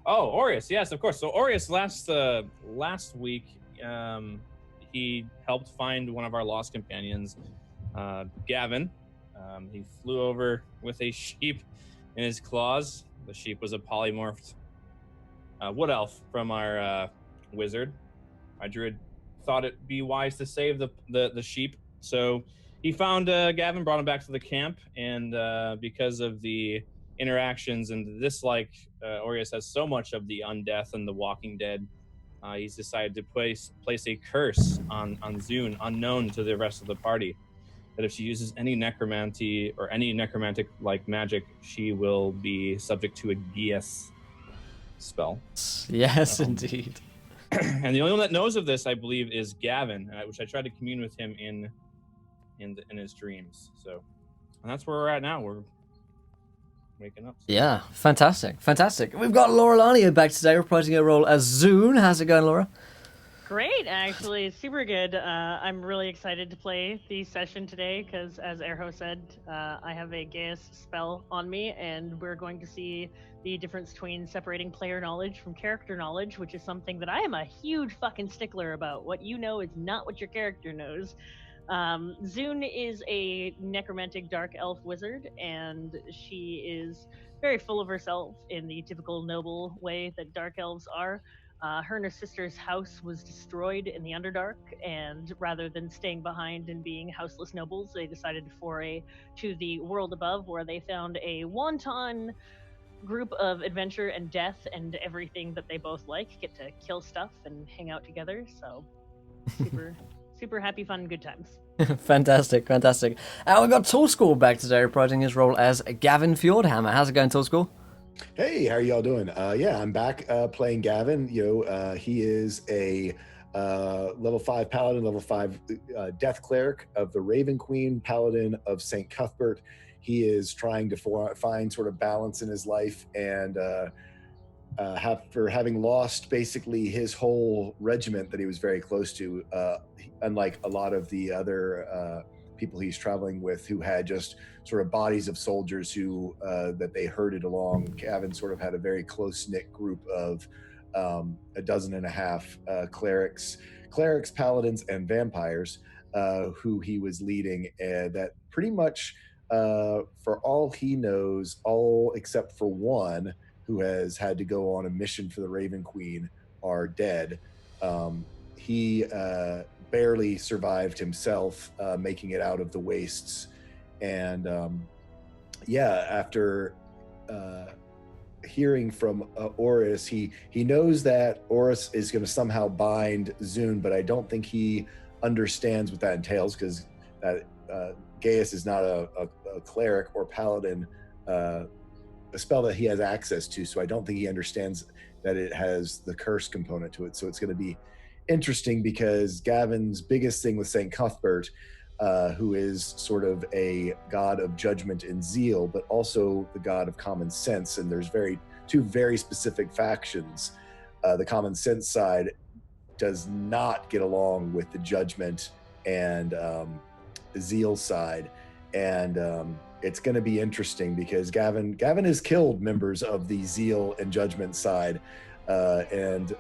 Oh, Aureus, yes, of course. So Aureus last week, he helped find one of our lost companions, Gavin. He flew over with a sheep in his claws. The sheep was a polymorphed wood elf from our wizard. My druid thought it'd be wise to save the sheep, so he found Gavin, brought him back to the camp, and because of the interactions and the dislike, Aureus has so much of the undeath and the Walking Dead. He's decided to place a curse on Zune, unknown to the rest of the party, that if she uses any necromancy or any necromantic-like magic, she will be subject to a Geas spell. Yes, indeed. And the only one that knows of this, I believe, is Gavin, which I tried to commune with him in his dreams. So, and that's where we're at now. We're waking up. Yeah, fantastic. We've got Laura Lania back today, reprising her role as Zune. How's it going, Laura? Great, actually, super good. I'm really excited to play the session today because, as Erho said, I have a Gaius spell on me, and we're going to see the difference between separating player knowledge from character knowledge, which is something that I am a huge fucking stickler about. What you know is not what your character knows. Zune is a necromantic dark elf wizard, and she is very full of herself in the typical noble way that dark elves are. Her and her sister's house was destroyed in the Underdark, and rather than staying behind and being houseless nobles, they decided to foray to the world above, where they found a wanton group of adventure and death and everything that they both like. Get to kill stuff and hang out together, so super happy, fun, good times. Fantastic. And we've got Tall School back today, reprising his role as Gavin Fjordhammer. How's it going, Tall School? Hey, how are y'all doing? Yeah, I'm back playing Gavin. He is a level 5 paladin, level 5 death cleric of the Raven Queen, paladin of St. Cuthbert. He is trying to find sort of balance in his life, and after having lost basically his whole regiment that he was very close to, unlike a lot of the other people he's traveling with who had just sort of bodies of soldiers who that they herded along. Gavin sort of had a very close-knit group of a dozen and a half clerics, paladins, and vampires who he was leading, that pretty much, for all he knows, all except for one who has had to go on a mission for the Raven Queen, are dead. He barely survived himself, making it out of the wastes. And after hearing from Aureus, he knows that Aureus is going to somehow bind Zune, but I don't think he understands what that entails, because that Gaius is not a cleric or paladin, a spell that he has access to, so I don't think he understands that it has the curse component to it. So it's going to be interesting, because Gavin's biggest thing with St. Cuthbert, who is sort of a god of judgment and zeal, but also the god of common sense, and there's two very specific factions. The common sense side does not get along with the judgment and the zeal side, and it's going to be interesting, because Gavin has killed members of the zeal and judgment side, and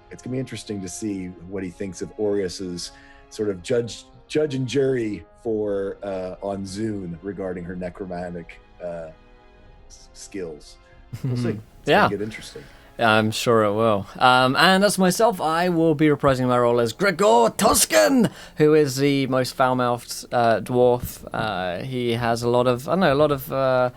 it's going to be interesting to see what he thinks of Aureus's sort of judge and jury for on Zune regarding her necromantic skills. We'll see. It's going to get interesting. I'm sure it will. And as myself, I will be reprising my role as Gregor Tuscan, who is the most foul-mouthed dwarf. He has a lot of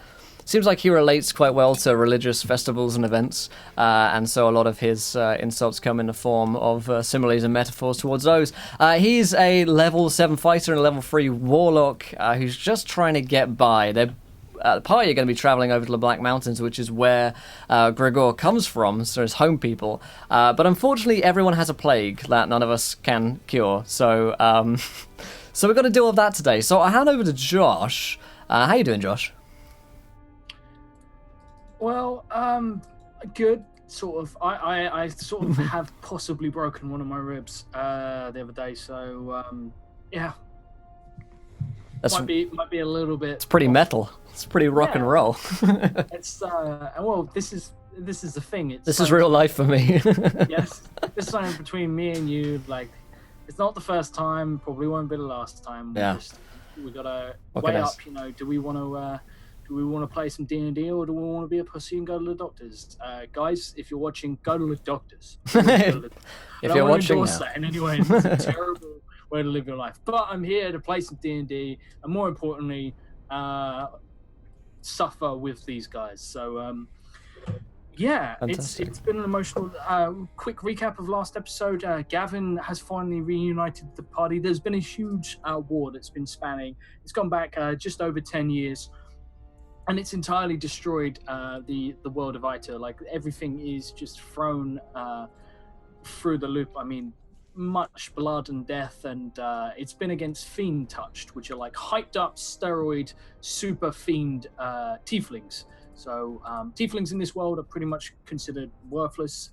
seems like he relates quite well to religious festivals and events, and so a lot of his insults come in the form of similes and metaphors towards those. He's a level 7 fighter and a level 3 warlock who's just trying to get by. The party are going to be traveling over to the Black Mountains, which is where Gregor comes from, so his home people. But unfortunately, everyone has a plague that none of us can cure, so so we're going to deal with that today. So I hand over to Josh. How you doing, Josh? Well, good, sort of. I sort of have possibly broken one of my ribs the other day, so yeah. Might be a little bit. It's pretty metal. It's pretty rock and roll. It's well, this is this is the thing. It's This is something- real life for me. Yes, this is something between me and you. Like, it's not the first time. Probably won't be the last time. Yeah. We gotta What weigh can I up. You know, do we want to play some D&D, or do we want to be a pussy and go to the doctors? Guys, if you're watching, go to the doctors. If you're watching now. that in any way, it's a terrible way to live your life. But I'm here to play some D&D, and more importantly, suffer with these guys. So, yeah, Fantastic. it's been an emotional. Quick recap of last episode. Gavin has finally reunited the party. There's been a huge war that's been spanning. It's gone back just over 10 years. And it's entirely destroyed the world of Ita. Like, everything is just thrown through the loop. I mean, much blood and death, and it's been against Fiend Touched, which are like hyped up steroid super fiend tieflings. So tieflings in this world are pretty much considered worthless.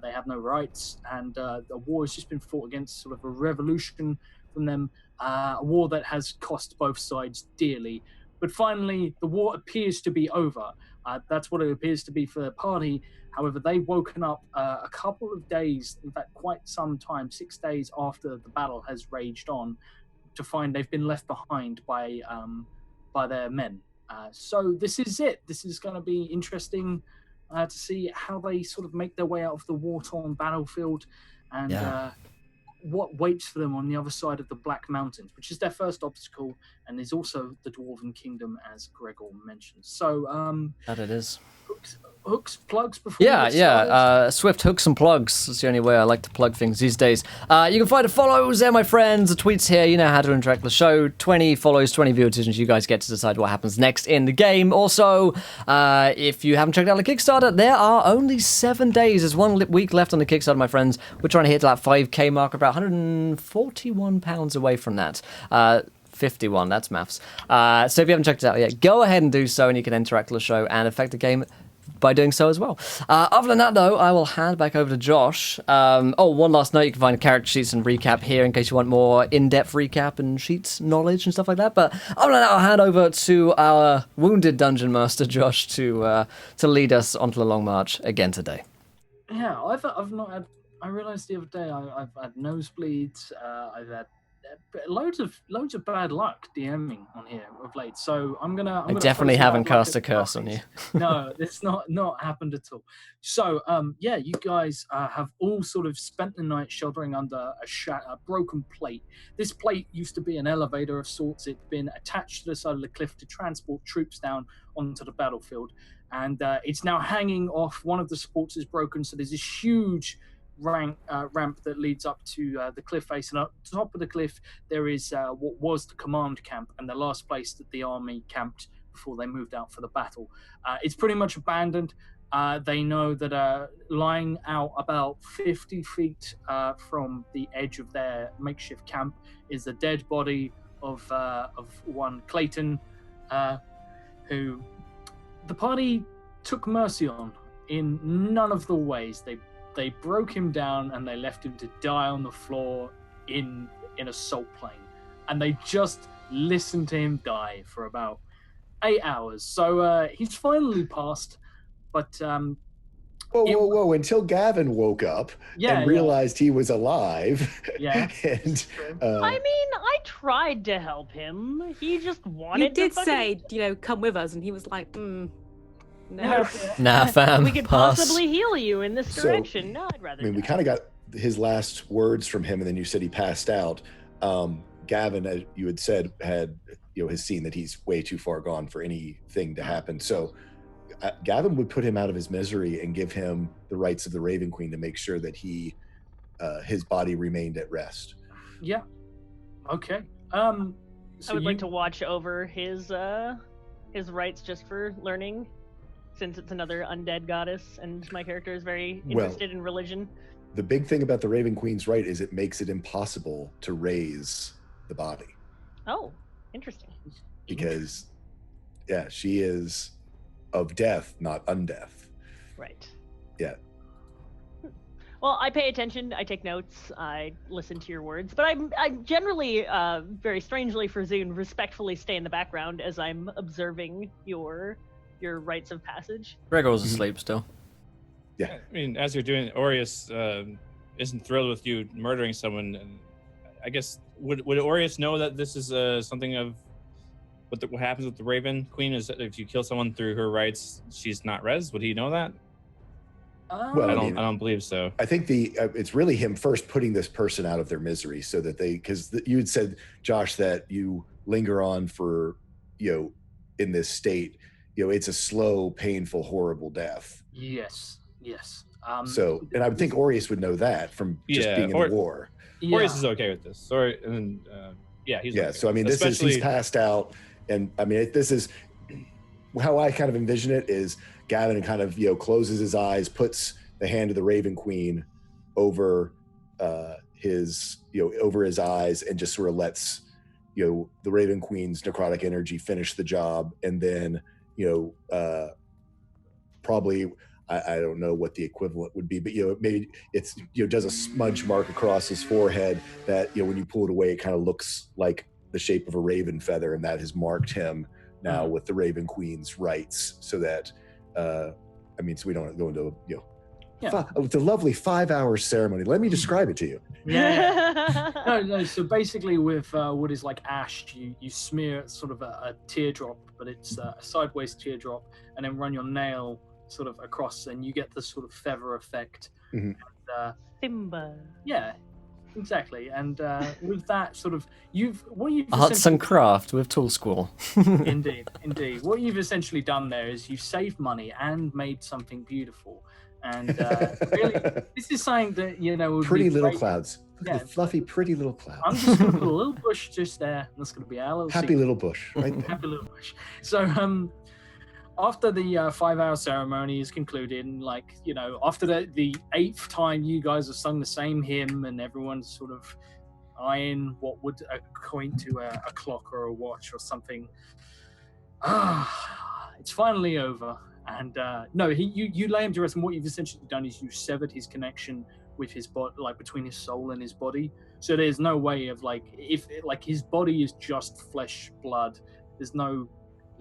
They have no rights, and the war has just been fought against, sort of a revolution from them, a war that has cost both sides dearly. But finally, the war appears to be over. That's what it appears to be for the party. However, they've woken up a couple of days, in fact, quite some time, 6 days after the battle has raged on, to find they've been left behind by their men. So this is it. This is going to be interesting to see how they sort of make their way out of the war-torn battlefield, and what waits for them on the other side of the Black Mountains, which is their first obstacle, and is also the Dwarven Kingdom, as Gregor mentioned. So, That it is. hooks, plugs before. Yeah. Swift hooks and plugs. That's the only way I like to plug things these days. You can find the follows there, my friends. The tweets here. You know how to interact with the show. 20 follows, 20 viewer decisions. You guys get to decide what happens next in the game. Also, if you haven't checked out the Kickstarter, there are only 7 days. There's 1 week left on the Kickstarter, my friends. We're trying to hit that 5k mark, about £141 away from that. 51, that's maths. So if you haven't checked it out yet, go ahead and do so, and you can interact with the show and affect the game by doing so as well. Other than that, though, I will hand back over to Josh. One last note, you can find character sheets and recap here in case you want more in-depth recap and sheets knowledge and stuff like that. But other than that, I'll hand over to our wounded dungeon master, Josh, to lead us onto the long march again today. Yeah, I've not had. I realised the other day I've had nosebleeds. I've had loads of bad luck DMing on here of late. So I'm gonna definitely post haven't bad luck cast a at curse on you. No, it's not happened at all. So you guys have all sort of spent the night sheltering under a broken plate. This plate used to be an elevator of sorts. It'd been attached to the side of the cliff to transport troops down onto the battlefield, and it's now hanging off. One of the supports is broken, so there's this huge ramp that leads up to the cliff face, and up top of the cliff there is what was the command camp, and the last place that the army camped before they moved out for the battle. It's pretty much abandoned. They know that lying out about 50 feet from the edge of their makeshift camp is the dead body of one Clayton, who the party took mercy on in none of the ways. They broke him down and they left him to die on the floor in a salt plain, and they just listened to him die for about 8 hours. So he's finally passed, but whoa! Until Gavin woke up and realized he was alive. Yeah, and I mean, I tried to help him. He just wanted. You did to say, come with us, and he was like, No. Nah, fam. We could pass. possibly heal you in this direction. No, I'd rather. I mean, we kind of got his last words from him, and then you said he passed out. Gavin, as you had said, has seen that he's way too far gone for anything to happen. So Gavin would put him out of his misery and give him the rights of the Raven Queen to make sure that his body remained at rest. Yeah. Okay. So I would like to watch over his rights just for learning, since it's another undead goddess, and my character is very interested in religion. The big thing about the Raven Queen's right is it makes it impossible to raise the body. Oh, interesting. Because, she is of death, not undeath. Right. Yeah. Well, I pay attention. I take notes. I listen to your words, but I generally, very strangely for Zune, respectfully stay in the background as I'm observing your rites of passage. Gregor's asleep still. Yeah. I mean, as you're doing, Aureus isn't thrilled with you murdering someone. And I guess would Aureus know that this is something of what happens with the Raven Queen? Is that if you kill someone through her rights, she's not res? Would he know that? Well, I don't believe so. I think it's really him first putting this person out of their misery, so that because you had said, Josh, that you linger on for, in this state, it's a slow, painful, horrible death. Yes. So, and I would think Aureus would know that from just being in the war. Aureus is okay with this. Sorry, and he's okay. So I mean, he's passed out, and I mean, this is how I kind of envision it. Is Gavin kind of closes his eyes, puts the hand of the Raven Queen over his eyes, and just sort of lets the Raven Queen's necrotic energy finish the job, and then probably I don't know what the equivalent would be, but maybe it's does a smudge mark across his forehead that when you pull it away, it kind of looks like the shape of a raven feather, and that has marked him now with the Raven Queen's rights, so that so we don't go into it's a lovely 5-hour ceremony. Let me describe it to you. No. So basically, with what is like ash, you smear sort of a teardrop, but it's a sideways teardrop, and then run your nail sort of across, and you get the sort of feather effect. Mm-hmm. And, Simba. Yeah, exactly. And with that sort of, you've arts and craft with Tool School. Indeed. What you've essentially done there is you've saved money and made something beautiful. And really, this is something that would pretty be little great. Clouds. The fluffy, pretty little clouds. I'm just going to put a little bush just there. And that's going to be our little happy secret. Little bush, right there. Happy little bush. So after the 5-hour ceremony is concluded, and after the 8th time you guys have sung the same hymn, and everyone's sort of eyeing what would equate to a clock or a watch or something, it's finally over. And you lay him to rest, and what you've essentially done is you've severed his connection with his body, between his soul and his body. So there's no way of if his body is just flesh, blood, there's no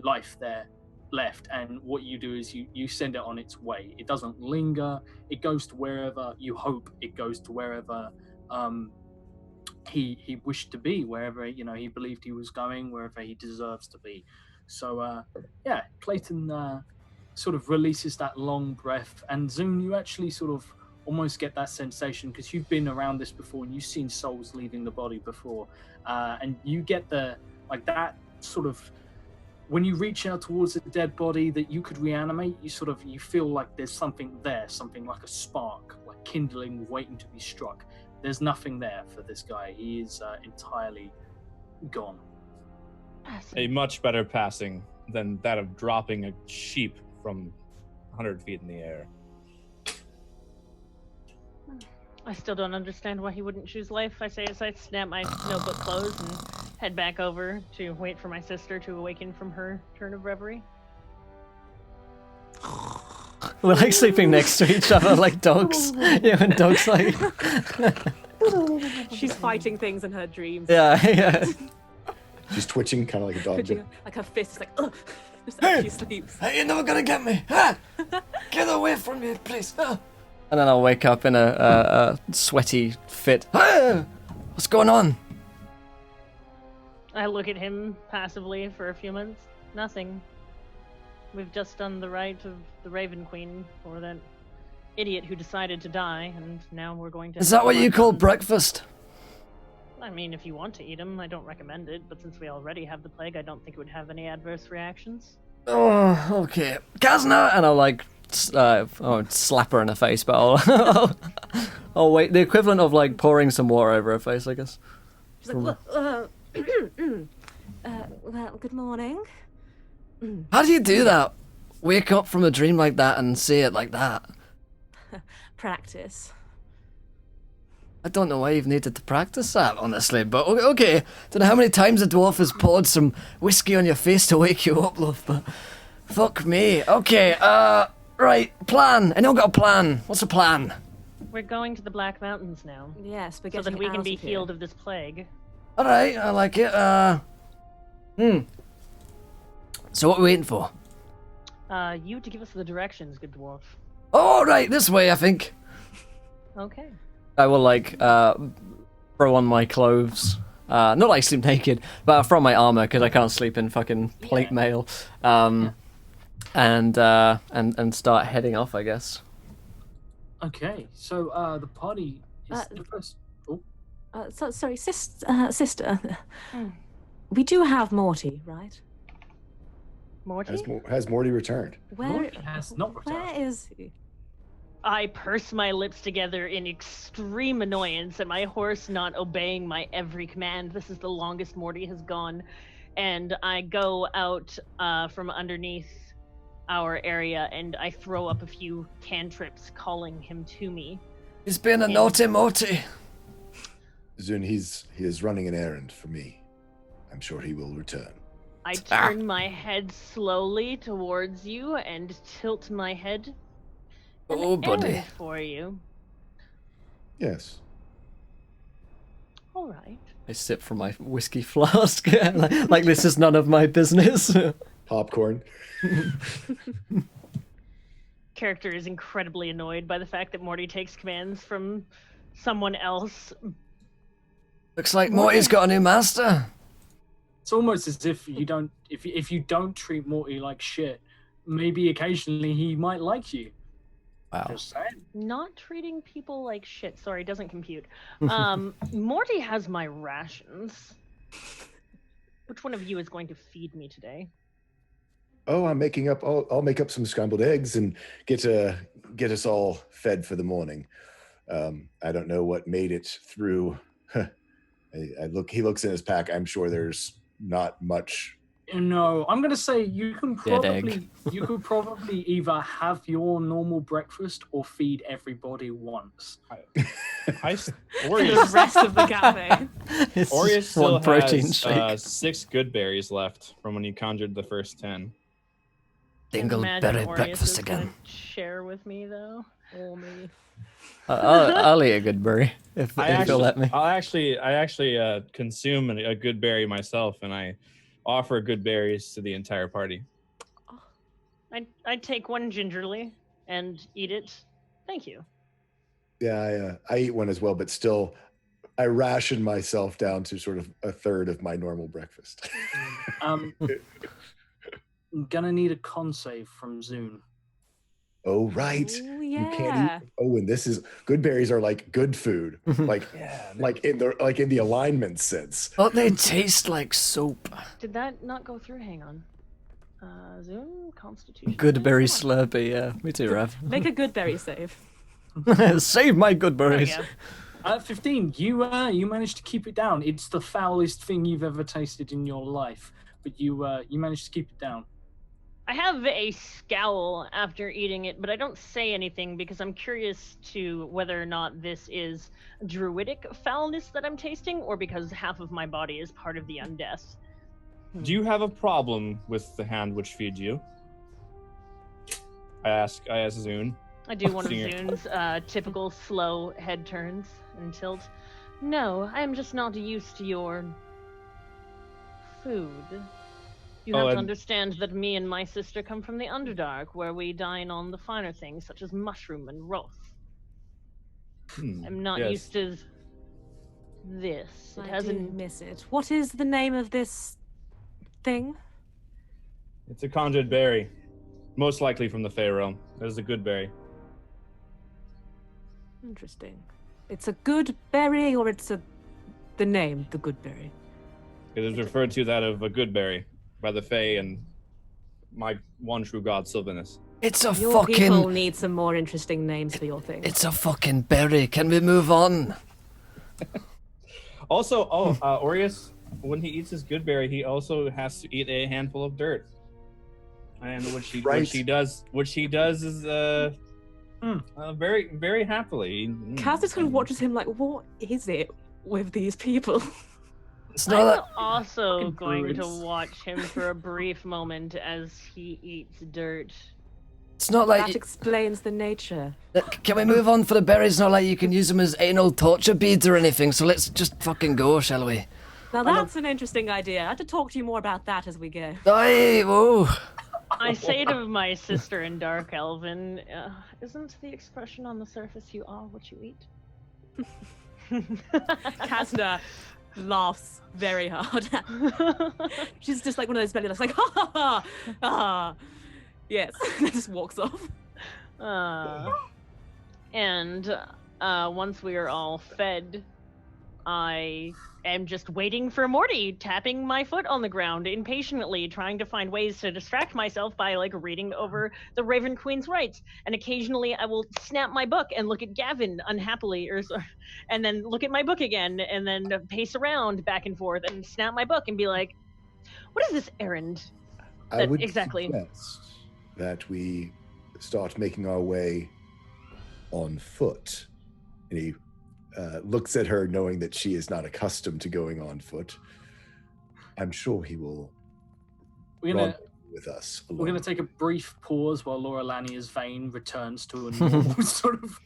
life there left. And what you do is you send it on its way. It doesn't linger. It goes to wherever you hope it goes to, wherever he wished to be, wherever he believed he was going, wherever he deserves to be. So Clayton sort of releases that long breath, and Zoom, you actually sort of almost get that sensation, because you've been around this before and you've seen souls leaving the body before, and you get that sort of, when you reach out towards a dead body that you could reanimate, you feel like there's something there, something like a spark, like kindling, waiting to be struck. There's nothing there for this guy. He is entirely gone. A much better passing than that of dropping a sheep from 100 feet in the air. I still don't understand why he wouldn't choose life. I say as I snap my notebook closed and head back over to wait for my sister to awaken from her turn of reverie. We're like sleeping next to each other like dogs. And dogs like... She's fighting things in her dreams. Yeah. She's twitching, kind of like a dog. Twitching, like her fist is like, ugh. Just as she sleeps. Hey, you're never gonna get me! Get away from me, please! And then I'll wake up in a sweaty fit. What's going on? I look at him passively for a few minutes. Nothing. We've just done the rite of the Raven Queen for that idiot who decided to die, and now we're going to... Is that what you call breakfast? I mean, if you want to eat them, I don't recommend it, but since we already have the plague, I don't think it would have any adverse reactions. Oh, okay. Kazna! And I'll slap her in the face, but I'll wait. The equivalent of pouring some water over her face, I guess. She's like, well, good morning. How do you do that? Wake up from a dream like that and say it like that? Practice. I don't know why you've needed to practice that, honestly, but okay. Don't know how many times a dwarf has poured some whiskey on your face to wake you up, love, but fuck me. Okay, right, plan. Anyone got a plan? What's the plan? We're going to the Black Mountains now. Yes, we're so getting that we can out be of here. healed of this plague. Alright, I like it. So what are we waiting for? You to give us the directions, good dwarf. Oh, right, this way, I think. Okay. I will, like, throw on my clothes. Not like sleep naked, but I'll throw on my armor because I can't sleep in fucking plate mail. And start heading off, I guess. Okay, so the party is the first. Oh, Sorry, sister. We do have Morty, right? Morty? Has Morty returned? Morty has not returned. Where is he? I purse my lips together in extreme annoyance at my horse not obeying my every command. This is the longest Morty has gone. And I go out from underneath our area and I throw up a few cantrips calling him to me. He's been a naughty Morty. Zun, he is running an errand for me. I'm sure he will return. I turn my head slowly towards you and tilt my head. Oh, buddy. Errand for you. Yes. All right. I sip from my whiskey flask, like this is none of my business. Popcorn. Character is incredibly annoyed by the fact that Morty takes commands from someone else. Looks like Morty's got a new master. It's almost as if you don't, if you don't treat Morty like shit, maybe occasionally he might like you. Wow. Just saying. Not treating people like shit. Sorry, doesn't compute. Morty has my rations. Which one of you is going to feed me today? Oh, I'm making up. I'll make up some scrambled eggs and get us all fed for the morning. I don't know what made it through. He looks in his pack. I'm sure there's not much. No, I'm gonna say you could probably either have your normal breakfast or feed everybody once. The rest of the cafe. Aureus still protein has shake. 6 good berries left from when you conjured the first 10. Dingleberry breakfast again. Share with me though. Or me. I'll eat a good berry if you'll let me. I actually consume a good berry myself, and I offer good berries to the entire party. I take one gingerly and eat it. Thank you. Yeah, I eat one as well, but still, I ration myself down to sort of a third of my normal breakfast. I'm gonna need a con save from Zune. Oh, right. Ooh, You can't yeah. eat. Oh, and this is good berries are like good food, like in the alignment sense. But they taste like soap. Did that not go through? Hang on. Zoom Constitution. Good berry slurpee, yeah. Me too, Rav. Make a good berry save. Save my good There we berries. go. At 15, you managed to keep it down. It's the foulest thing you've ever tasted in your life, but you managed to keep it down. I have a scowl after eating it, but I don't say anything because I'm curious to whether or not this is druidic foulness that I'm tasting, or because half of my body is part of the undeath. Do you have a problem with the hand which feeds you? I ask Zune. I do one of Singer. Zune's typical slow head turns and tilt. No, I am just not used to your food. You have to understand that me and my sister come from the Underdark, where we dine on the finer things, such as mushroom and roth. I'm not used to this. It I hasn't. do miss it. What is the name of this thing? It's a conjured berry. Most likely from the Fey realm. That is a good berry. Interesting. It's a good berry, or it's the name, the good berry? It is referred to that of a good berry by the Fey and my one true god, Sylvanus. It's a Your people fucking... need some more interesting names for your thing. It's a fucking berry. Can we move on? Also, Aureus, when he eats his good berry, he also has to eat a handful of dirt. And what he does is very, very happily. Kaz just kind of watches him like, what is it with these people? It's I'm not that... also Fucking going to druids. watch him for a brief moment as he eats dirt. It's not That like... explains the nature. Can we move on for the berries? It's not like you can use them as anal torture beads or anything, so let's just fucking go, shall we? Now that's an interesting idea. I have to talk to you more about that as we go. Aye, whoa. I say to my sister in Dark Elven, isn't the expression on the surface "you are what you eat"? Kasna laughs very hard. She's just like one of those belly laughs, like ha ha ha. Ah, yes. And just walks off. And once we are all fed, I am just waiting for Morty, tapping my foot on the ground impatiently, trying to find ways to distract myself by like reading over the Raven Queen's rights. And occasionally I will snap my book and look at Gavin unhappily, and then look at my book again, and then pace around back and forth and snap my book and be like, what is this errand? I would exactly suggest that we start making our way on foot. And he looks at her, knowing that she is not accustomed to going on foot. I'm sure he will run with us. We're going to take a brief pause while Laura Lanier's vein returns to a normal sort of...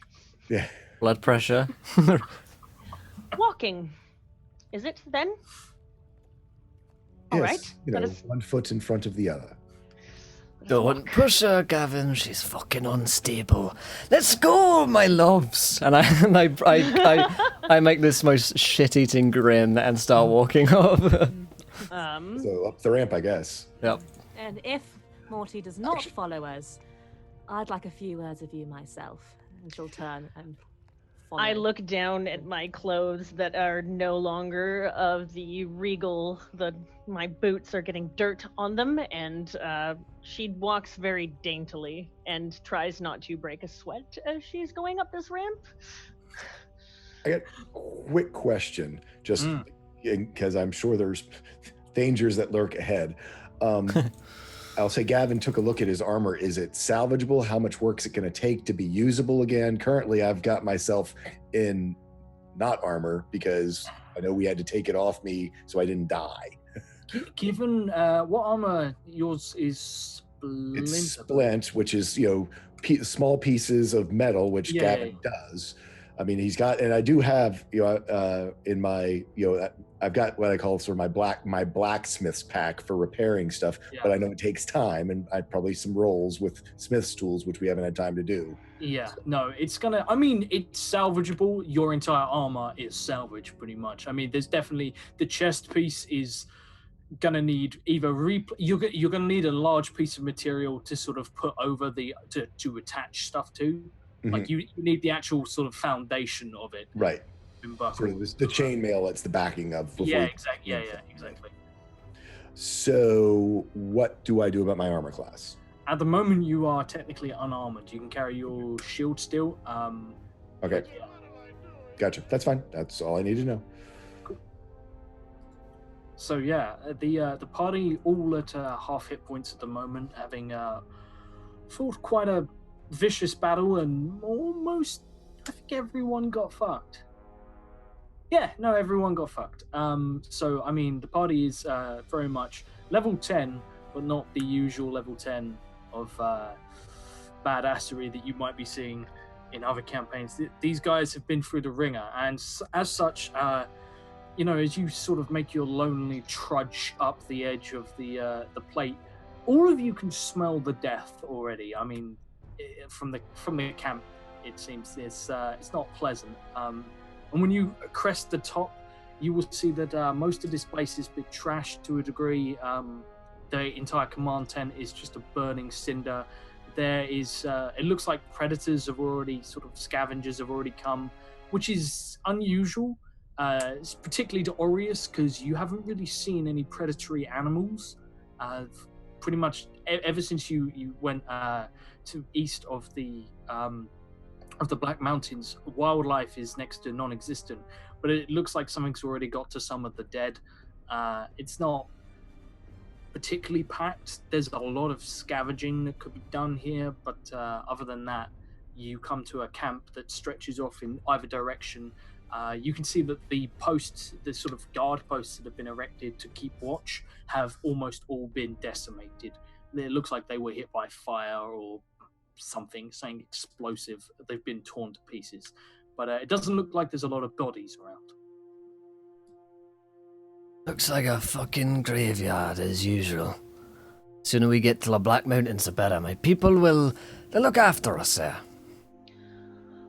Yeah. Blood pressure. Walking. Is it then? All Yes, right. you know, one foot in front of the other. Don't push her, Gavin. She's fucking unstable. Let's go, my loves. And I make this most shit-eating grin and start walking up. So up the ramp, I guess. Yep. And if Morty does not follow us, I'd like a few words of you myself. And she'll turn and follow. I look down at my clothes that are no longer of the regal. My boots are getting dirt on them, and she walks very daintily and tries not to break a sweat as she's going up this ramp. I got a quick question, just because I'm sure there's dangers that lurk ahead. I'll say Gavin took a look at his armor. Is it salvageable? How much work is it going to take to be usable again? Currently, I've got myself in not armor because I know we had to take it off me so I didn't die. Given what armor yours is? It's splint, which is, small pieces of metal, which Gavin does. I mean, he's got, and I do have, in my, I've got what I call sort of my blacksmith's pack for repairing stuff, but I know it takes time, and I probably some rolls with smith's tools, which we haven't had time to do. Yeah, no, it's it's salvageable. Your entire armor is salvage, pretty much. I mean, there's definitely, the chest piece is gonna need either you're gonna need a large piece of material to sort of put over to attach stuff to. Like you need the actual sort of foundation of it, right? Sort of the chainmail that's the backing of. Exactly. Yeah, exactly. So, what do I do about my armor class? At the moment, you are technically unarmored. You can carry your shield still. Okay. Gotcha. That's fine. That's all I need to know. Cool. So yeah, the party all at half hit points at the moment, having fought quite a vicious battle, and almost, I think everyone got fucked. Yeah, no, everyone got fucked. So, I mean, the party is very much level 10, but not the usual level 10 of badassery that you might be seeing in other campaigns. These guys have been through the ringer, and as such, as you sort of make your lonely trudge up the edge of the plate, all of you can smell the death already. I mean, from the camp, it seems it's not pleasant. And when you crest the top, you will see that most of this place has been trashed to a degree. The entire command tent is just a burning cinder. There is, it looks like predators have already, scavengers have already come, which is unusual, particularly to Aureus, because you haven't really seen any predatory animals. Pretty much ever since you went to east of the Black Mountains, wildlife is next to non-existent, but it looks like something's already got to some of the dead. It's not particularly packed. There's a lot of scavenging that could be done here, but other than that, you come to a camp that stretches off in either direction. You can see that the posts, the sort of guard posts that have been erected to keep watch, have almost all been decimated. It looks like they were hit by fire or something explosive. They've been torn to pieces, but it doesn't look like there's a lot of bodies around. Looks like a fucking graveyard as usual. Sooner we get to the Black Mountains, the better. My people they'll look after us there.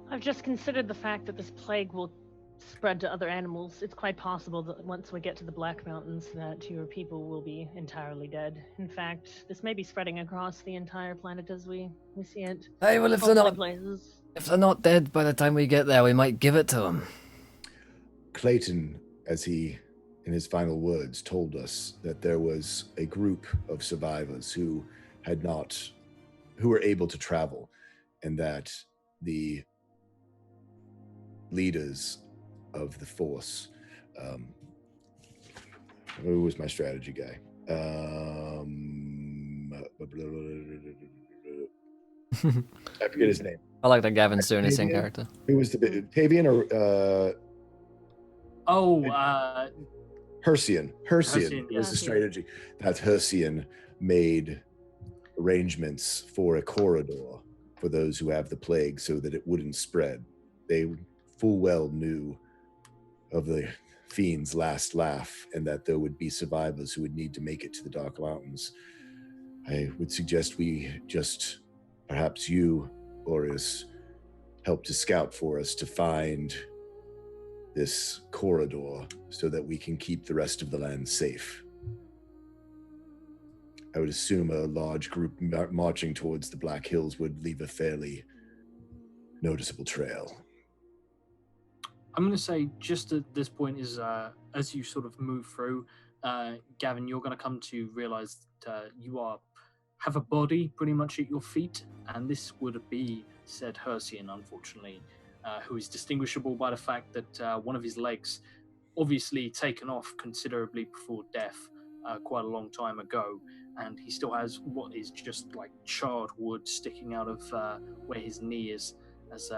I've just considered the fact that this plague will spread to other animals. It's quite possible that once we get to the Black Mountains that your people will be entirely dead. In fact, this may be spreading across the entire planet as we see it. Hey, well, if they're not dead by the time we get there, we might give it to them. Clayton, as he, in his final words, told us that there was a group of survivors who were able to travel, and that the leaders of the force, who was my strategy guy? I forget his name. I like that Gavin Sooney's in character. Who was the Tavian or Hercian. Hercian was the strategy. That Hercian made arrangements for a corridor for those who have the plague so that it wouldn't spread. They full well knew of the fiend's last laugh and that there would be survivors who would need to make it to the Dark Mountains. I would suggest perhaps you, Aureus, help to scout for us to find this corridor so that we can keep the rest of the land safe. I would assume a large group marching towards the Black Hills would leave a fairly noticeable trail. I'm going to say just at this point is as you sort of move through, Gavin, you're going to come to realize that you have a body pretty much at your feet, and this would be said Hercian, unfortunately, who is distinguishable by the fact that one of his legs obviously taken off considerably before death quite a long time ago, and he still has what is just like charred wood sticking out of where his knee is, as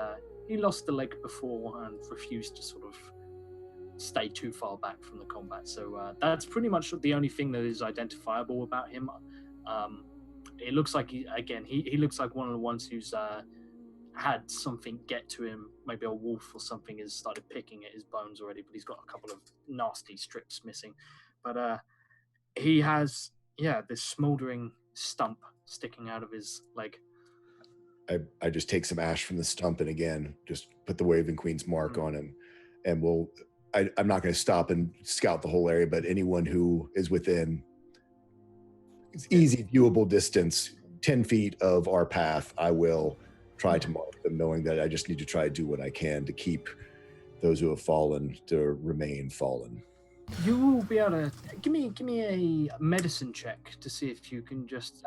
he lost the leg before and refused to sort of stay too far back from the combat. So that's pretty much the only thing that is identifiable about him. It looks like he looks like one of the ones who's had something get to him. Maybe a wolf or something has started picking at his bones already, but he's got a couple of nasty strips missing. But he has, this smoldering stump sticking out of his leg. I just take some ash from the stump and again, just put the Waving Queen's mark on him. And I'm not going to stop and scout the whole area, but anyone who is within easy viewable distance, 10 feet of our path, I will try to mark them, knowing that I just need to try to do what I can to keep those who have fallen to remain fallen. You will be able to give me a medicine check to see if you can just.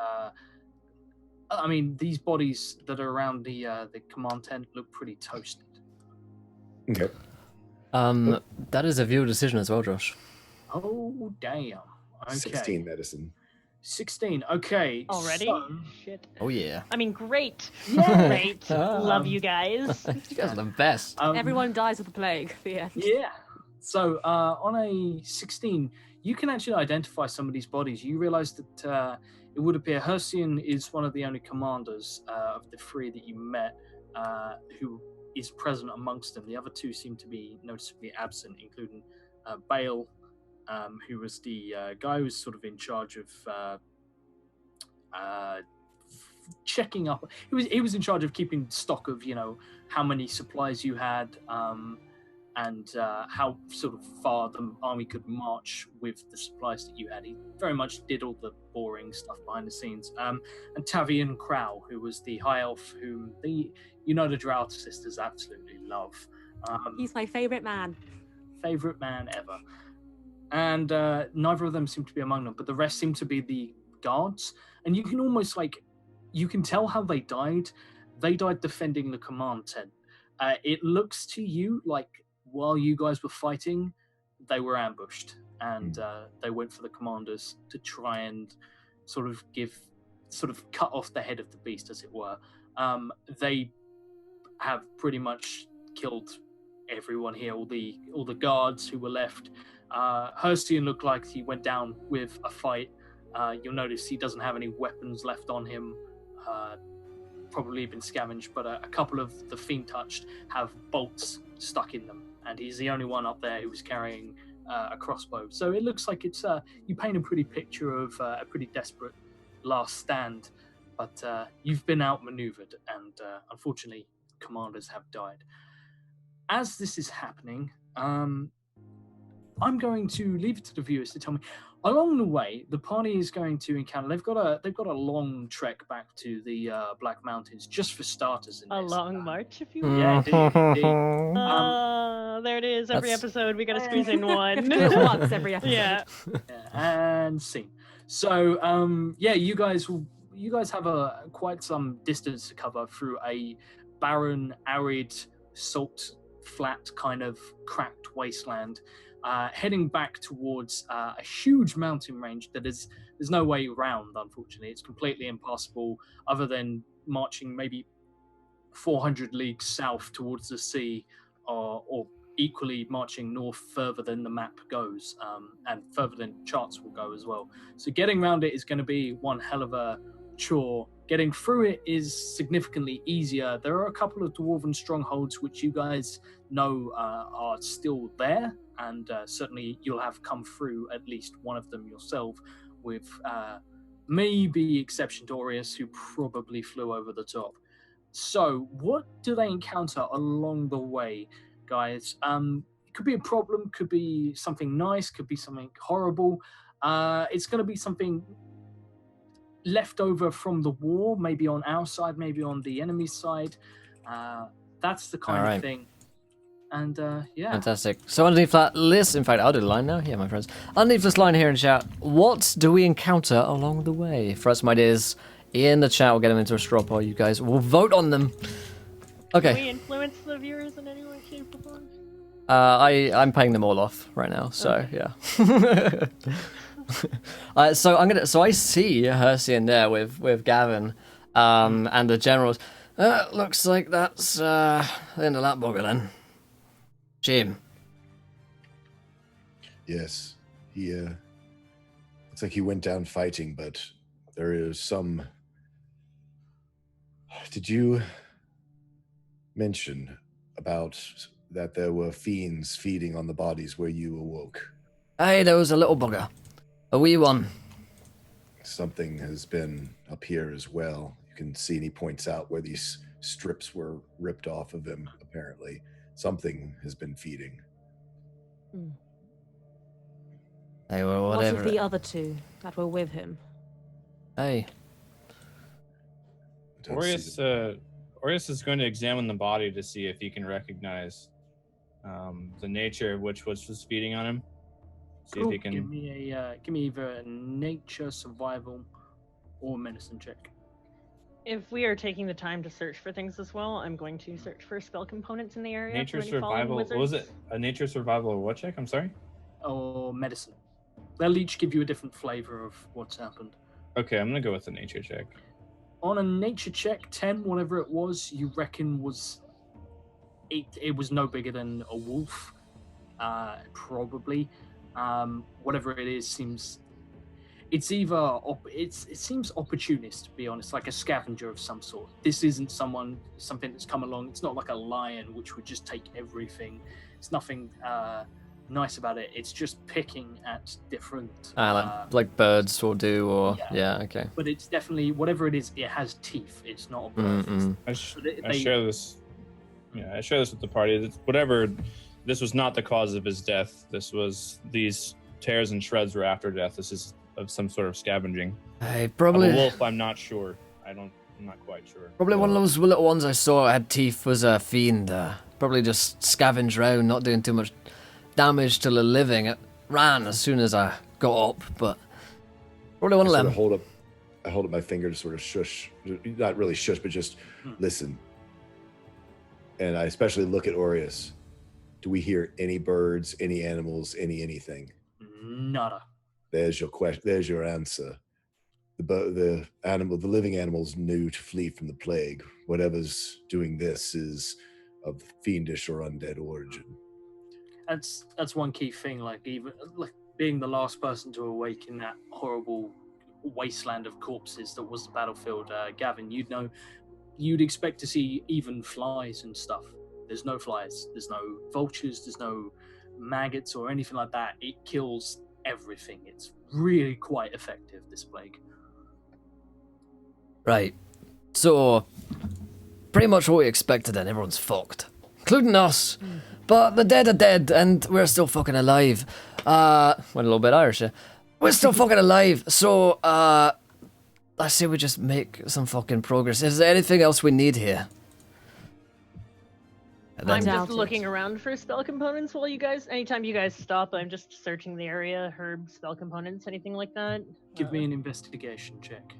These bodies that are around the command tent look pretty toasted. Okay. That is a viewer decision as well, Josh. Oh damn. Okay. 16 medicine. 16. Okay. Already? So, Shit. Oh yeah. I mean, great. Great. Love you guys. You guys are the best. Everyone dies of the plague. The end. Yeah. So on a 16, you can actually identify some of these bodies. You realize that it would appear Hercian is one of the only commanders of the three that you met who is present amongst them. The other two seem to be noticeably absent, including Bale, who was the guy who was sort of in charge of checking up. He was in charge of keeping stock of, how many supplies you had, and how sort of far the army could march with the supplies that you had. He very much did all the boring stuff behind the scenes. And Tavian Crow, who was the high elf whom the Drow sisters absolutely love. He's my favorite man. Favorite man ever. And neither of them seem to be among them, but the rest seem to be the guards. And you can almost you can tell how they died. They died defending the command tent. It looks to you like while you guys were fighting, they were ambushed, and they went for the commanders to try and sort of cut off the head of the beast, as it were. They have pretty much killed everyone here, all the guards who were left. Hercian looked like he went down with a fight. You'll notice he doesn't have any weapons left on him. Probably been scavenged, but a couple of the Fiend Touched have bolts stuck in them, and he's the only one up there who was carrying a crossbow. So it looks like it's you paint a pretty picture of a pretty desperate last stand, but you've been outmaneuvered, and unfortunately, commanders have died. As this is happening, I'm going to leave it to the viewers to tell me. Along the way, the party is going to encounter. They've got a long trek back to the Black Mountains, just for starters. In A this. long march, if you will. Yeah, indeed. There it is. Every That's- episode, we gotta squeeze in one. Do it once every episode. Yeah. And scene. So, you guys have quite some distance to cover through a barren, arid, salt flat kind of cracked wasteland. Heading back towards a huge mountain range that there's no way around, unfortunately. It's completely impassable other than marching maybe 400 leagues south towards the sea, or equally marching north further than the map goes, and further than charts will go as well. So getting around it is going to be one hell of a chore. Getting through it is significantly easier. There are a couple of dwarven strongholds which you guys know are still there, and certainly you'll have come through at least one of them yourself, with maybe exception to Aureus, who probably flew over the top. So what do they encounter along the way, guys? It could be a problem, could be something nice, could be something horrible. It's going to be something left over from the war, maybe on our side, maybe on the enemy's side. That's the kind of thing. And yeah. Fantastic. So underneath that list, in fact, I'll do the line now. Yeah, my friends. Underneath this line here in chat, what do we encounter along the way? Throw some ideas in the chat. We'll get them into a straw poll. You guys will vote on them. Okay. Can we influence the viewers in any way, shape, or form? I'm paying them all off right now, so yeah. So I see Hersey in there with Gavin, and the generals. Looks like that's the end of that bugger then. Jim. Yes, he looks like he went down fighting, but there is some. Did you mention about that there were fiends feeding on the bodies where you awoke? Hey, there was a little bugger. A wee one. Something has been up here as well. You can see, and he points out where these strips were ripped off of him, apparently. Something has been feeding. Hey, well, What whatever. of the other two that were with him? Hey. I don't see the- Aureus is going to examine the body to see if he can recognize the nature of which was feeding on him. See if he can. Give me either a nature, survival, or medicine check. If we are taking the time to search for things as well, I'm going to search for spell components in the area. Nature for any fallen survival. What was it? wizards. A nature survival or what check? I'm sorry. Or medicine. They'll each give you a different flavor of what's happened. Okay, I'm gonna go with the nature check. On a nature check, 10, whatever it was, you reckon was... It was no bigger than a wolf, probably. Whatever it is seems... It's either... it seems opportunist, to be honest, like a scavenger of some sort. This isn't something that's come along. It's not like a lion, which would just take everything. It's nothing nice about it. It's just picking at different... like birds will do, or... Yeah, okay. But it's definitely... Whatever it is, it has teeth. It's not a bird. I share this. Yeah, I share this with the party. Whatever. This was not the cause of his death. This was these tears and shreds were after death. This is of some sort of scavenging. Hey, probably... Of a wolf, I'm not sure. I'm not quite sure. Probably one of those little ones I saw had teeth was a fiend. Probably just scavenged around, not doing too much damage to the living. It ran as soon as I got up, but probably one of them. I hold up my finger to sort of shush, not really shush, but just listen. And I especially look at Aureus. Do we hear any birds, any animals, anything? Nada. There's your question. There's your answer. The living animals knew to flee from the plague. Whatever's doing this is of fiendish or undead origin. That's one key thing. Like even like being the last person to awake in that horrible wasteland of corpses that was the battlefield. Gavin, you'd expect to see even flies and stuff. There's no flies. There's no vultures. There's no maggots or anything like that. It kills everything. It's really quite effective, this plague. Right. So, pretty much what we expected then. Everyone's fucked. Including us. But the dead are dead, and we're still fucking alive. Went a little bit Irish, yeah. We're still fucking alive, so, I say we just make some fucking progress. Is there anything else we need here? And I'm then- just Doubt it. looking around for spell components while you guys. Anytime you guys stop, I'm just searching the area. Herb spell components, anything like that. Give me an investigation check.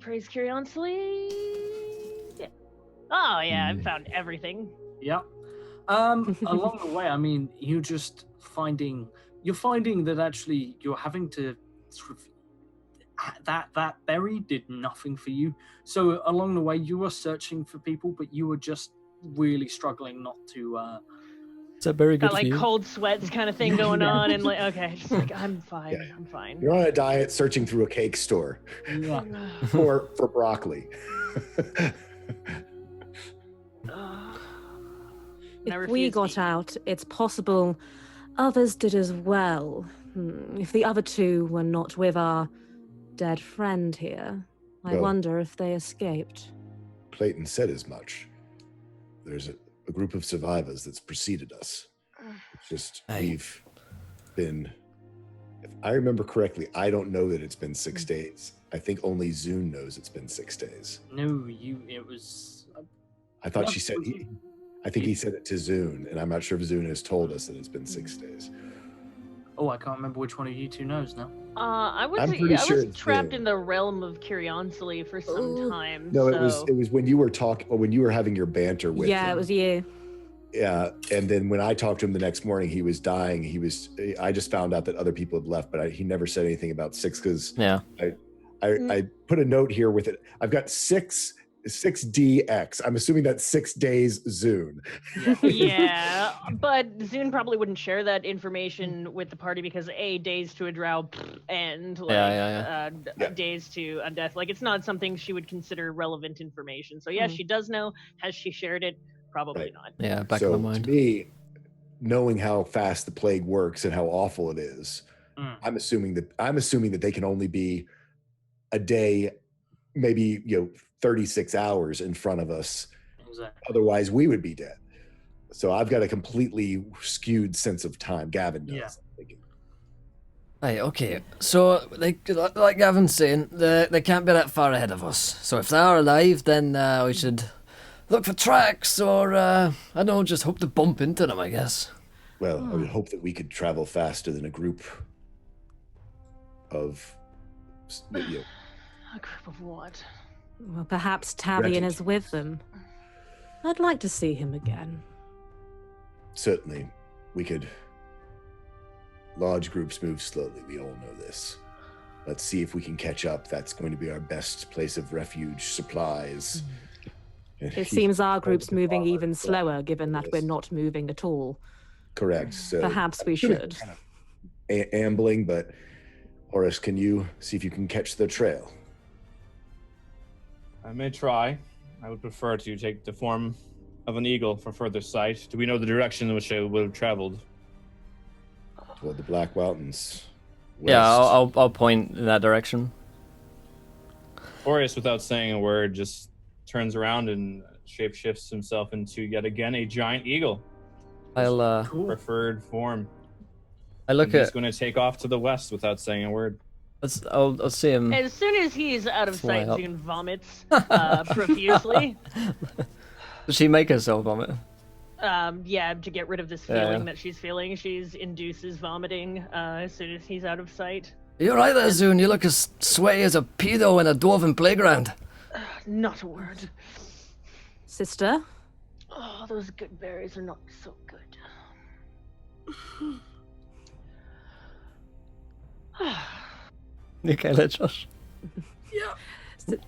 Praise curiosity. Yeah. Oh yeah, I've Mm. found everything. Yep. Along the way, I mean, you're finding that actually you're having to sort of that berry did nothing for you. So along the way, you were searching for people, but you were just really struggling not to. Is that very good Got for like you? cold sweats kind of thing going Yeah. on, and like okay, just like I'm fine, Yeah. I'm fine. You're on a diet searching through a cake store Yeah. for broccoli. I If we refuse to got eat. out, it's possible others did as well. If the other two were not with our dead friend here, I Well- wonder if they escaped. Clayton said as much. There's a group of survivors that's preceded us. It's just Aye. we've been. If I remember correctly, I don't know that it's been 6 days. I think only Zune knows it's been 6 days. No, it was. I thought Yeah, she said was he. I think he said it to Zune, and I'm not sure if Zune has told us that it's been 6 days. Oh, I can't remember which one of you two knows now. I was I'm pretty sure was it's trapped Zoom. in the realm of curiosity for some Ooh. time. No, so... it was when you were talking, or when you were having your banter with Yeah, him. it was you. Yeah, and then when I talked to him the next morning, he was dying. I just found out that other people had left, but he never said anything about 6 because Yeah. I put a note here with it. I've got 6DX. I'm assuming that's 6 days Zune. yeah, but Zune probably wouldn't share that information with the party because days to a drow and like Yeah. days to undeath. Like it's not something she would consider relevant information. So yes, Hmm. she does know. Has she shared it? Probably Right. not. Yeah, back So of the mind. to me, knowing how fast the plague works and how awful it is, Mm. I'm assuming that they can only be a day, maybe 36 hours in front of us. Exactly. Otherwise, we would be dead. So I've got a completely skewed sense of time. Gavin does. Yeah. I'm thinking. Right, okay. So, like Gavin's saying, they can't be that far ahead of us. So if they are alive, then we should look for tracks or, I don't know, just hope to bump into them, I guess. Well, I would hope that we could travel faster than a group of, A group of what? Well, perhaps Tavian is Refugees. with them. I'd like to see him again. certainly we could. Large groups move slowly. We all know this. Let's see if we can catch up. That's going to be our best place of refuge, supplies. And It he- seems our group's moving even Yeah. slower, given that we're Yes. not moving at all. Correct. So Perhaps we should. Ambling, but Horace, can you see if you can catch the trail? I may try. I would prefer to take the form of an eagle for further sight. Do we know the direction in which I would have traveled? Toward the Black Mountains. Yeah, west. I'll point in that direction. Orius, without saying a word, just turns around and shapeshifts himself into yet again a giant eagle. I'll Cool. Preferred form. I look And he's at. going to take off to the west without saying a word. I'll see him. As soon as he's out of Fly sight, up. Zune vomits profusely. Does she make herself vomit? Yeah, to get rid of this Yeah. feeling that she's feeling, she's induces vomiting as soon as he's out of sight. You're right there, Zune. You look as sweaty as a pedo in a dwarven playground. Not a word. Sister? Oh, those good berries are not so good. Okay, let's Josh.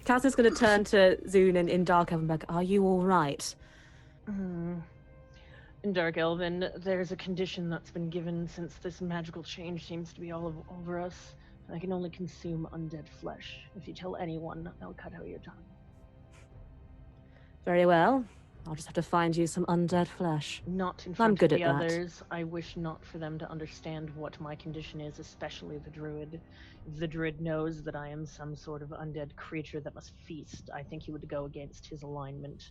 Cass is going to turn to Zune in Dark Elven back. Are you all right? In Dark Elven, there's a condition that's been given since this magical change seems to be all over us. I can only consume undead flesh. If you tell anyone, I'll cut out your tongue. Very well. I'll just have to find you some undead flesh. Not in I'm front good of the at that. others. I wish not for them to understand what my condition is, especially the druid. If the druid knows that I am some sort of undead creature that must feast, I think he would go against his alignment.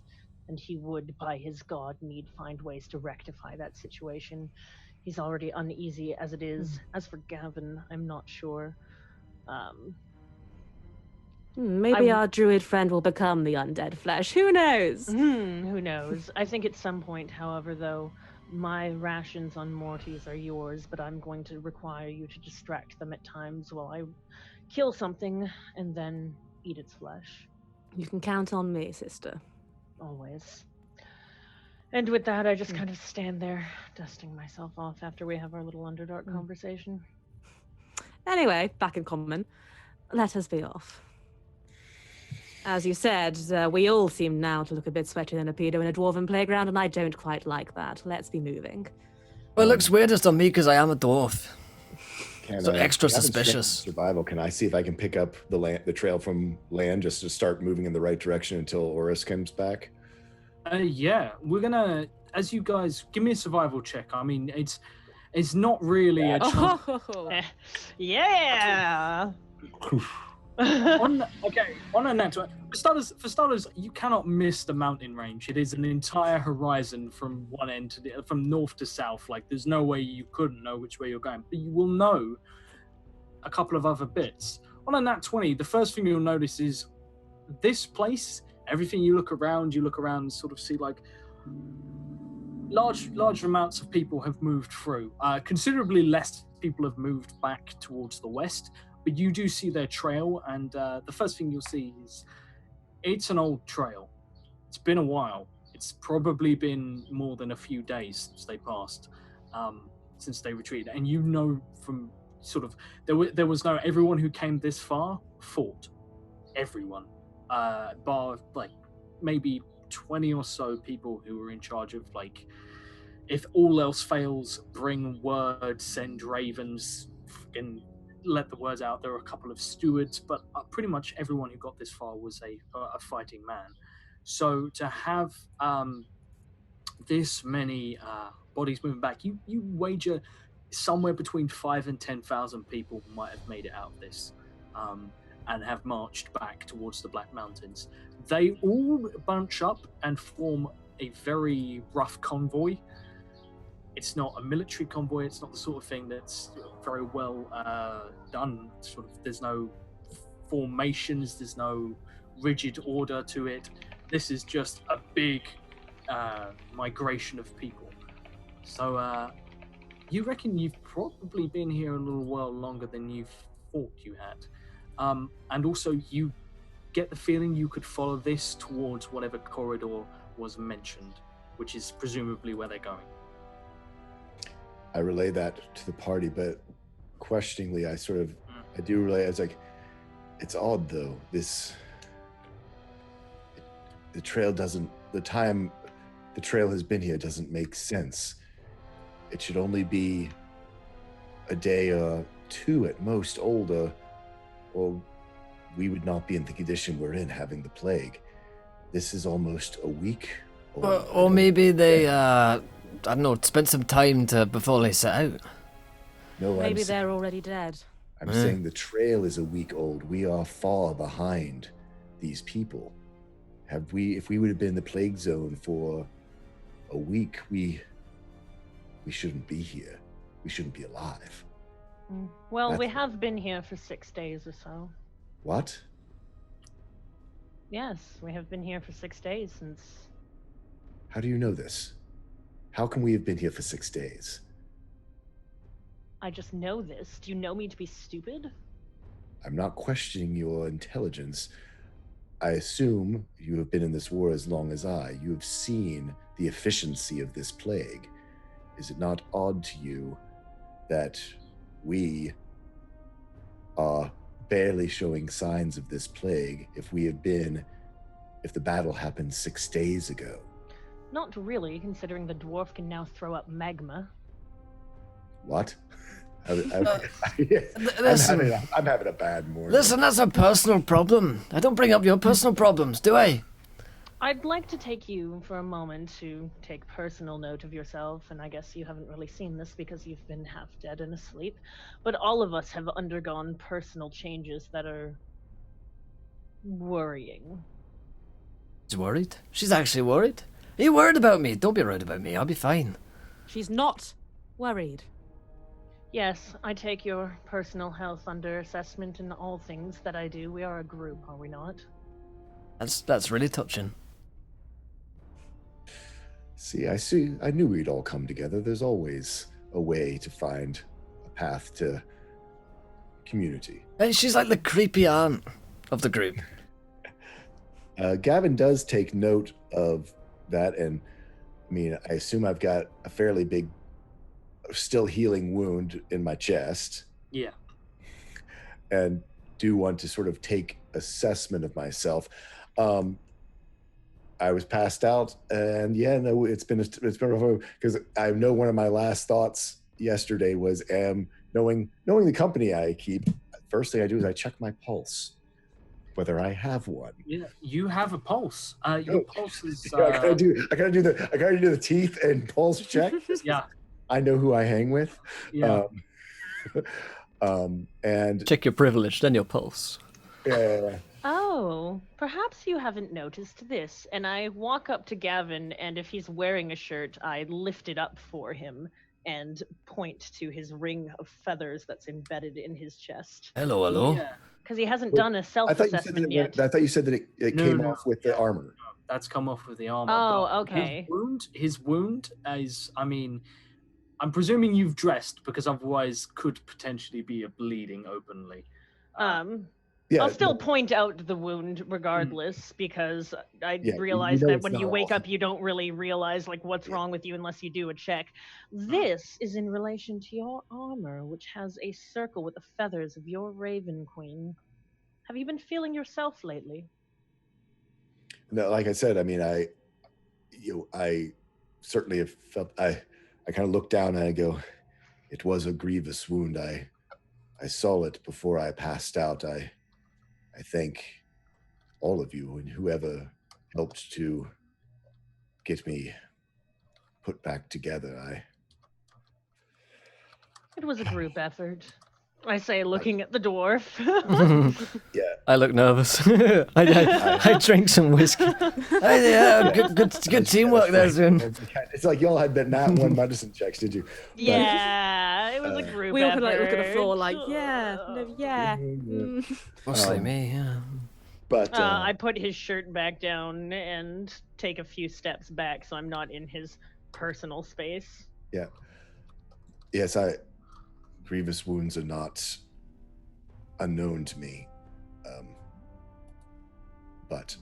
And he would, by his god need, find ways to rectify that situation. He's already uneasy as it is. As for Gavin, I'm not sure. Maybe I- our druid friend will become the undead flesh. Who knows? Who knows? I think at some point, however, though, my rations on Morty's are yours, but I'm going to require you to distract them at times while I kill something and then eat its flesh. You can count on me, sister. Always. And with that, I just kind of stand there, dusting myself off after we have our little Underdark conversation. Anyway, back in common. Let us be off. As you said, we all seem now to look a bit sweatier than a pedo in a dwarven playground, and I don't quite like that. Let's be moving. Well, it looks weirdest on me because I am a dwarf. So extra Gavin's suspicious. survival. Can I see if I can pick up the trail from land just to start moving in the right direction until Oris comes back? Yeah, we're gonna. As you guys give me a survival check. I mean, it's not really a chance. Yeah! on a net for starters, you cannot miss the mountain range. It is an entire horizon from one end to from north to south. Like, there's no way you couldn't know which way you're going, but you will know a couple of other bits. On a nat 20, the first thing you'll notice is this place. Everything you look around, and sort of see like large amounts of people have moved through. Considerably less people have moved back towards the west. But you do see their trail, and the first thing you'll see is it's an old trail. It's been a while. It's probably been more than a few days since they passed, since they retreated. And you know from sort of there was no everyone who came this far fought. Everyone, bar like maybe 20 or so people who were in charge of like, if all else fails, bring word, send ravens, and let the words out. There were a couple of stewards, but pretty much everyone who got this far was a fighting man. So to have this many bodies moving back, you wager somewhere between 5,000 and 10,000 people might have made it out of this, and have marched back towards the Black Mountains. They all bunch up and form a very rough convoy. It's not a military convoy. It's not the sort of thing that's very well done. Sort of, there's no formations. There's no rigid order to it. This is just a big migration of people. So you reckon you've probably been here a little while longer than you thought you had. And also you get the feeling you could follow this towards whatever corridor was mentioned, which is presumably where they're going. I relay that to the party, but questioningly, I do relay. It's like, it's odd though. The trail has been here doesn't make sense. It should only be a day or two at most older, or we would not be in the condition we're in having the plague. This is almost a week. Or maybe they, I don't know, spent some time before they set out. No, Maybe they're already dead. I'm saying the trail is a week old. We are far behind these people. If we would have been in the plague zone for a week, we shouldn't be here. We shouldn't be alive. Well, we have been here for 6 days or so. What? Yes, we have been here for 6 days since... How do you know this? How can we have been here for 6 days? I just know this. Do you know me to be stupid? I'm not questioning your intelligence. I assume you have been in this war as long as I. You have seen the efficiency of this plague. Is it not odd to you that we are barely showing signs of this plague if the battle happened 6 days ago? Not really, considering the dwarf can now throw up magma. What? I'm having a bad morning. Listen, that's a personal problem. I don't bring up your personal problems, do I? I'd like to take you for a moment to take personal note of yourself, and I guess you haven't really seen this because you've been half dead and asleep, but all of us have undergone personal changes that are worrying. She's worried. She's actually worried. Are you worried about me? Don't be worried about me. I'll be fine. She's not worried. Yes, I take your personal health under assessment in all things that I do. We are a group, are we not? That's really touching. See. I knew we'd all come together. There's always a way to find a path to community. Hey, she's like the creepy aunt of the group. Gavin does take note of that, and I mean, I assume I've got a fairly big, still healing wound in my chest. Yeah. And do want to sort of take assessment of myself. I was passed out, and it's been because I know one of my last thoughts yesterday was, knowing the company I keep, first thing I do is I check my pulse, whether I have one. Yeah, you have a pulse. Your pulse is. I gotta do the teeth and pulse check. Yeah. I know who I hang with. Yeah. And Check your privilege, then your pulse. yeah. Oh, perhaps you haven't noticed this. And I walk up to Gavin, and if he's wearing a shirt, I lift it up for him and point to his ring of feathers that's embedded in his chest. Hello. Yeah. Because he hasn't done a I thought self-assessment yet. I thought you said that it No, came no, off with the armor. That's come off with the armor. Oh, but okay. His wound is, I mean, I'm presuming you've dressed because otherwise could potentially be a bleeding openly. Yeah, I'll still point out the wound regardless because I realize you know that it's when not you wake awful. up, you don't really realize like what's wrong with you unless you do a check. This is in relation to your armor, which has a circle with the feathers of your Raven Queen. Have you been feeling yourself lately? No, like I said, I mean, I certainly have felt. I kind of look down and I go, it was a grievous wound. I saw it before I passed out. I thank all of you and whoever helped to get me put back together. It was a group effort. I say, looking at the dwarf. Yeah, I look nervous. I drink some whiskey. Good teamwork there, Zun. it's like y'all had that nat one medicine checks, did you? Yeah, it was a group We all effort. could like look at the floor like, yeah. Mostly me, yeah. But I put his shirt back down and take a few steps back so I'm not in his personal space. yeah, yes, grievous wounds are not unknown to me, but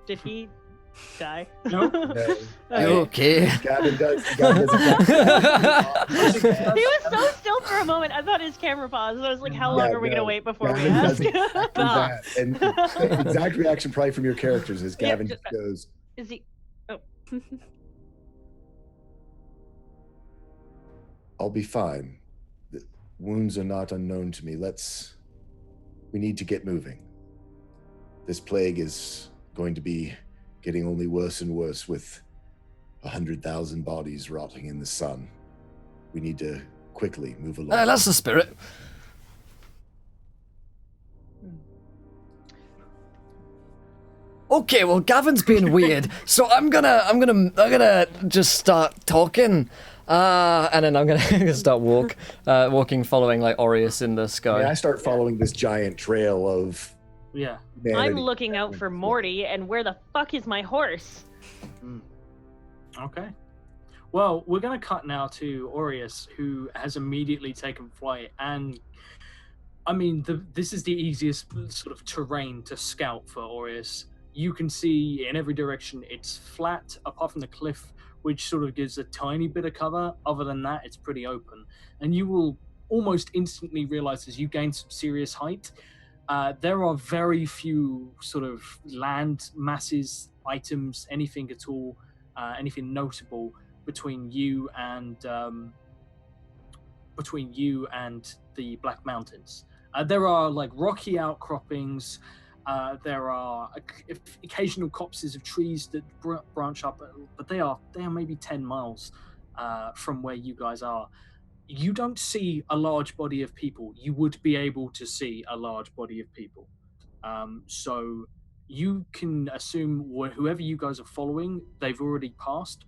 Did he die? No. You okay? Gavin does. He was so still for a moment. I thought his camera paused. I was like, how long are we going to wait before we ask? And the exact reaction probably from your characters is Gavin just goes, Is he? I'll be fine. The wounds are not unknown to me. We need to get moving. This plague is going to be getting only worse and worse with 100,000 bodies rotting in the sun. We need to quickly move along. That's the spirit. Okay, well, Gavin's being weird, so I'm gonna just start talking, and then I'm gonna start walking, following like Aureus in the sky. I start following this giant trail of humanity. I'm looking out for Morty, and where the fuck is my horse? Okay. Well, we're going to cut now to Aureus, who has immediately taken flight. And, I mean, this is the easiest sort of terrain to scout for Aureus. You can see in every direction it's flat, apart from the cliff, which sort of gives a tiny bit of cover. Other than that, it's pretty open. And you will almost instantly realize as you gain some serious height, there are very few sort of land masses, items, anything at all, anything notable between you and the Black Mountains. There are like rocky outcroppings. There are occasional copses of trees that branch up, but they are maybe 10 miles from where you guys are. You don't see a large body of people. You would be able to see a large body of people. So you can assume whoever you guys are following, they've already passed.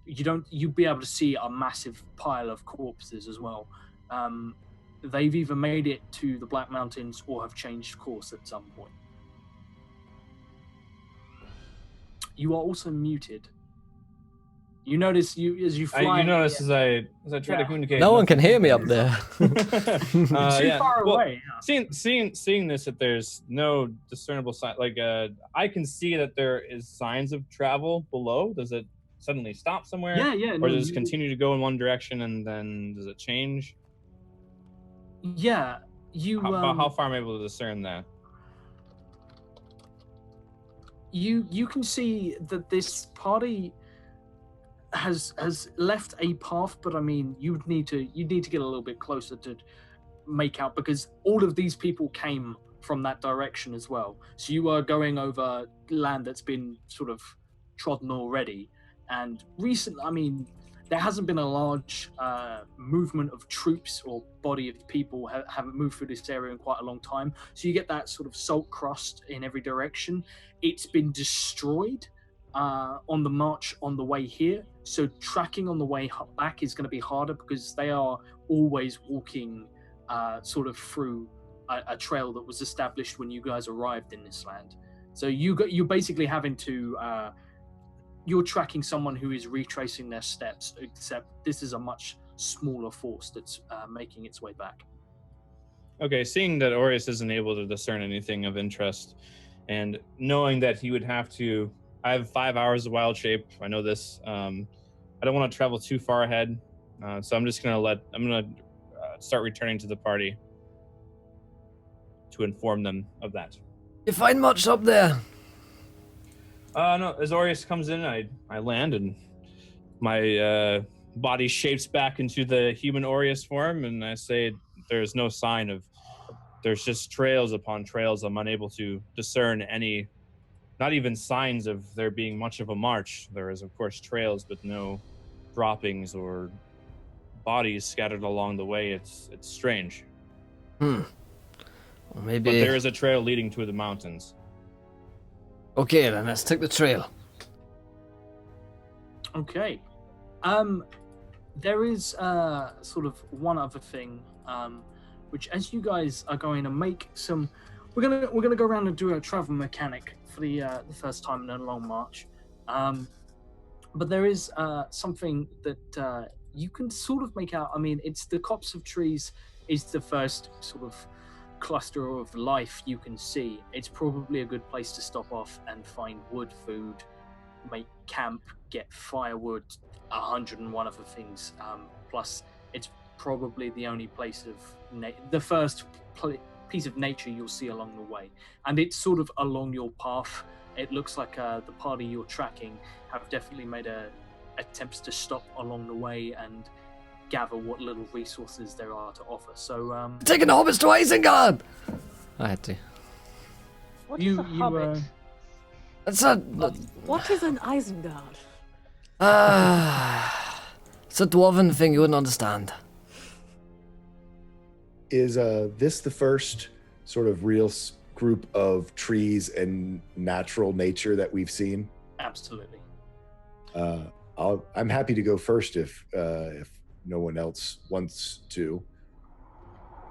You'd be able to see a massive pile of corpses as well. They've either made it to the Black Mountains or have changed course at some point. You are also muted. You notice as you fly. You notice as I try to communicate. No one can hear me up there. Too far away. Yeah. Seeing this, that there's no discernible sign. Like I can see that there is signs of travel below. Does it suddenly stop somewhere? Yeah. Or does it continue to go in one direction and then does it change? Yeah. How far am I able to discern that? You can see that this party has left a path, but I mean you'd need to get a little bit closer to make out, because all of these people came from that direction as well. So you are going over land that's been sort of trodden already, and recently, I mean, there hasn't been a large movement of troops or body of people haven't moved through this area in quite a long time. So you get that sort of salt crust in every direction. It's been destroyed on the march on the way here. So tracking on the way back is going to be harder because they are always walking sort of through a trail that was established when you guys arrived in this land. So you're basically having to... you're tracking someone who is retracing their steps, except this is a much smaller force that's making its way back. Okay, seeing that Aureus isn't able to discern anything of interest, and knowing that he would have to... I have 5 hours of wild shape. I know this. I don't want to travel too far ahead, so I'm just going to start returning to the party to inform them of that. You find much up there? No, as Aureus comes in, I land, and my body shapes back into the human Aureus form, and I say there's no sign of... There's just trails upon trails. I'm unable to discern any... Not even signs of there being much of a march. There is, of course, trails, but no droppings or bodies scattered along the way. It's strange. Well, maybe... But there is a trail leading to the mountains. Okay, then let's take the trail. Okay. There is sort of one other thing, which as you guys are going to make some... We're gonna go around and do a travel mechanic for the first time in a long march. But there is something that you can sort of make out. I mean, it's the copse of trees is the first sort of cluster of life you can see. It's probably a good place to stop off and find wood, food, make camp, get firewood, 101 other things. Plus, it's probably the only place of the first piece of nature you'll see along the way, and it's sort of along your path. It looks like the party you're tracking have definitely made attempts to stop along the way and gather what little resources there are to offer. So taking the hobbits to Isengard! I had to. What is a hobbit? It's a... What is an Isengard? It's a dwarven thing you wouldn't understand. Is this the first sort of real group of trees and natural nature that we've seen? Absolutely. I'm happy to go first if no one else wants to.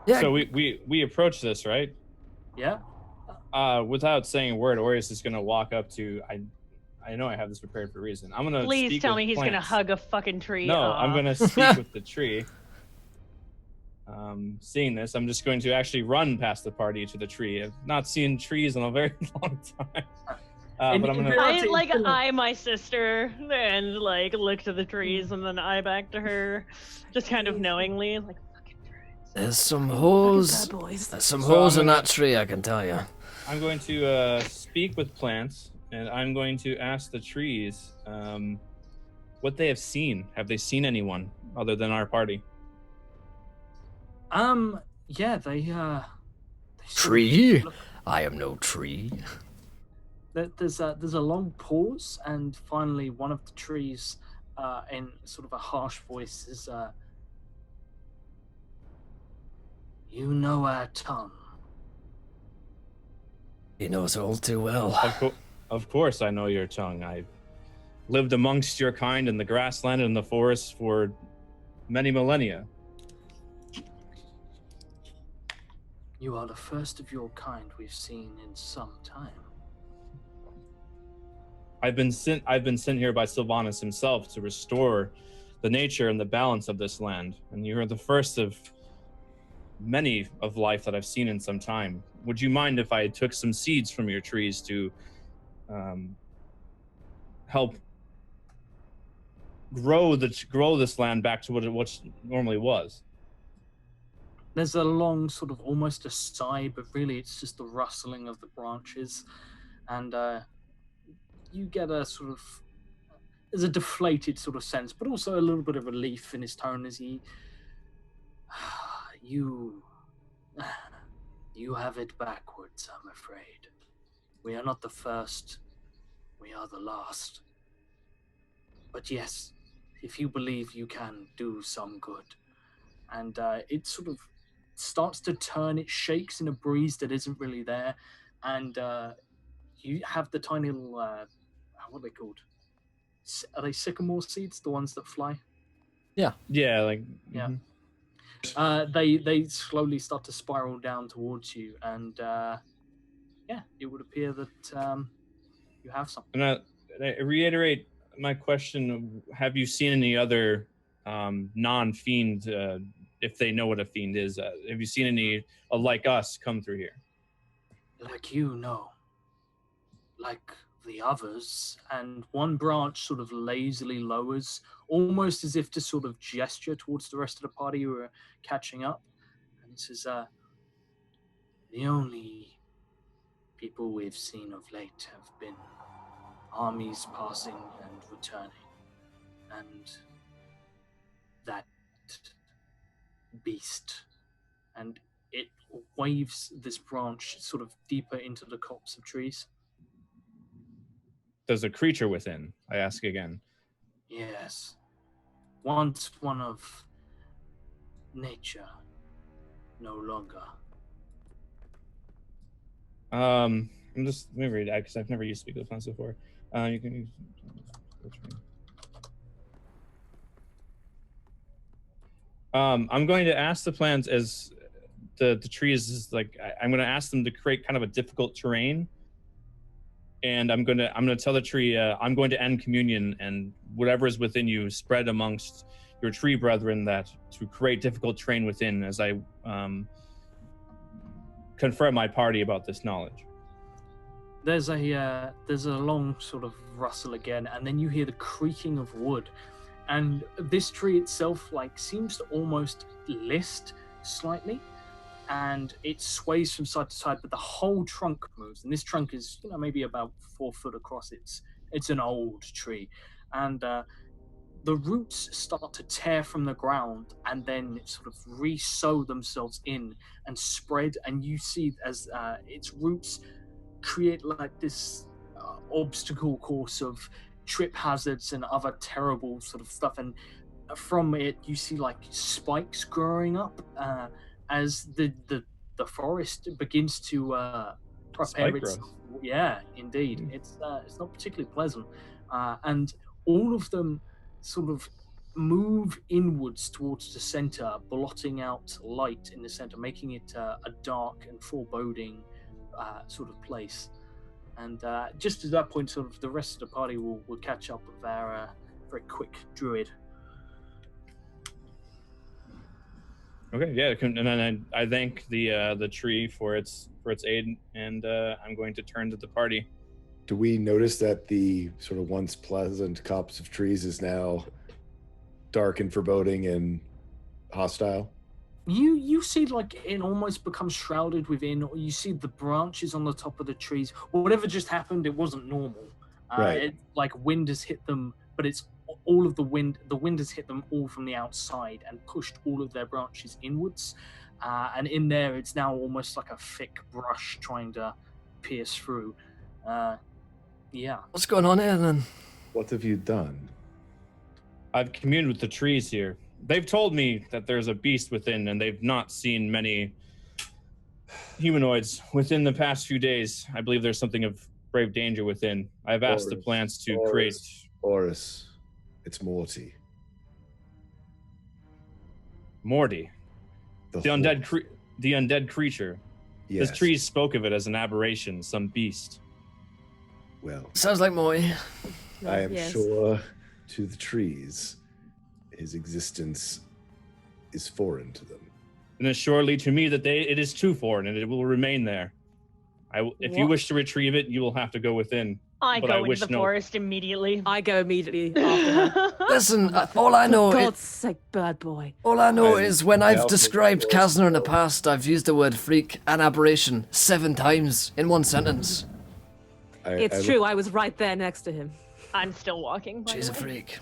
Yeah. So we approach this, right? Yeah. Without saying a word, Aureus is going to walk up to... I know I have this prepared for a reason. I'm going to Please tell me he's going to hug a fucking tree. No, I'm going to speak with the tree. Seeing this, I'm just going to actually run past the party to the tree. I've not seen trees in a very long time. But I'm gonna... I eye my sister and like look to the trees and then eye back to her, just kind of knowingly, like fucking trees. There's some holes. There's some holes in that tree, I can tell you. I'm going to speak with plants, and I'm going to ask the trees what they have seen. Have they seen anyone other than our party? Yeah, they sort Tree? of look. I am no tree. There's a long pause, and finally, one of the trees, in sort of a harsh voice, is, "You know our tongue." He knows all too well. Of course, I know your tongue. I lived amongst your kind in the grassland and the forest for many millennia. You are the first of your kind we've seen in some time. I've been sent here by Sylvanas himself to restore the nature and the balance of this land, and you are the first of many of life that I've seen in some time. Would you mind if I took some seeds from your trees to help grow this land back to what it normally was? There's a long sort of almost a sigh, but really it's just the rustling of the branches, and you get a sort of there's a deflated sort of sense, but also a little bit of relief in his tone as he you have it backwards, I'm afraid. We are not the first, we are the last. But yes, if you believe you can do some good. And it sort of starts to turn, it shakes in a breeze that isn't really there, and you have the tiny little what are they called? Are they sycamore seeds, the ones that fly? Yeah. Yeah, like Yeah. mhm. They slowly start to spiral down towards you, and yeah, it would appear that you have something. And I reiterate my question: have you seen any other non-fiend? If they know what a fiend is, have you seen any like us come through here? Like you know, like the others, and one branch sort of lazily lowers, almost as if to sort of gesture towards the rest of the party who are catching up, and it says, "The only people we've seen of late have been armies passing and returning, and that beast." And it waves this branch sort of deeper into the copse of trees. There's a creature within. I ask again. Yes. Once one of nature, no longer. I'm just let me read that because I've never used Speak of the Plants before. You can use. I'm going to ask the plants as the trees is like I'm going to ask them to create kind of a difficult terrain, and I'm going to tell the tree I'm going to end communion, and whatever is within you spread amongst your tree brethren, that to create difficult terrain within as I confirm my party about this knowledge. There's a long sort of rustle again, and then you hear the creaking of wood, and this tree itself like seems to almost list slightly, and it sways from side to side, but the whole trunk moves, and this trunk is maybe about 4 foot across. It's an old tree, and the roots start to tear from the ground and then sort of re-sow themselves in and spread, and you see as its roots create like this obstacle course of trip hazards and other terrible sort of stuff, and from it you see like spikes growing up as the forest begins to prepare Spike its growth. yeah, indeed. It's not particularly pleasant, and all of them sort of move inwards towards the center, blotting out light in the center, making it a dark and foreboding sort of place. And just at that point, sort of the rest of the party will catch up with our very quick druid. Okay, yeah, and then I thank the tree for its aid, and I'm going to turn to the party. Do we notice that the sort of once pleasant copse of trees is now dark and foreboding and hostile? You see like it almost becomes shrouded within, or you see the branches on the top of the trees. Whatever just happened, it wasn't normal. Right. Like wind has hit them, but it's all of the wind has hit them all from the outside and pushed all of their branches inwards. and in there it's now almost like a thick brush trying to pierce through. Yeah. What's going on here then? What have you done? I've communed with the trees here. They've told me that there's a beast within, and they've not seen many humanoids within the past few days. I believe there's something of grave danger within. I've asked the plants to create... Horus, it's Morty. Morty. The undead creature. Yes. This tree spoke of it as an aberration, some beast. Well, Sounds like Morty. I am Yes. sure to the trees, his existence is foreign to them. And surely to me that it is too foreign, and it will remain there. If you What? wish to retrieve it, you will have to go within. I But go I into wish the no- forest immediately. I go immediately after her. Listen, all I know For is... God's sake, bird boy. All I know I- is when I I've also described feel Kazner in the so- past, I've used the word freak and aberration 7 times in one sentence. It's true, I was right there next to him. I'm still walking. By She's the a way. freak.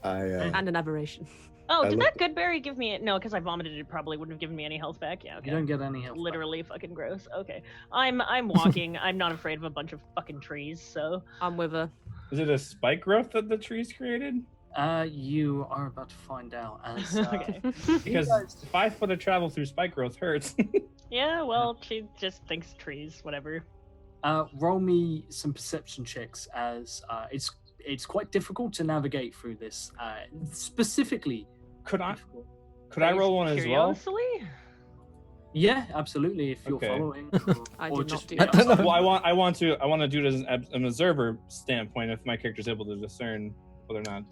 And an aberration. Oh, I did looked- that good berry give me no? Because I vomited, it probably wouldn't have given me any health back. Yeah, okay. You don't get any help. Literally fucking gross. Okay, I'm walking. I'm not afraid of a bunch of fucking trees. So I'm with her. Is it a spike growth that the trees created? You are about to find out as okay. Because guys- 5 foot of travel through spike growth hurts. Yeah, well, she just thinks trees, whatever. roll me some perception checks as it's quite difficult to navigate through this. Specifically, Could I difficult. roll one as well? Curiously? Yeah, absolutely. If you're Okay. following, I or did not just do I don't know. Well, I want to do it as an observer standpoint. If my character's able to discern whether or not.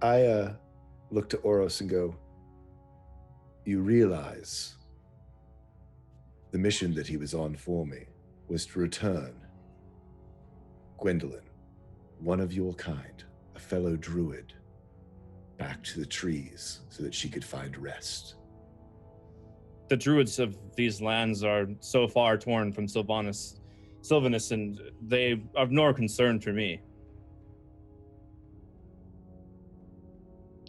I look to Oros and go, you realize the mission that he was on for me was to return Gwendolyn, one of your kind, a fellow druid, back to the trees so that she could find rest. The druids of these lands are so far torn from Sylvanus, and they are no concern for me.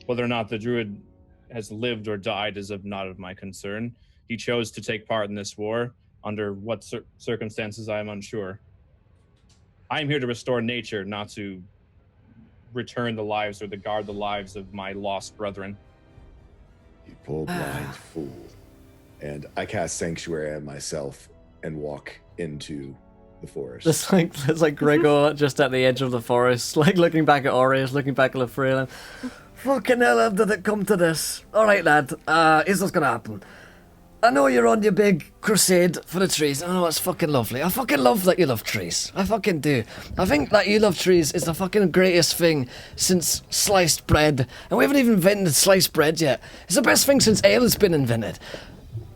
Whether or not the druid has lived or died is not of my concern. He chose to take part in this war. Under what circumstances, I am unsure. I am here to restore nature, not to return the lives or to guard the lives of my lost brethren. You poor blind fool. And I cast Sanctuary on myself and walk into the forest. There's like Gregor just at the edge of the forest, like looking back at Aureus, looking back at Lafreel. Fucking hell, how did it come to this? Alright, lad, here's what's gonna happen. I know you're on your big crusade for the trees. I know it's fucking lovely. I fucking love that you love trees. I fucking do. I think that you love trees is the fucking greatest thing since sliced bread. And we haven't even invented sliced bread yet. It's the best thing since ale has been invented.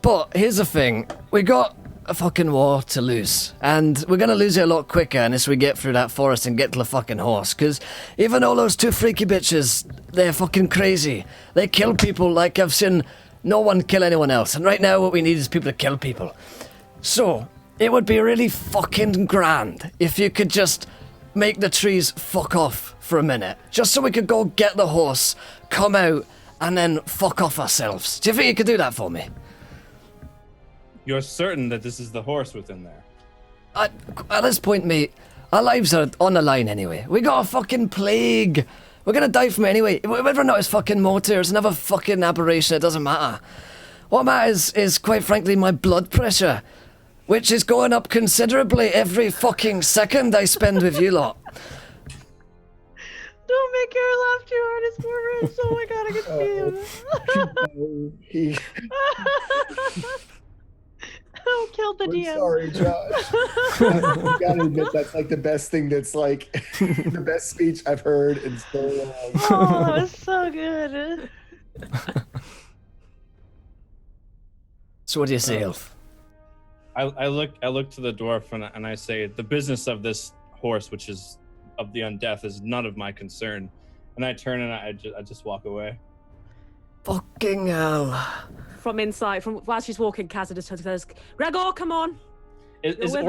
But here's the thing. We got a fucking war to lose. And we're gonna lose it a lot quicker unless we get through that forest and get to the fucking horse. Because even all those 2 freaky bitches, they're fucking crazy. They kill people like I've seen no one kill anyone else. And right now what we need is people to kill people. So, it would be really fucking grand if you could just make the trees fuck off for a minute. Just so we could go get the horse, come out, and then fuck off ourselves. Do you think you could do that for me? You're certain that this is the horse within there? At this point, mate, our lives are on the line anyway. We got a fucking plague. We're gonna die from it anyway. Whether or not it's fucking mortar, it's another fucking aberration, it doesn't matter. What matters is, quite frankly, my blood pressure, which is going up considerably every fucking second I spend with you lot. Don't make her laugh too hard. It's gross. Oh my god, I can see him. Oh, killed the I'm DM. sorry, Josh. I gotta admit, that's like the best thing that's like the best speech I've heard in so long. Oh, that was so good. So what do you say, Elf? I look to the dwarf and I say, the business of this horse, which is of the undeath, is none of my concern. And I turn and I just walk away. Fucking hell. From inside, from while she's walking, Kazza just says, Gregor, come on. Was with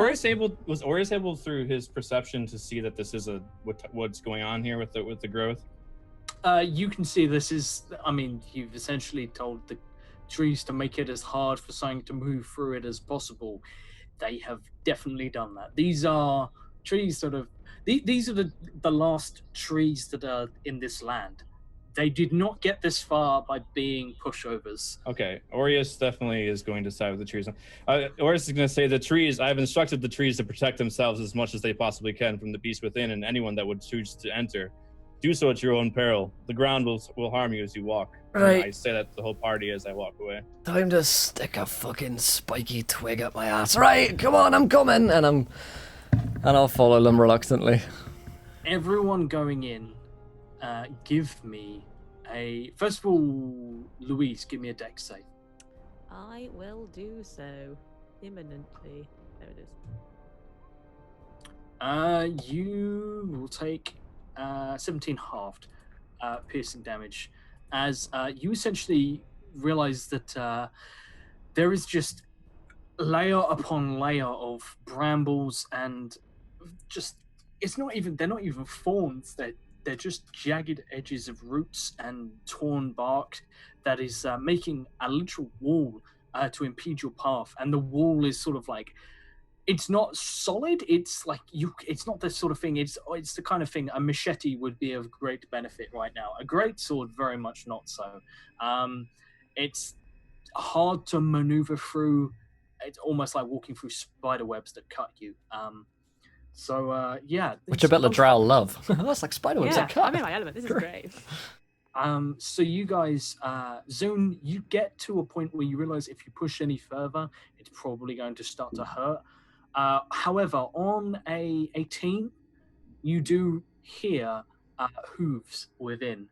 Aureus able through his perception to see that this is what's going on here with the growth? You can see this is. I mean, you've essentially told trees to make it as hard for something to move through it as possible. They have definitely done that. These are trees that have. These are the last trees that are in this land. They did not get this far by being pushovers. Okay, Aureus definitely is going to side with the trees. Aureus is going to say the trees, I've instructed the trees to protect themselves as much as they possibly can from the beast within and anyone that would choose to enter. Do so at your own peril. The ground will harm you as you walk. Right. And I say that to the whole party as I walk away. Time to stick a fucking spiky twig up my ass. Right, come on, I'm coming, and I'll follow them reluctantly. Everyone going in, give me a. First of all, Louise, give me a dex save. I will do so imminently. There it is. You will take 17 halved piercing damage as you essentially realize that there is just layer upon layer of brambles and just they're not even thorns, they're just jagged edges of roots and torn bark that is making a literal wall to impede your path. And the wall is sort of like, it's not solid. It's like it's not the sort of thing. It's the kind of thing a machete would be of great benefit right now. A great sword, very much not so. It's hard to maneuver through. It's almost like walking through spider webs that cut you. Yeah. Which I bet the drow love. That's like spider webs Yeah, that cut. I'm in my element. This is great. So you guys, Zune, you get to a point where you realize if you push any further, it's probably going to start to hurt. However, on a 18, you do hear hooves within,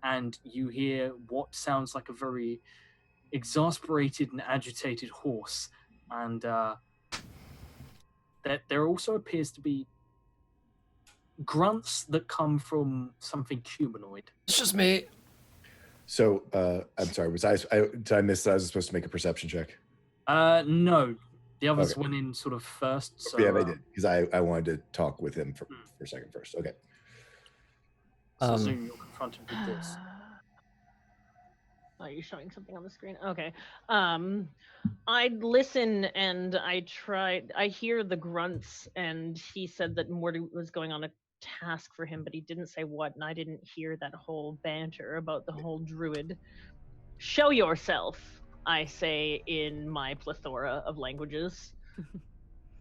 and you hear what sounds like a very exasperated and agitated horse, and that there also appears to be grunts that come from something humanoid. It's just me. So, I'm sorry, did I miss that? I was supposed to make a perception check? No. The others Okay. went in sort of first. So, Yeah, they did, because I wanted to talk with him for a second first. Okay. So Zoom, you're confronted with this. Are you showing something on the screen? Okay. I listen and I hear the grunts, and he said that Morty was going on a task for him, but he didn't say what, and I didn't hear that whole banter about the whole druid. Show yourself, I say in my plethora of languages,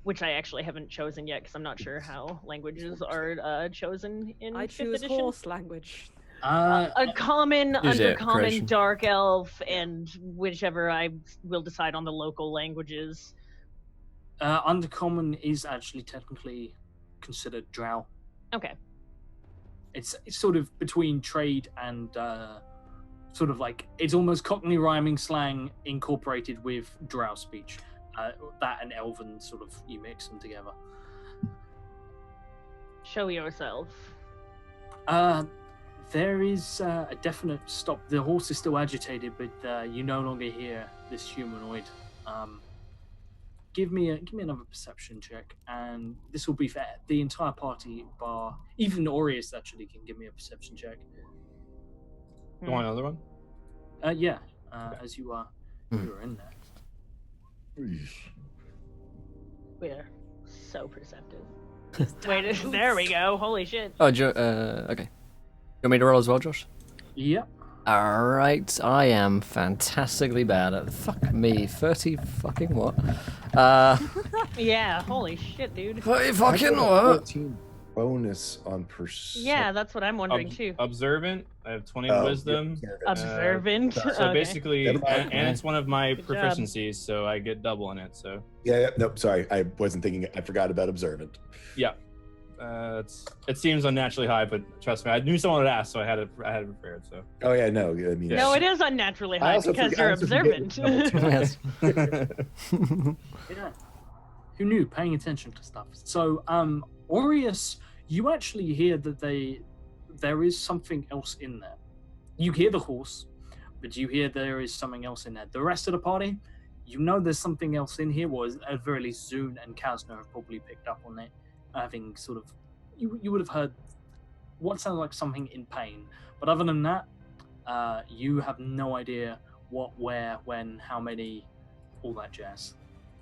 which I actually haven't chosen yet because I'm not sure how languages are chosen in I 5th choose edition. horse language. A common, Use it, undercommon, creation. dark elf, and whichever I will decide on the local languages. Undercommon is actually technically considered drow. Okay. It's sort of between trade and sort of like, it's almost Cockney rhyming slang incorporated with drow speech. That and elven sort of, you mix them together. Show yourself. There is a definite stop. The horse is still agitated, but you no longer hear this humanoid. Give me another perception check, and this will be for the entire party, bar even Aureus actually can give me a perception check. You want another one? Yeah, as you are in there. We're so perceptive. Wait, there we go. Holy shit. Oh, okay. You want me to roll as well, Josh? Yep. Alright, I am fantastically bad at fuck me. 30 fucking what? Yeah, holy shit, dude. 30 I fucking got a what? 14 bonus on perception. Yeah, that's what I'm wondering too. Observant. I have 20 Oh, wisdom. yeah, Observant. So Okay. basically, Never mind. and it's one of my Good job. proficiencies, so I get double on it. So Yeah, nope, sorry. I wasn't thinking, I forgot about observant. yeah, it seems unnaturally high, but trust me, I knew someone would ask, so I had it prepared. So Oh, yeah, no. I mean, No, it is unnaturally I high also because forget- you're I also forget observant. double Yes. Yeah. Who knew? Paying attention to stuff. So, Aureus, you actually hear that there is something else in there. You hear the horse, but you hear there is something else in there. The rest of the party, you know there's something else in here, or at the very least Zune and Kazna have probably picked up on it, having sort of, you would have heard what sounds like something in pain. But other than that, you have no idea what, where, when, how many, all that jazz.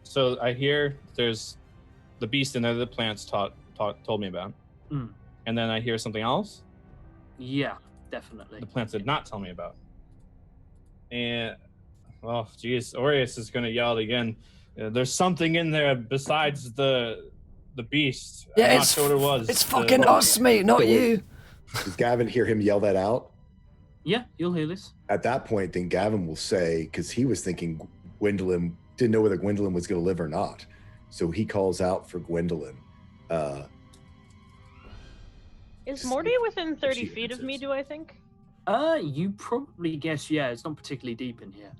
So I hear there's the beast in there that the plants told me about. Mm. And then I hear something else Yeah, definitely. the plants did not tell me about. And, oh, geez, Aureus is going to yell again. There's something in there besides the beast. Yeah, I'm not sure what it was. It's fucking us, mate, not you. Does Gavin hear him yell that out? Yeah, you'll hear this. At that point, then Gavin will say, because he was thinking Gwendolyn, didn't know whether Gwendolyn was going to live or not. So he calls out for Gwendolyn. Is Morty within 30 feet of me, do I think? You probably guess, yeah, it's not particularly deep in here.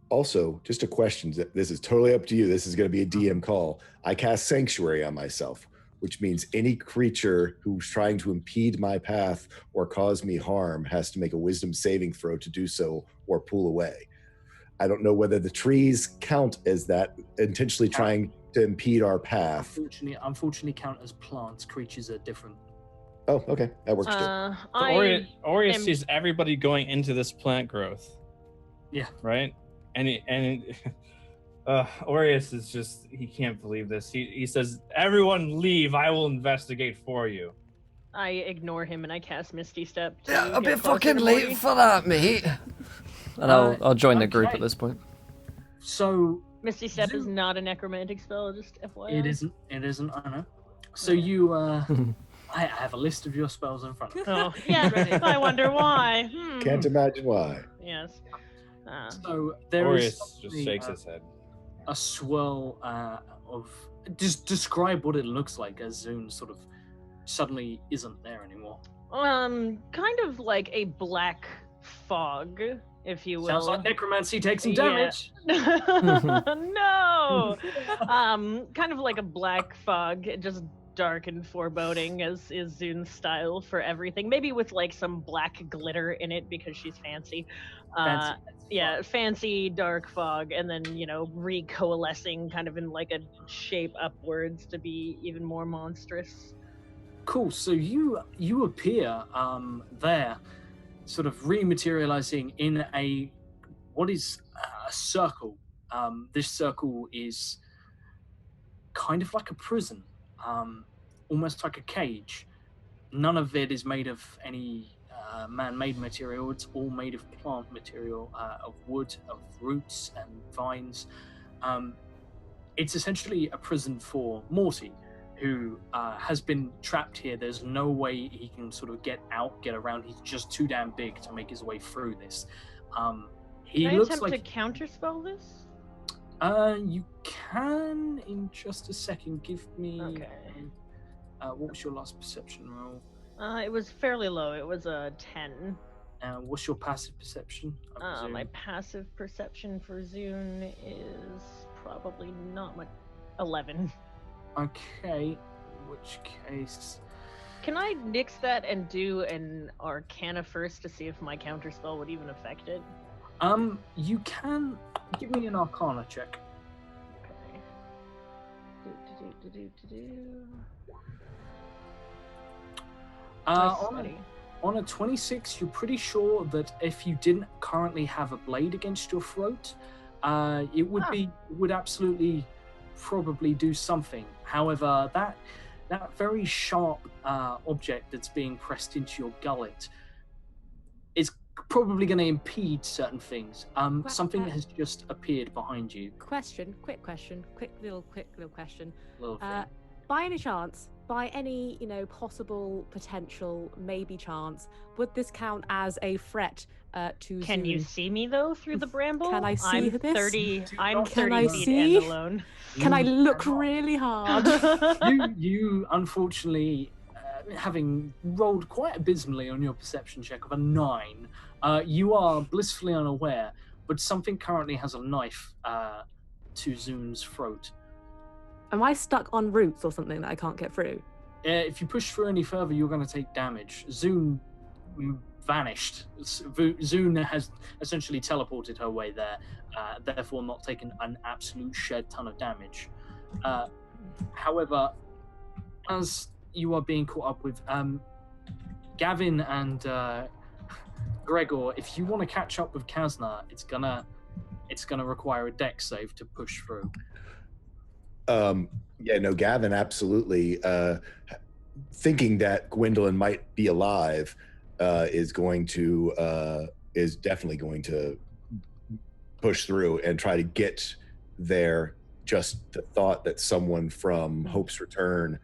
Also, just a question. This is totally up to you. This is going to be a DM call. I cast Sanctuary on myself, which means any creature who's trying to impede my path or cause me harm has to make a wisdom saving throw to do so or pull away. I don't know whether the trees count as that, intentionally trying to impede our path. Unfortunately count as plants. Creatures are different. Oh, okay. That works too. So Aureus sees everybody going into this plant growth. Yeah. Right? And Aureus is just, he can't believe this. He says, everyone leave, I will investigate for you. I ignore him and I cast Misty Step. Yeah, I'll be fucking late for that, mate. And I'll join the group at this point. So Misty Step is not a necromantic spell, just FYI. It isn't, I know. So you, I have a list of your spells in front of me. Oh, yeah, I wonder why. Can't imagine why. Yes. So there Aureus just shakes his head. A swirl of... Just describe what it looks like as Zune sort of suddenly isn't there anymore. Kind of like a black fog, if you will. Sounds like necromancy takes some damage. No! Kind of like a black fog, just dark and foreboding, as is Zune's style for everything. Maybe with like some black glitter in it because she's fancy. Fancy dark fog, and then recoalescing kind of in like a shape upwards to be even more monstrous. Cool. So you appear there, sort of rematerializing in a circle. This circle is kind of like a prison, almost like a cage. None of it is made of any man-made material. It's all made of plant material, of wood, of roots and vines. It's essentially a prison for Morty, who has been trapped here. There's no way he can sort of get around. He's just too damn big to make his way through this. Can I attempt to counterspell this? You can in just a second. Give me... Okay. What was your last perception roll? It was fairly low. It was a 10. What's your passive perception? My passive perception for Zune is probably not much. 11. Okay, in which case... Can I nix that and do an Arcana first to see if my counterspell would even affect it? You can give me an Arcana check. Okay. On a 26, you're pretty sure that if you didn't currently have a blade against your throat, it would absolutely probably do something. However, that very sharp object that's being pressed into your gullet is probably going to impede certain things. Something has just appeared behind you. Quick little question. By any chance, by any possible potential maybe chance, would this count as a threat to Can Zune? you see me though through the bramble? Can I see I'm this? 30 Can 30 I feet see? and alone. Can I look really hard? You unfortunately, having rolled quite abysmally on your perception check of a 9, you are blissfully unaware, but something currently has a knife to Zune's throat. Am I stuck on roots or something that I can't get through? If you push through any further, you're going to take damage. Zune vanished. Zune has essentially teleported her way there, therefore not taken an absolute shed ton of damage. However, as you are being caught up with Gavin and Gregor, if you want to catch up with Kazna, it's gonna it's going to require a dex save to push through. Yeah, no, Gavin, absolutely. Thinking that Gwendolyn might be alive is definitely going to push through and try to get there. Just the thought that someone from Hope's Return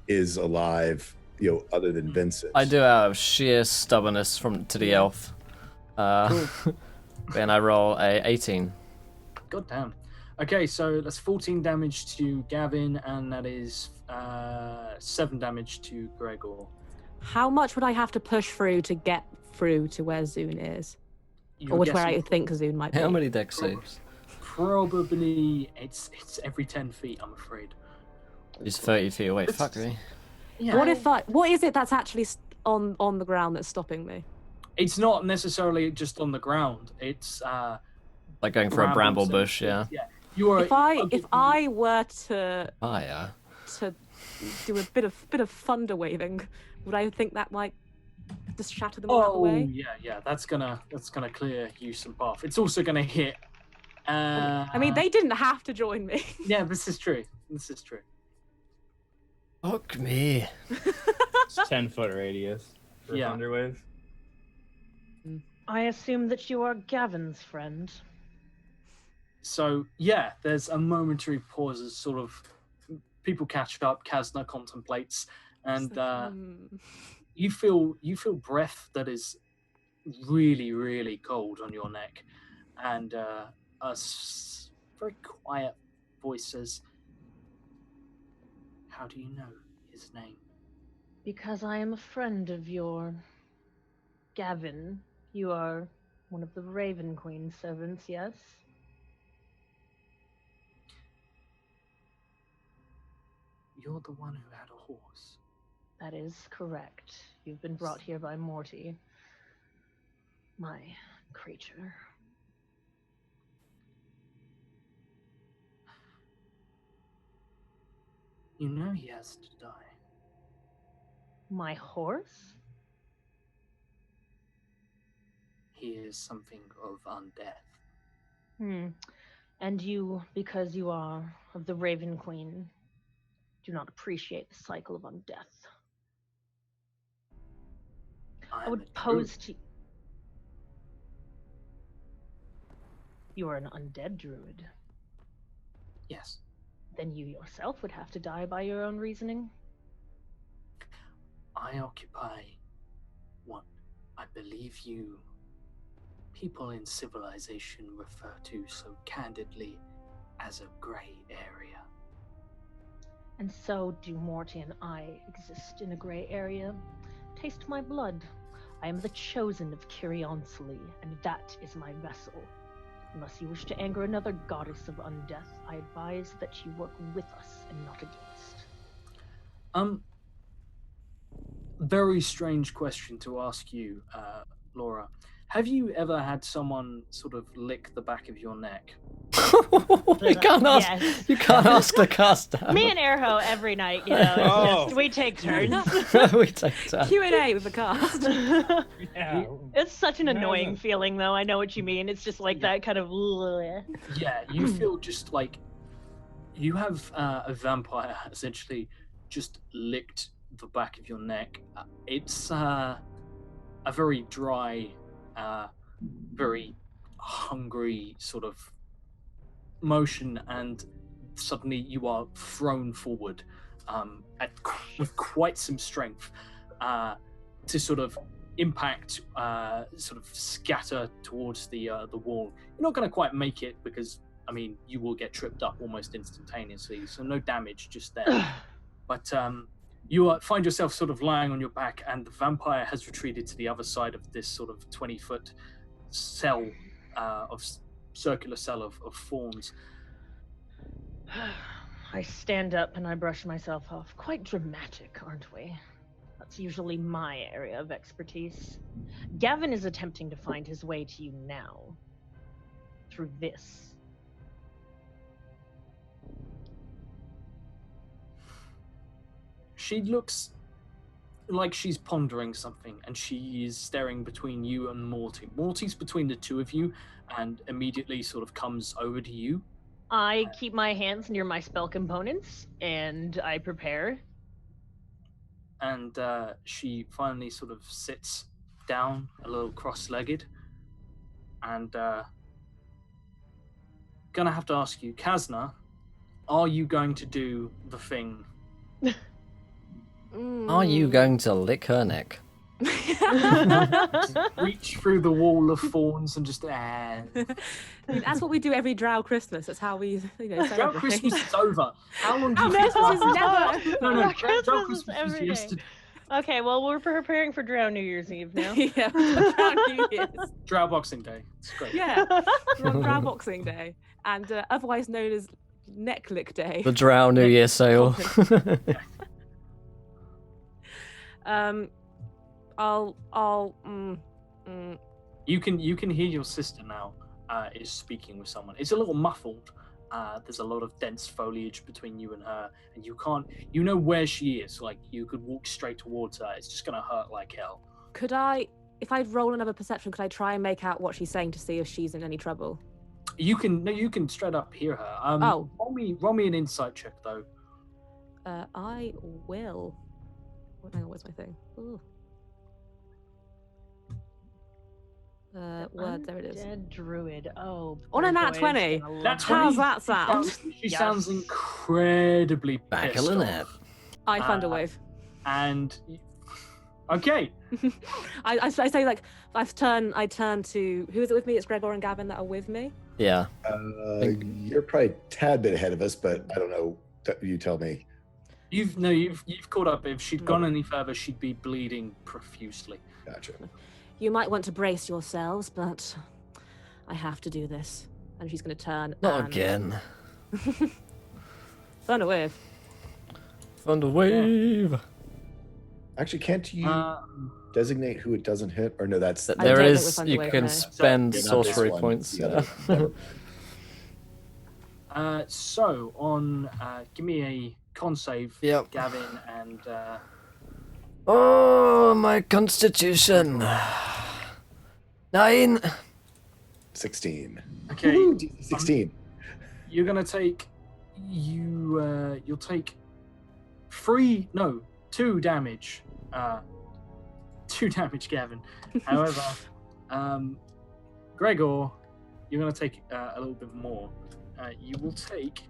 is alive, other than Vincent. I do out of sheer stubbornness to the elf. Cool. And I roll a 18. God damn. Okay, so that's 14 damage to Gavin, and that is 7 damage to Gregor. How much would I have to push through to get through to where Zune is? You're Or where I guessing think Zune might be? How many dex saves? Probably it's every 10 feet, I'm afraid. He's 30 feet away. Fuck me. Yeah. What is it that's actually on the ground that's stopping me? It's not necessarily just on the ground. It's Like going for a bramble brambles and bush, yeah. Yeah. You are. If I were to Fire. to do a bit of thunder waving, would I think that might just shatter them all out of the way? Yeah. That's gonna clear you some path. It's also gonna hit. I mean, they didn't have to join me. Yeah, this is true. Fuck me. It's 10-foot radius for Yeah. Thunder Wave. I assume that you are Gavin's friend. So yeah, there's a momentary pause as sort of people catch up. Kazna contemplates, and you feel breath that is really, really cold on your neck, and very quiet voice says, "How do you know his name?" Because I am a friend of your Gavin. You are one of the Raven Queen's servants, yes? You're the one who had a horse. That is correct. You've been brought here by Morty, my creature. You know he has to die. My horse? He is something of undeath. And you, because you are of the Raven Queen, do not appreciate the cycle of undeath. I would pose to... You are an undead druid. Yes. Then you yourself would have to die by your own reasoning. I occupy what I believe you people in civilization refer to so candidly as a grey area. And so do Morty and I exist in a grey area. Taste my blood. I am the chosen of Kyrionsli, and that is my vessel. Unless you wish to anger another goddess of undeath, I advise that you work with us and not against. Very strange question to ask you, Laura. Have you ever had someone sort of lick the back of your neck? You can't ask. Yes. You can't ask the caster. Me and Airho every night, it's just, we take turns. We take turns. Q&A with the cast. Yeah. It's such an Imagine. annoying feeling, though. I know what you mean. It's just like that kind of... Yeah, you feel just like you have a vampire essentially just licked the back of your neck. It's a very dry, very hungry sort of motion, and suddenly you are thrown forward with quite some strength to sort of impact, sort of scatter towards the wall. You're not going to quite make it because, I mean, you will get tripped up almost instantaneously, so no damage just there. But you find yourself sort of lying on your back, and the vampire has retreated to the other side of this sort of 20-foot cell, circular cell of thorns. I stand up and I brush myself off. Quite dramatic, aren't we? That's usually my area of expertise. Gavin is attempting to find his way to you now. Through this. She looks like she's pondering something, and she is staring between you and Morty. Morty's between the two of you, and immediately sort of comes over to you. I keep my hands near my spell components, and I prepare. And she finally sort of sits down, a little cross-legged, and gonna have to ask you, Kazna, are you going to do the thing? Are you going to lick her neck? Reach through the wall of thorns and just I mean, that's what we do every Drow Christmas. That's how we, Drow celebrate. Christmas is over. How long do Our you think Christmas is that- never. No, Drow Drow Christmas is Christmas every was day. yesterday. Okay, well, we're preparing for Drow New Year's Eve now. Yeah, Drow New Year's. Drow Boxing Day. It's great. Yeah, we're on Drow Boxing Day, and otherwise known as Neck Lick Day. The Drow New Year sale. You can hear your sister now is speaking with someone. It's a little muffled. There's a lot of dense foliage between you and her, and you know where she is. Like, you could walk straight towards her. It's just gonna hurt like hell. Could I, if I roll another perception, could I try and make out what she's saying to see if she's in any trouble? You can straight up hear her. Roll me an insight check though. I will. Hang on, where's my thing? Ooh. Word, there it is. Dead druid. Oh. On a boy, nat boy, 20. it's gonna love That's it. How's that sound? She sounds incredibly Back pissed in off. it. I Thunderwave. And okay, I say, like, I turn to, who is it with me? It's Gregor and Gavin that are with me. Yeah. You're probably a tad bit ahead of us, but I don't know. You tell me. you've caught up. If she'd gone any further, she'd be bleeding profusely. Gotcha. You might want to brace yourselves, but I have to do this. And she's going to turn. Not and... again. Thunderwave. Thunderwave. Actually, can't you designate who it doesn't hit? Or no, that's I There don't is. know if You Thunderwave can knows. spend Yeah, not this sorcery one, points. the other Yeah. one. So on, give me a con save, Yep. Gavin, and Oh, my constitution. 9. 16. okay, Woohoo, 16. you're gonna take you'll take 2 damage. 2 damage, Gavin. However, Gregor, you're gonna take a little bit more. You will take,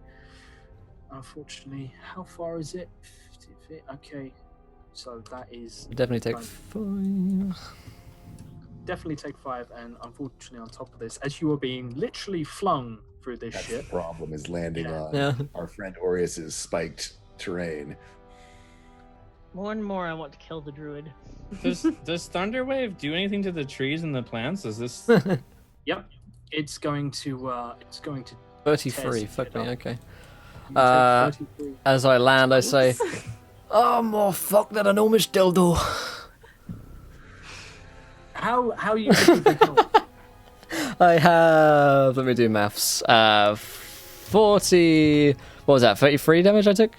unfortunately, how far is it? 50 feet. Okay, so that is Definitely take Fine. 5. definitely take 5, and unfortunately, on top of this, as you are being literally flung through this That's shit. the problem, is landing Yeah. on Yeah. our friend Aureus's spiked terrain. More and more, I want to kill the druid. Does Thunderwave do anything to the trees and the plants? Is this? Yep, it's going to 33. Test Fuck it me. up. Okay. take Uh, 33. As I land, I say, "Oh, more fuck than an Omish dildo." How you looking for kill? I have. Let me do maths. 40. What was that? 33 damage I took.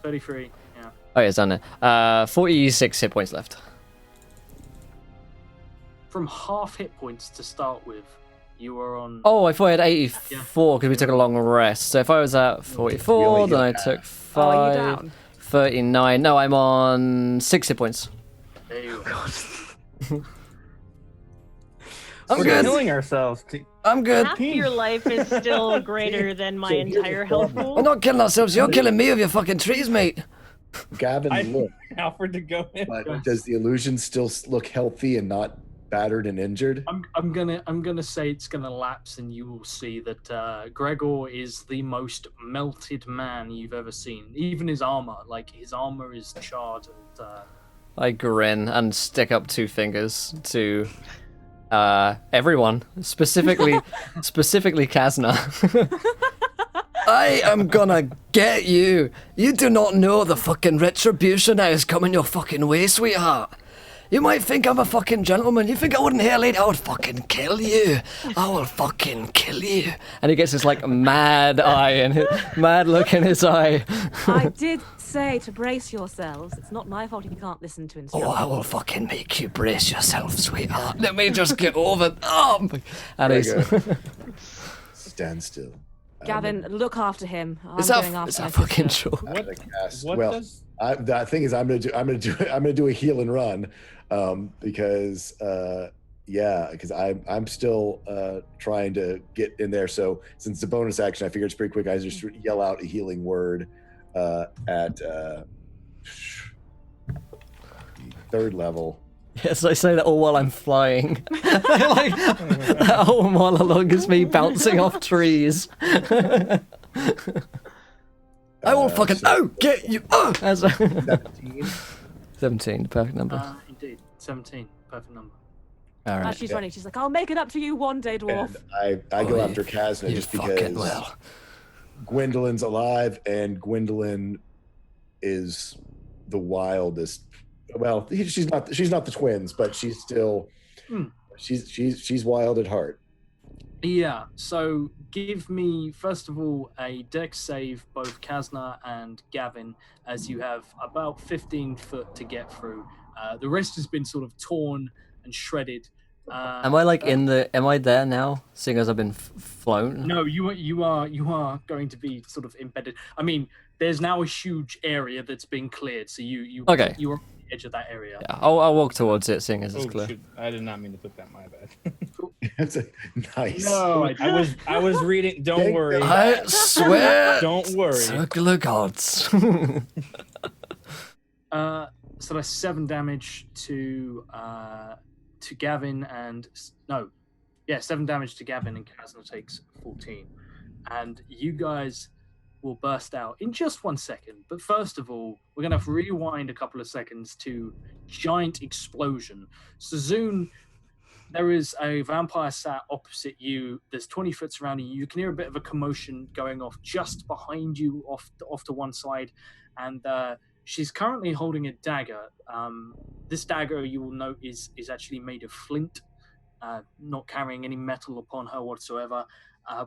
33. Yeah. Oh, yeah, it's done there. 46 hit points left. From half hit points to start with, you are on. Oh, I thought I had 84 because we took a long rest. So if I was at 44, only then I got took Oh, are you 5. down? 39. No, I'm on 6 hit points. There you go. I'm We're good. killing ourselves. I'm good. Half your life is still greater than my So here's entire the health problem. pool. We're not killing ourselves. You're killing me with your fucking trees, mate. Gavin, I look, offered to go in. but does the illusion still look healthy and not battered and injured? I'm gonna say it's gonna lapse, and you will see that Gregor is the most melted man you've ever seen. Even his armor, his armor is charred. And, I grin and stick up 2 fingers to everyone, specifically Kazna. I am gonna get you. You do not know the fucking retribution that is coming your fucking way, sweetheart. You might think I'm a fucking gentleman. You think I wouldn't hear later? I would fucking kill you. I will fucking kill you. And he gets this like mad eye and mad look in his eye. I did say to brace yourselves. It's not my fault if you can't listen to instructions. Oh, I will fucking make you brace yourself, sweetheart. Let me just get over. Oh. And he's... Stand still. Gavin, look after him. I'm Is going that after my fucking sister. true? The thing is, I'm gonna do a heal and run, because I'm still trying to get in there. So since it's a bonus action, I figured it's pretty quick. I just yell out a healing word at 3rd level. Yes, I say that all while I'm flying. Like, that whole monologue is me bouncing off trees. I will fucking get you. As 17. 17, perfect number. Indeed, 17, perfect number. All right. As she's running, she's like, "I'll make it up to you one day, dwarf." And I go after Kazna just because Gwendolyn's alive, and Gwendolyn is the wildest. Well, she's not the twins, but she's still she's wild at heart. Yeah, so give me first of all a dex save, both Kazna and Gavin, as you have about 15 foot to get through. The rest has been sort of torn and shredded. Am I like am I there now, seeing as I've been flown? No, you are going to be sort of embedded. I mean, there's now a huge area that's been cleared, so you're on the edge of that area. Yeah, I'll walk towards it, seeing as it's clear. Shoot. I did not mean to put that. My bad. Nice. No, I was reading. Don't worry. I swear. Don't worry. Circle of gods. So that's 7 damage to Gavin and 7 damage to Gavin, and Kazna takes 14. And you guys will burst out in just 1 second. But first of all, we're going to rewind a couple of seconds to giant explosion. So Zune, there is a vampire sat opposite you. There's 20 foot surrounding you. You can hear a bit of a commotion going off just behind you, off to one side. And she's currently holding a dagger. This dagger, you will note, is actually made of flint, not carrying any metal upon her whatsoever.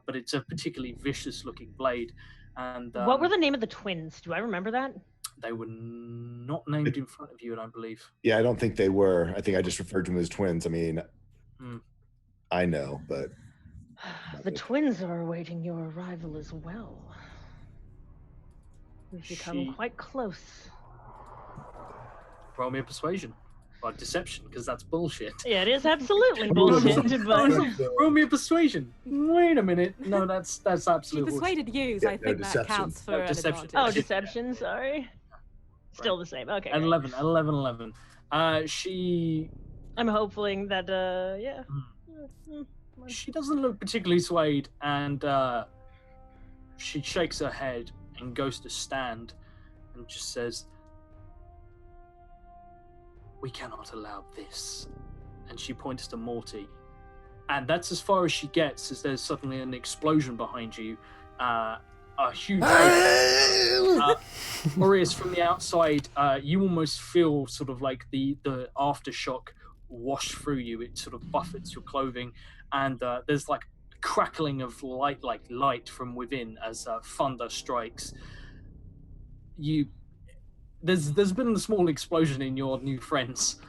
But it's a particularly vicious-looking blade. And what were the name of the twins? Do I remember that? They were not named in front of you, I don't believe. Yeah, I don't think they were. I think I just referred to them as twins. I mean, I know, but the twins are awaiting your arrival as well. We've become quite close. Roll me a persuasion. Or deception, because that's bullshit. Yeah, it is absolutely bullshit. Roll me a persuasion. Wait a minute. No, that's absolutely She persuaded you, so I think that deception. counts for an Deception. advantage. Oh, deception, sorry. Still the same. Okay. 11. She... I'm hoping that, She doesn't look particularly swayed, and she shakes her head and goes to stand and just says, "We cannot allow this." And she points to Morty. And that's as far as she gets, as there's suddenly an explosion behind you. A huge... Aureus, from the outside, you almost feel sort of like the aftershock wash through you. It sort of buffets your clothing. And there's like a crackling of light from within as thunder strikes. There's been a small explosion in your new friends.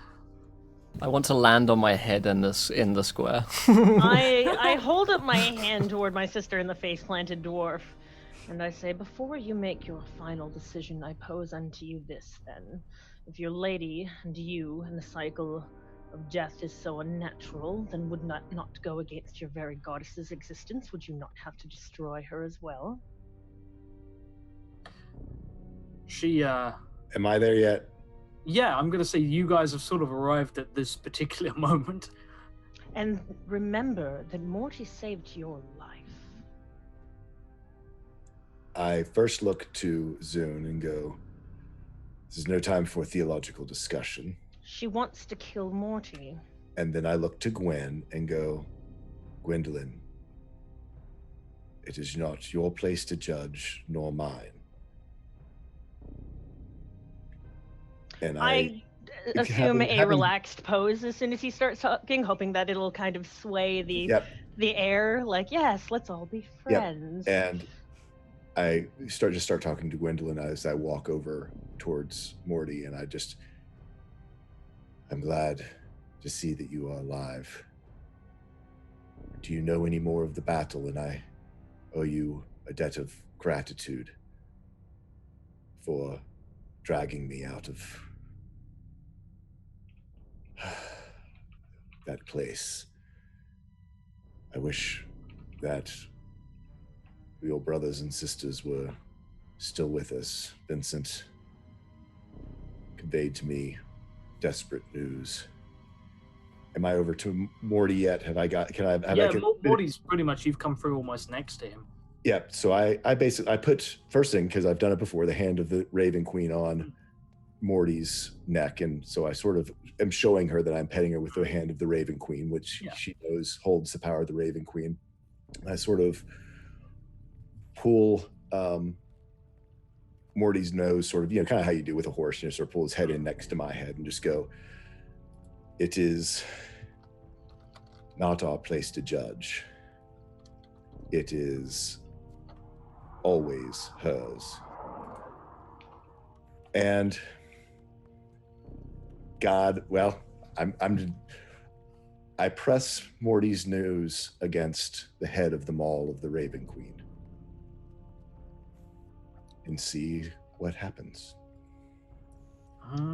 I want to land on my head in the square. I hold up my hand toward my sister in the face-planted dwarf, and I say, "Before you make your final decision, I pose unto you this, then. If your lady and you and the cycle of death is so unnatural, then would not go against your very goddess's existence? Would you not have to destroy her as well?" She, am I there yet? Yeah, I'm going to say you guys have sort of arrived at this particular moment. And remember that Morty saved your life. I first look to Zune and go, "This is no time for theological discussion." She wants to kill Morty. And then I look to Gwen and go, "Gwendolyn, it is not your place to judge, nor mine." And assume a having- relaxed pose as soon as he starts talking, hoping that it'll kind of sway the air. Like, yes, let's all be friends. And I start talking to Gwendolyn as I walk over towards Morty, and I'm glad to see that you are alive. Do you know any more of the battle? And I owe you a debt of gratitude for dragging me out of that place. I wish that your brothers and sisters were still with us. Vincent conveyed to me desperate news. Am I over to Morty yet? Morty's pretty much, you've come through almost next to him. Yeah, so I put, first thing, because I've done it before, the hand of the Raven Queen on Morty's neck, and so I sort of am showing her that I'm petting her with the hand of the Raven Queen, which she knows holds the power of the Raven Queen. And I sort of pull Morty's nose, sort of, kind of how you do with a horse, sort of pull his head in next to my head and just go, it is not our place to judge. It is always hers. And God, well, I press Morty's nose against the head of the maul of the Raven Queen and see what happens.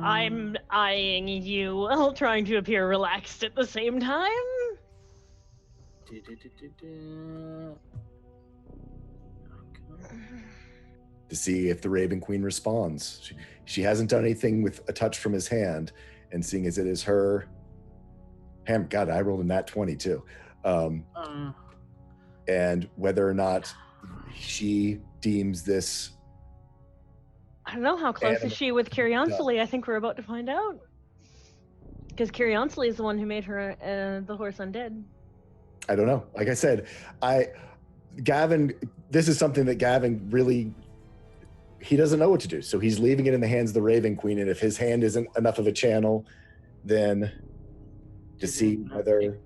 I'm eyeing you while trying to appear relaxed at the same time. To see if the Raven Queen responds. She hasn't done anything with a touch from his hand, and seeing as it is her hand, God, I rolled a nat 20 too. And whether or not she deems this, I don't know, how close is she with Curiosity? I think we're about to find out. Because Curiosity is the one who made her the horse undead. I don't know. Like I said, Gavin, this is something that Gavin really, he doesn't know what to do. So he's leaving it in the hands of the Raven Queen. And if his hand isn't enough of a channel, then to see whether...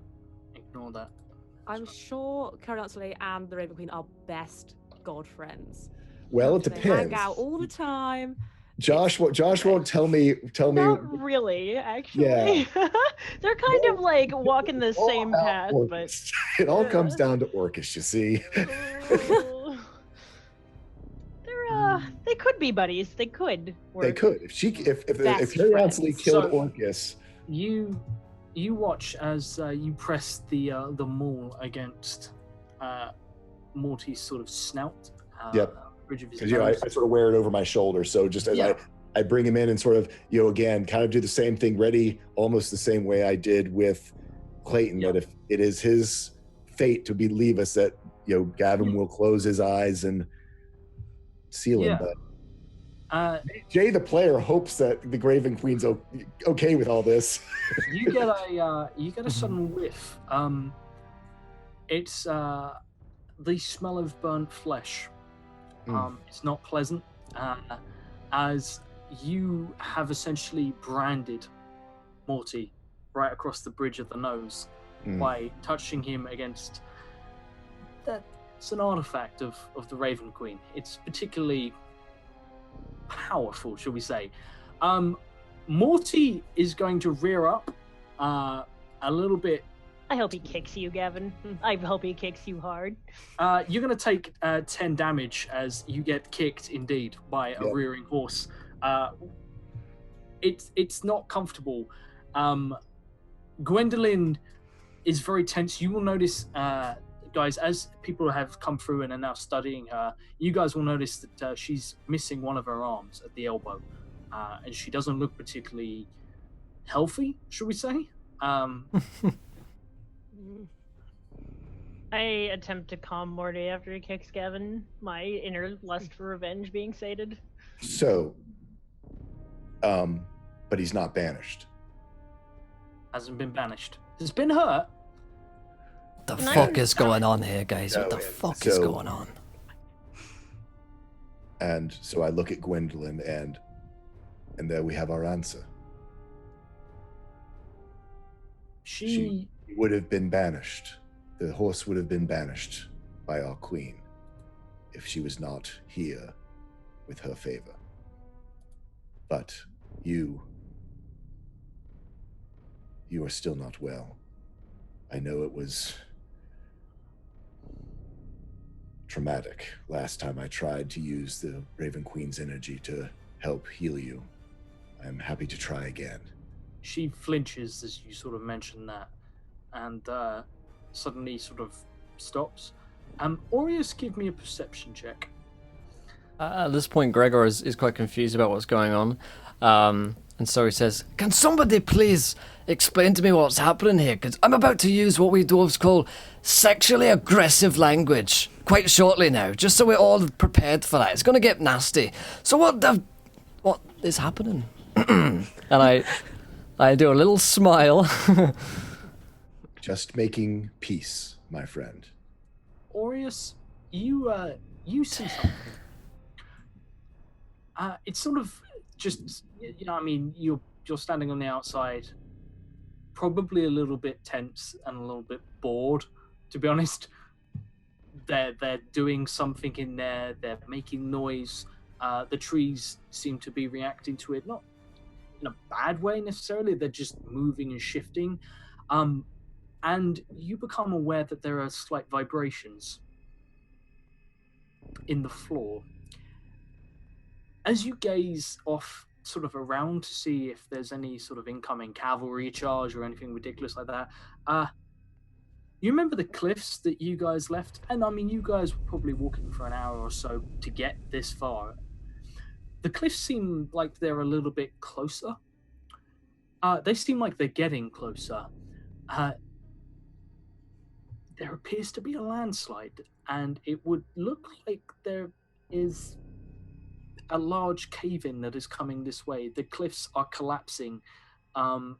Ignore that. I'm sure Curiosity and the Raven Queen are best god friends. Well, it They depends. hang out all the time. Josh won't tell me. Not really, actually. Yeah. They're kind of like walking the same path, but it all comes down to Orcus, you see. They could be buddies. They could. They could. If Curiosity killed Orcus. You watch as you press the maul against Morty's sort of snout. Yep. Bridge of his Because nose. I sort of wear it over my shoulder, so just as I bring him in and sort of again kind of do the same thing, ready almost the same way I did with Clayton. That if it is his fate to leave us, that Gavin will close his eyes and seal him. But Jay, the player, hopes that the Raven Queen's okay with all this. You get a sudden whiff. It's the smell of burnt flesh. It's not pleasant, as you have essentially branded Morty right across the bridge of the nose by touching him against that. It's an artifact of the Raven Queen. It's particularly powerful, shall we say. Morty is going to rear up a little bit. I hope he kicks you, Gavin. I hope he kicks you hard. You're going to take 10 damage as you get kicked, indeed, by a rearing horse. It's not comfortable. Gwendolyn is very tense. You will notice, guys, as people have come through and are now studying her, you guys will notice that she's missing one of her arms at the elbow. And she doesn't look particularly healthy, should we say? I attempt to calm Morty after he kicks Gavin, my inner lust for revenge being sated. So, but he's not banished. Hasn't been banished. Has been hurt. The fuck is going on here, guys? What the fuck is going on? And so I look at Gwendolyn, and there we have our answer. She would have been banished. The horse would have been banished by our queen if she was not here with her favor. But you are still not well. I know it was traumatic last time I tried to use the Raven Queen's energy to help heal you. I'm happy to try again. She flinches as you sort of mention that, and suddenly sort of stops. Aureus, give me a perception check. At this point, Gregor is quite confused about what's going on. And so he says, "Can somebody please explain to me what's happening here? Because I'm about to use what we dwarves call sexually aggressive language quite shortly now, just so we're all prepared for that. It's going to get nasty. So what is happening?" And I do a little smile. Just making peace, my friend. Aureus, you see something. It's sort of just, I mean, you're standing on the outside, probably a little bit tense and a little bit bored, to be honest. They're doing something in there. They're making noise. The trees seem to be reacting to it, not in a bad way necessarily. They're just moving and shifting. And you become aware that there are slight vibrations in the floor. As you gaze off sort of around to see if there's any sort of incoming cavalry charge or anything ridiculous like that, you remember the cliffs that you guys left? And I mean, you guys were probably walking for an hour or so to get this far. The cliffs seem like they're a little bit closer. They seem like they're getting closer. There appears to be a landslide, and it would look like there is a large cave-in that is coming this way. The cliffs are collapsing, and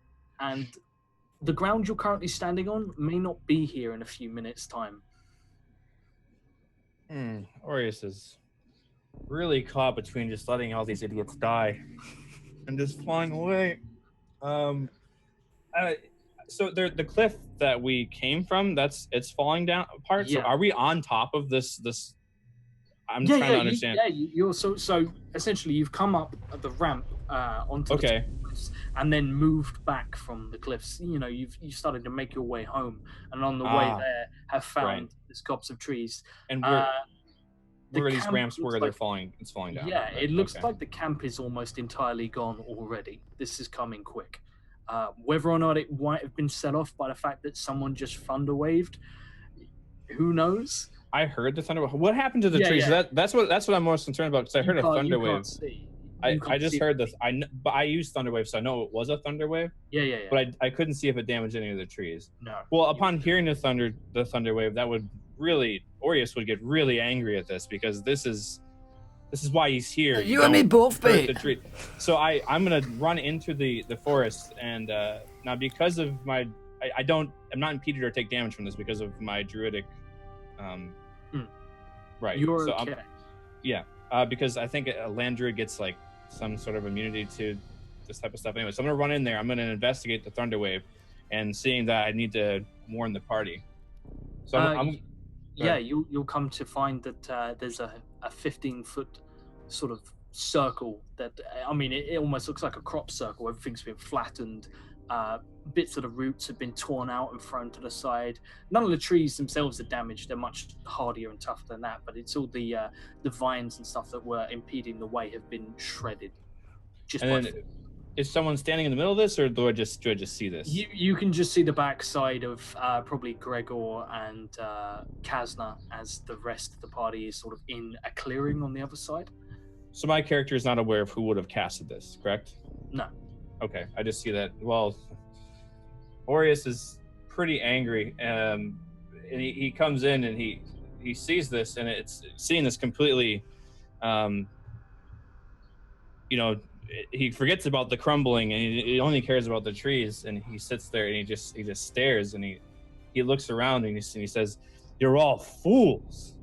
the ground you're currently standing on may not be here in a few minutes' time. Aureus is really caught between just letting all these idiots die and just flying away. So the cliff that we came from, it's falling down apart. Yeah. So are we on top of this? I'm trying to understand. You're so essentially you've come up the ramp onto the cliffs and then moved back from the cliffs. You know, you started to make your way home, and on the way there have found this copse of trees. And where are these ramps where they're falling? It's falling down. Yeah, it looks like the camp is almost entirely gone already. This is coming quick. Whether or not it might have been set off by the fact that someone just thunder waved, who knows? I heard the thunder wave. What happened to the trees? Yeah. That's what I'm most concerned about, because I heard a thunder wave. I just heard this. But I used thunder wave, so I know it was a thunder wave. Yeah. But I couldn't see if it damaged any of the trees. No. Well, upon hearing the thunder wave, that would really, Aureus would get really angry at this, because this is why he's here. You and me both, babe. So I'm gonna run into the forest, and now because of my I'm not impeded or take damage from this because of my druidic. Right. You're so okay. Because I think a land druid gets like some sort of immunity to this type of stuff. Anyway, so I'm gonna run in there. I'm gonna investigate the thunder wave, and seeing that I need to warn the party. So you'll come to find that there's a 15-foot sort of circle that, I mean, it almost looks like a crop circle. Everything's been flattened. Bits of the roots have been torn out and thrown to the side. None of the trees themselves are damaged. They're much hardier and tougher than that, but it's all the vines and stuff that were impeding the way have been shredded. Is someone standing in the middle of this, or do I just see this? You can just see the backside of probably Gregor and Kazna, as the rest of the party is sort of in a clearing on the other side. So my character is not aware of who would have casted this, correct? No. Okay, I just see that. Well, Aureus is pretty angry, and he comes in and he sees this, and it's seeing this completely, he forgets about the crumbling, and he only cares about the trees, and he sits there and he just stares, and he looks around and he says, "You're all fools."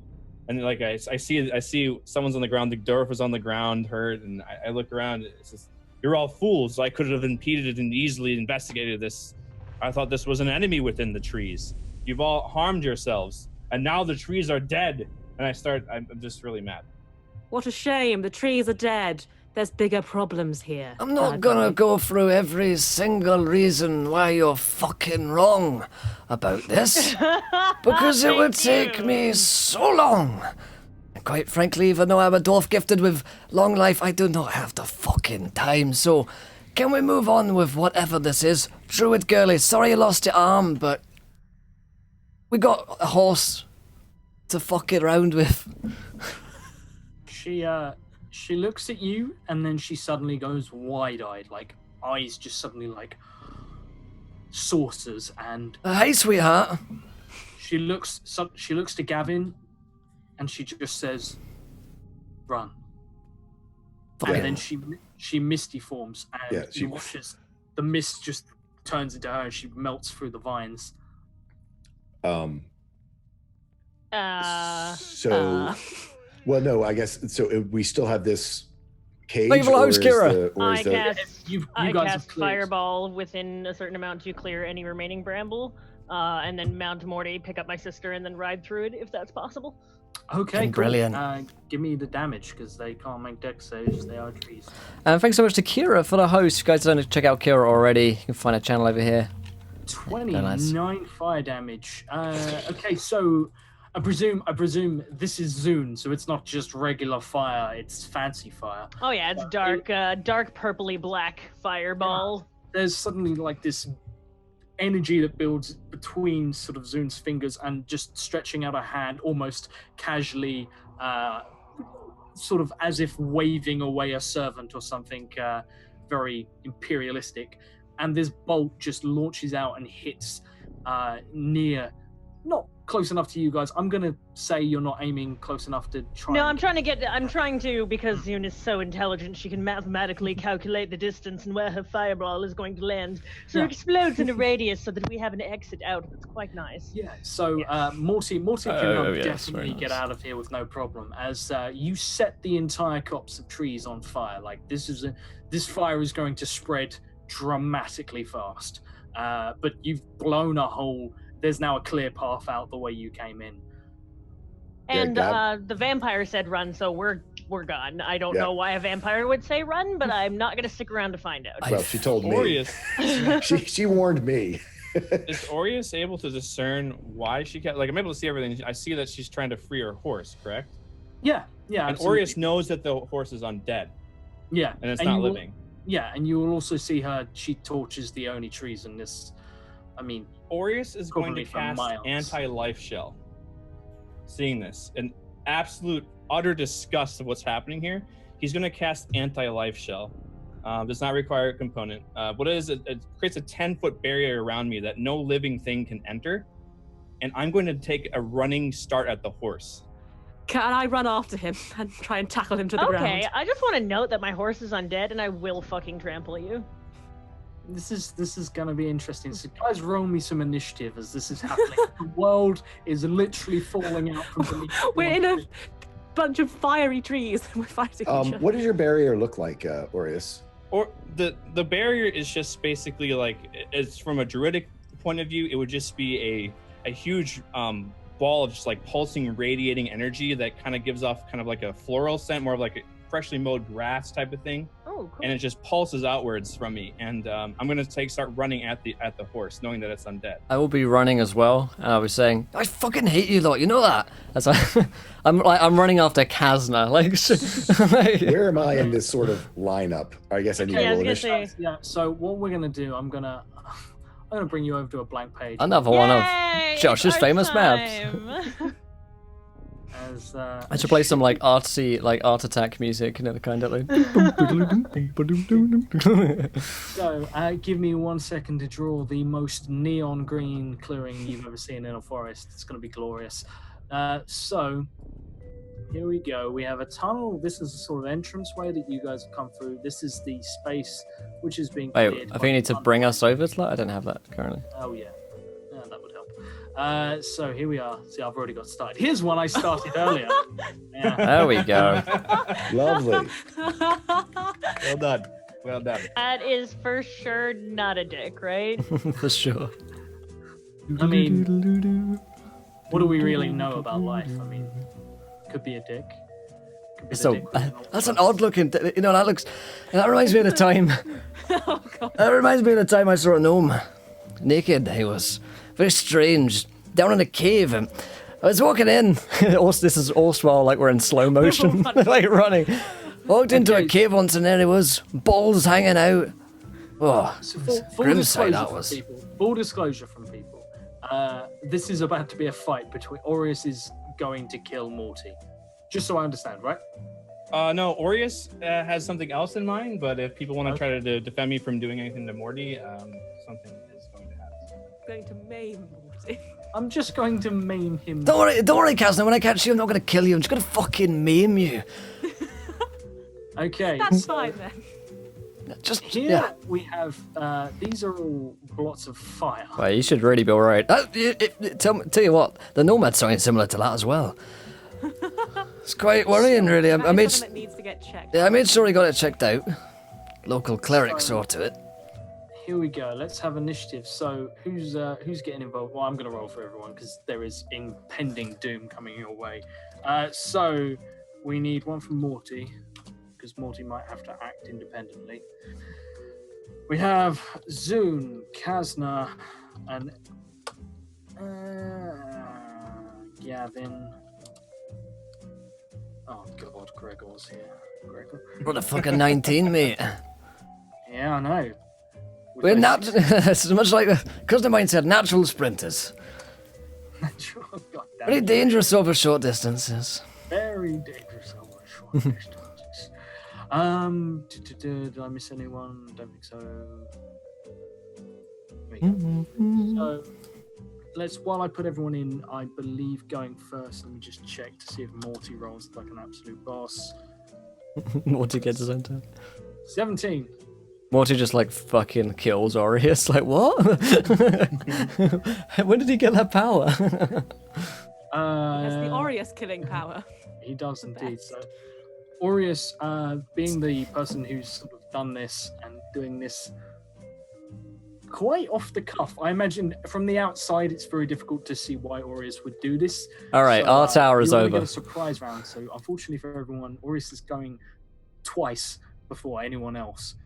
And like I see someone's on the ground. The dwarf is on the ground, hurt, and I look around. It says, "You're all fools. I could have impeded and easily investigated this I thought this was an enemy within the trees. You've all harmed yourselves, and now the trees are dead. And I'm just really mad. What a shame. The trees are dead. There's bigger problems here. I'm not gonna go through every single reason why you're fucking wrong about this, because it would take me so long. And quite frankly, even though I'm a dwarf gifted with long life, I do not have the fucking time. So, can we move on with whatever this is? Druid girlie, sorry you lost your arm, but we got a horse to fuck it around with. She looks at you and then she suddenly goes wide-eyed, like eyes just suddenly like saucers, and Hey, sweetheart. she looks to Gavin and she just says, "Run." Fucking- And then she misty forms, and Yeah, she watches the mist just turns into her and she melts through the vines. Well, no, I guess so. We still have this cage. Leave alone, or is Kira. the- or is I the- cast, You I guys have cast cleared. Fireball within a certain amount to clear any remaining bramble, and then mount Morty, pick up my sister, and then ride through it if that's possible. Okay, Fucking cool. brilliant. Give me the damage because they can't make dex saves. They are trees. And thanks so much to Kira for the host. If you guys don't check out Kira already, you can find her channel over here. 29 fire damage. Okay, so I presume this is Zune, so it's not just regular fire; it's fancy fire. Oh yeah, it's dark purpley black fireball. There's suddenly like this energy that builds between sort of Zune's fingers and just stretching out a hand, almost casually, sort of as if waving away a servant or something, very imperialistic. And this bolt just launches out and hits near, not close enough to you guys. I'm gonna say you're not aiming close enough to try. No, I'm trying to, because Zune is so intelligent, she can mathematically calculate the distance and where her fireball is going to land. So Yeah. it explodes in a radius so that we have an exit out. It's quite nice. Yeah, so Morty can yes, very definitely get nice. out of here with no problem, as you set the entire copse of trees on fire. Like this fire is going to spread dramatically fast, but you've blown a hole. There's now a clear path out the way you came in. And Gab? the vampire said run, so we're gone. I don't Yeah. know why a vampire would say run, but I'm not gonna stick around to find out. Well, she told me. Aureus, She warned me. is Aureus able to discern why she can't? Like, I'm able to see everything. I see that she's trying to free her horse, correct? Yeah, And absolutely. Aureus knows that the horse is undead Yeah, and it's and not you will- living. Yeah, and you will also see her. She torches the only trees in this. I mean, Aureus is going Probably to for cast miles. anti-life shell. Seeing this, an absolute utter disgust of what's happening here, he's going to cast anti-life shell. Does not require a component. What it is, it creates a 10-foot barrier around me that no living thing can enter, and I'm going to take a running start at the horse. Can I run after him and try and tackle him to the Okay, ground? I just want to note that my horse is undead, and I will fucking trample you. this is gonna be interesting. So, guys, roll me some initiative as this is happening. The world is literally falling out from beneath. We're in a bunch of fiery trees. We're fighting each other. What does your barrier look like, Aureus? Or the barrier is just basically like, it's from a druidic point of view, it would just be a huge ball of just like pulsing, radiating energy that kind of gives off kind of like a floral scent, more of like a freshly mowed grass type of thing, Oh, cool. and it just pulses outwards from me. And I'm gonna start running at the horse, knowing that it's undead. I will be running as well, and I'll be saying, "I fucking hate you lot, you know that." As I'm running after Kazna, Where am I in this sort of lineup? I guess I need Yeah, I a was little gonna initiative. say- Yeah. So what we're gonna do? I'm gonna bring you over to a blank page. Another one of Yay, Josh's it's our famous maps. time. As I should play some like artsy, like Art Attack music, you know, the kind that like. So, give me 1 second to draw the most neon green clearing you've ever seen in a forest. It's going to be glorious. So, here we go. We have a tunnel. This is a sort of entranceway that you guys have come through. This is the space which is being Wait, cleared I by think you need to the bring us over to that. I don't have that currently. Oh, yeah. That would help. So, here we are. See, I've already got started. Here's one I started earlier. Yeah. There we go. Lovely. Well done. Well done. That is for sure not a dick, right? For sure. I mean, what do we really know about life? I mean, could be a dick. Could be the So dick with an that's an octopus. odd looking. That reminds me of the time. Oh god. That reminds me of the time I saw a gnome, naked. He was very strange, down in a cave. And I was walking in. This is all while like we're in slow motion, like running. Walked into a cave once, and there he was, balls hanging out. Oh, So full grim sight disclosure that from was. people. Full disclosure from people. This is about to be a fight between Aureus is going to kill Morty. Just so I understand, right? No, Aureus has something else in mind, but if people want to try to defend me from doing anything to Morty, something is going to happen. Going to maim Morty. I'm just going to maim him. Don't worry, Kazna. When I catch you, I'm not gonna kill you. I'm just gonna fucking maim you. Okay. That's fine then. Just Here yeah. we have, these are all blots of fire. Well, you should really be alright. Tell you what, the gnome had something similar to that as well. It's quite worrying, really. I That made is something that needs to get checked. I made sure he got it checked out. Local cleric saw to it. Here we go. Let's have initiative. So who's getting involved? Well, I'm going to roll for everyone because there is impending doom coming your way. So we need one from Morty because Morty might have to act independently. We have Zune, Kazna, and Gavin. Oh God, Gregor's here. Gregor. What a fucking 19, mate. Yeah, I know. We're not. It's much like because the mind said natural sprinters. Oh, God damn Very it. dangerous over short distances. Very dangerous over short distances. Did I miss anyone? Don't think so. There we go. So while I put everyone in, I believe going first, let me just check to see if Morty rolls like an absolute boss. Morty gets his own turn. 17. Morty just like fucking kills Aureus. Like what? When did he get that power? That's the Aureus killing power. He does indeed. Best. So, Aureus, being the person who's sort of done this and doing this quite off the cuff, I imagine from the outside it's very difficult to see why Aureus would do this. All right, our tower is you wanna over. Get a surprise round. So, unfortunately for everyone, Aureus is going twice before anyone else,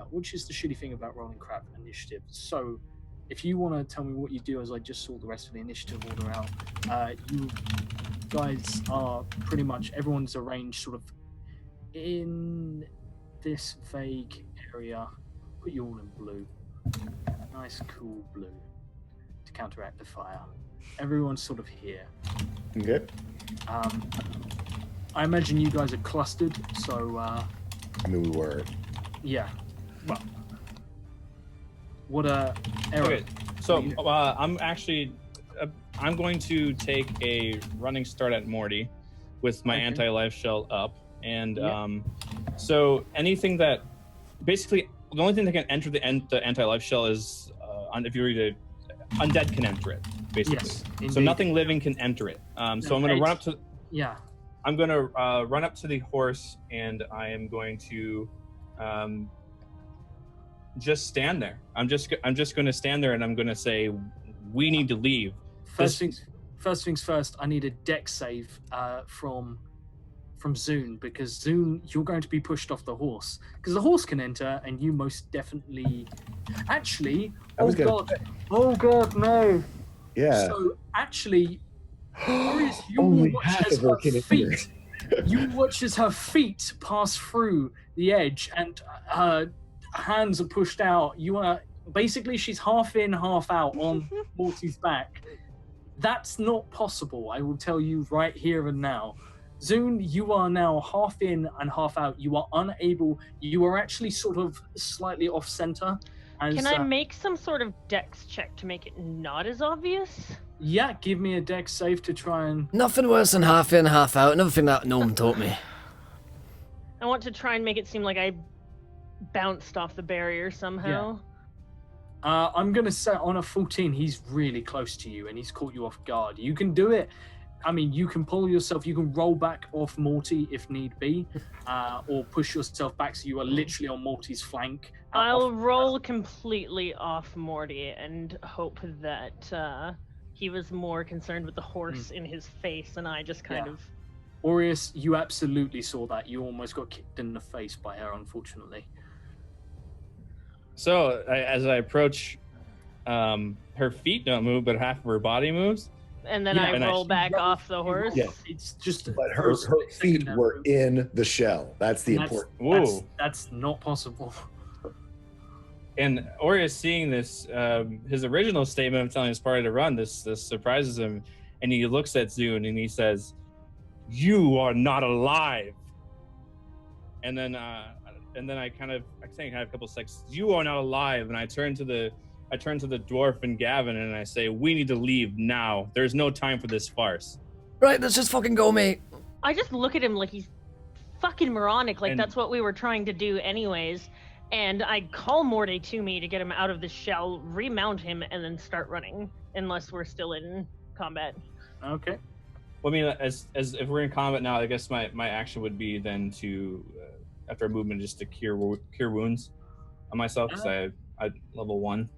which is the shitty thing about rolling crap initiative. So, if you want to tell me what you do, as I just saw the rest of the initiative order out, you guys are pretty much everyone's arranged sort of in this vague area. Put you all in blue, nice cool blue, to counteract the fire. Everyone's sort of here. Okay. I imagine you guys are clustered, so I mean, we were. yeah. Well, what a error. Okay, so I'm going to take a running start at Morty with my Okay. anti-life shell up, and Yeah. so anything that basically the only thing that can enter the anti-life shell is if you were to undead can enter it basically. Yes, So indeed. nothing living can enter it. So I'm going to run up to. Yeah. I'm going to run up to the horse, and I am going to just stand there. I'm just going to stand there, and I'm going to say, "We need to leave." First things first. I need a dex save from Zune, because Zune, you're going to be pushed off the horse because the horse can enter, and you most definitely. Actually, oh god, no. Yeah. So actually, Aureus, you Only watch half as of her her can enter. feet. You watch as her feet pass through the edge, and her hands are pushed out. You are basically she's half in, half out on Morty's back. That's not possible. I will tell you right here and now. Zune, you are now half in and half out. You are unable. You are actually sort of slightly off center. Can I make some sort of dex check to make it not as obvious? Yeah, give me a dex save to try and. Nothing worse than half in, half out. Another thing that gnome taught me. I want to try and make it seem like I bounced off the barrier somehow. I'm gonna say on a 14, he's really close to you and he's caught you off guard. You can do it. I mean, you can pull yourself. You can roll back off Morty if need be, or push yourself back so you are literally on Morty's flank. I'll roll completely off Morty and hope that he was more concerned with the horse in his face, and I just kind of. Aureus, you absolutely saw that. You almost got kicked in the face by her, unfortunately. So as I approach, her feet don't move, but half of her body moves. And then I roll back off the horse. Yeah. It's just. But her feet were in the shell. That's the important. That's not possible. And Aureus, seeing this, his original statement of telling his party to run, this surprises him, and he looks at Zune and he says, "You are not alive." And then I think I have a couple seconds. "You are not alive." And I turn to the dwarf and Gavin and I say, "We need to leave now. There's no time for this farce." Right, let's just fucking go, mate. I just look at him like he's fucking moronic. Like that's what we were trying to do anyways. And I call Morty to me to get him out of the shell, remount him, and then start running, unless we're still in combat. Okay. Well, I mean, as if we're in combat now, I guess my action would be then to, after a movement, just to cure wounds on myself, because I level 1.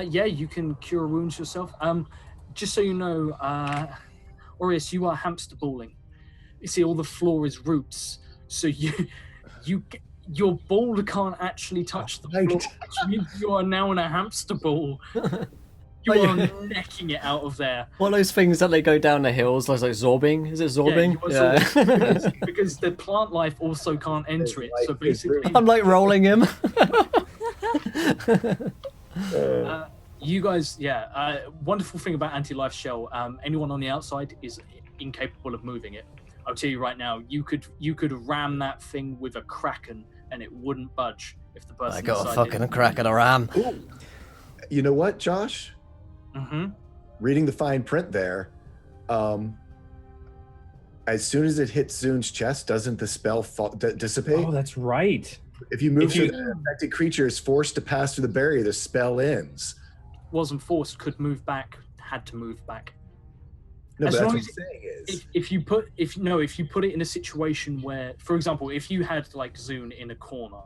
Yeah, you can cure wounds yourself. Just so you know, Aureus, you are hamster balling. You see, all the floor is roots, so your ball can't actually touch the floor, which means you are now in a hamster ball. You are necking it out of there. One of those things that they go down the hills, like zorbing. Is it zorbing? Yeah. Because the plant life also can't enter it. So basically, I'm like rolling him. You guys, wonderful thing about anti-life shell. Anyone on the outside is incapable of moving it. I'll tell you right now, you could ram that thing with a kraken and it wouldn't budge if the person. I got a fucking kraken a ram. Ooh. You know what, Josh? Mm-hmm. Reading the fine print there, as soon as it hits Zune's chest, doesn't the spell dissipate? Oh, that's right. If you move through the affected creature is forced to pass through the barrier, the spell ends. Wasn't forced, could move back, had to move back. No, as but that's long what as I'm saying is if you put it in a situation where, for example, if you had like Zune in a corner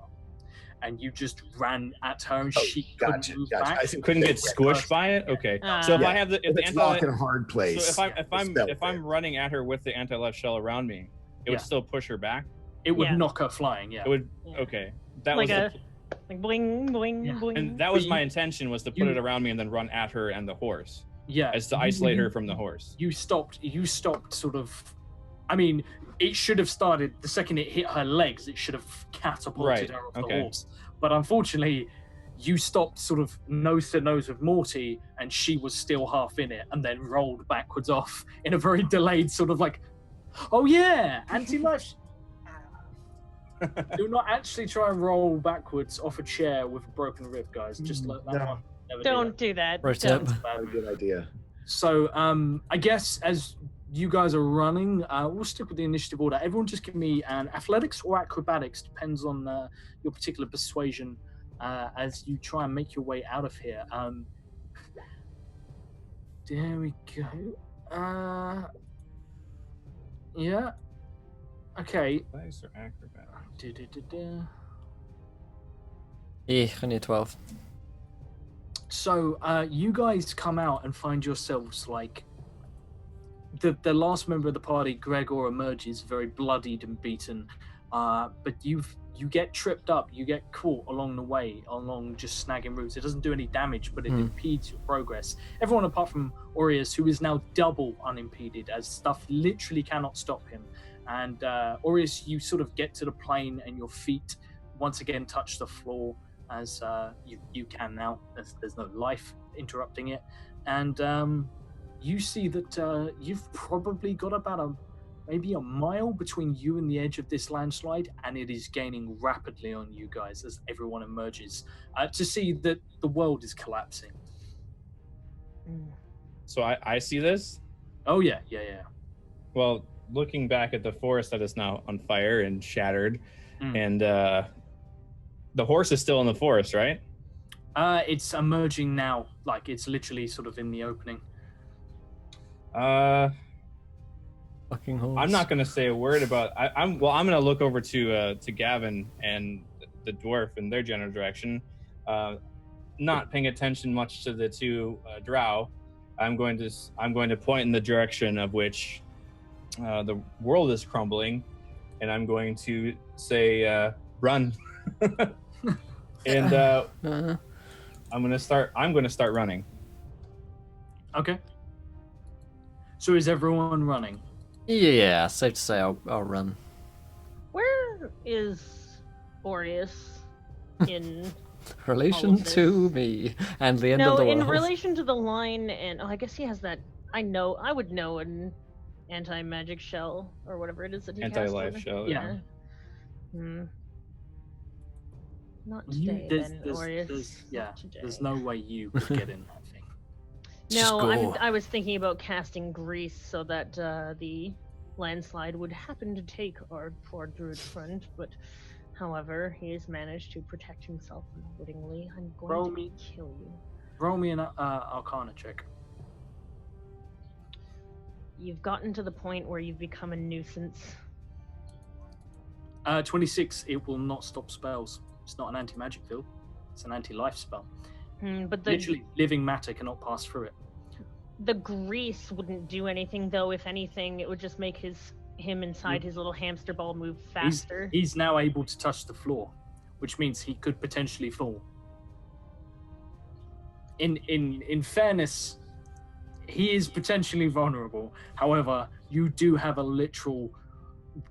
and you just ran at her and she couldn't move back, I couldn't get squished by it. Okay, so if I have the it's locked in a hard place. So if I'm running at her with the anti-life shell around me, it would still push her back. It would knock her flying. Yeah. It would. Okay, that like was like boing boing boing. And that was my intention, was to put it around me and then run at her and the horse. Yeah, as to isolate her from the horse. You stopped sort of. I mean, it should have started the second it hit her legs. It should have catapulted her off the horse. But unfortunately, you stopped sort of nose to nose with Morty, and she was still half in it, and then rolled backwards off in a very delayed sort of like, "Oh yeah, anti-life." Do not actually try and roll backwards off a chair with a broken rib, guys. Just let that one. Don't do that. Right up. a good idea. So, I guess as you guys are running, we'll stick with the initiative order. Everyone just give me an athletics or acrobatics, depends on your particular persuasion, as you try and make your way out of here. There we go. Yeah. Okay. Athletics or acrobatics? Yeah, I need 12. So you guys come out and find yourselves like the last member of the party, Gregor, emerges very bloodied and beaten, but you get tripped up, you get caught along the way, along just snagging roots. It doesn't do any damage, but it impedes your progress. Everyone apart from Aureus, who is now double unimpeded, as stuff literally cannot stop him. And Aureus, you sort of get to the plane and your feet once again touch the floor, as you can now. There's no life interrupting it. And you see that you've probably got about maybe a mile between you and the edge of this landslide, and it is gaining rapidly on you guys as everyone emerges to see that the world is collapsing. So I see this? Oh, yeah. Well, looking back at the forest that is now on fire and shattered, and the horse is still in the forest, right? It's emerging now, like it's literally sort of in the opening. Fucking horse. I'm not gonna say a word about. I'm gonna look over to Gavin and the dwarf in their general direction, not paying attention much to the two drow. I'm going to point in the direction of which the world is crumbling, and I'm going to say, "Run!" And I'm gonna start running. Okay. So is everyone running? Yeah, safe to say I'll run. Where is Boreas in Relation to me and the end of the world. in relation to the line, and I guess he has that. I would know an anti-magic shell or whatever it is that he Anti-life cast. shell. Yeah. Not today, then, Boreas. There's no way you could get in that thing. No, I was thinking about casting grease so that the landslide would happen to take our poor druid friend, but however, he has managed to protect himself unwittingly. I'm going to kill you. Roll me an Arcana check. You've gotten to the point where you've become a nuisance. 26, it will not stop spells. It's not an anti-magic field. It's an anti-life spell. But Literally, living matter cannot pass through it. The grease wouldn't do anything, though. If anything, it would just make him inside his little hamster ball move faster. He's now able to touch the floor, which means he could potentially fall. In fairness, he is potentially vulnerable. However, you do have a literal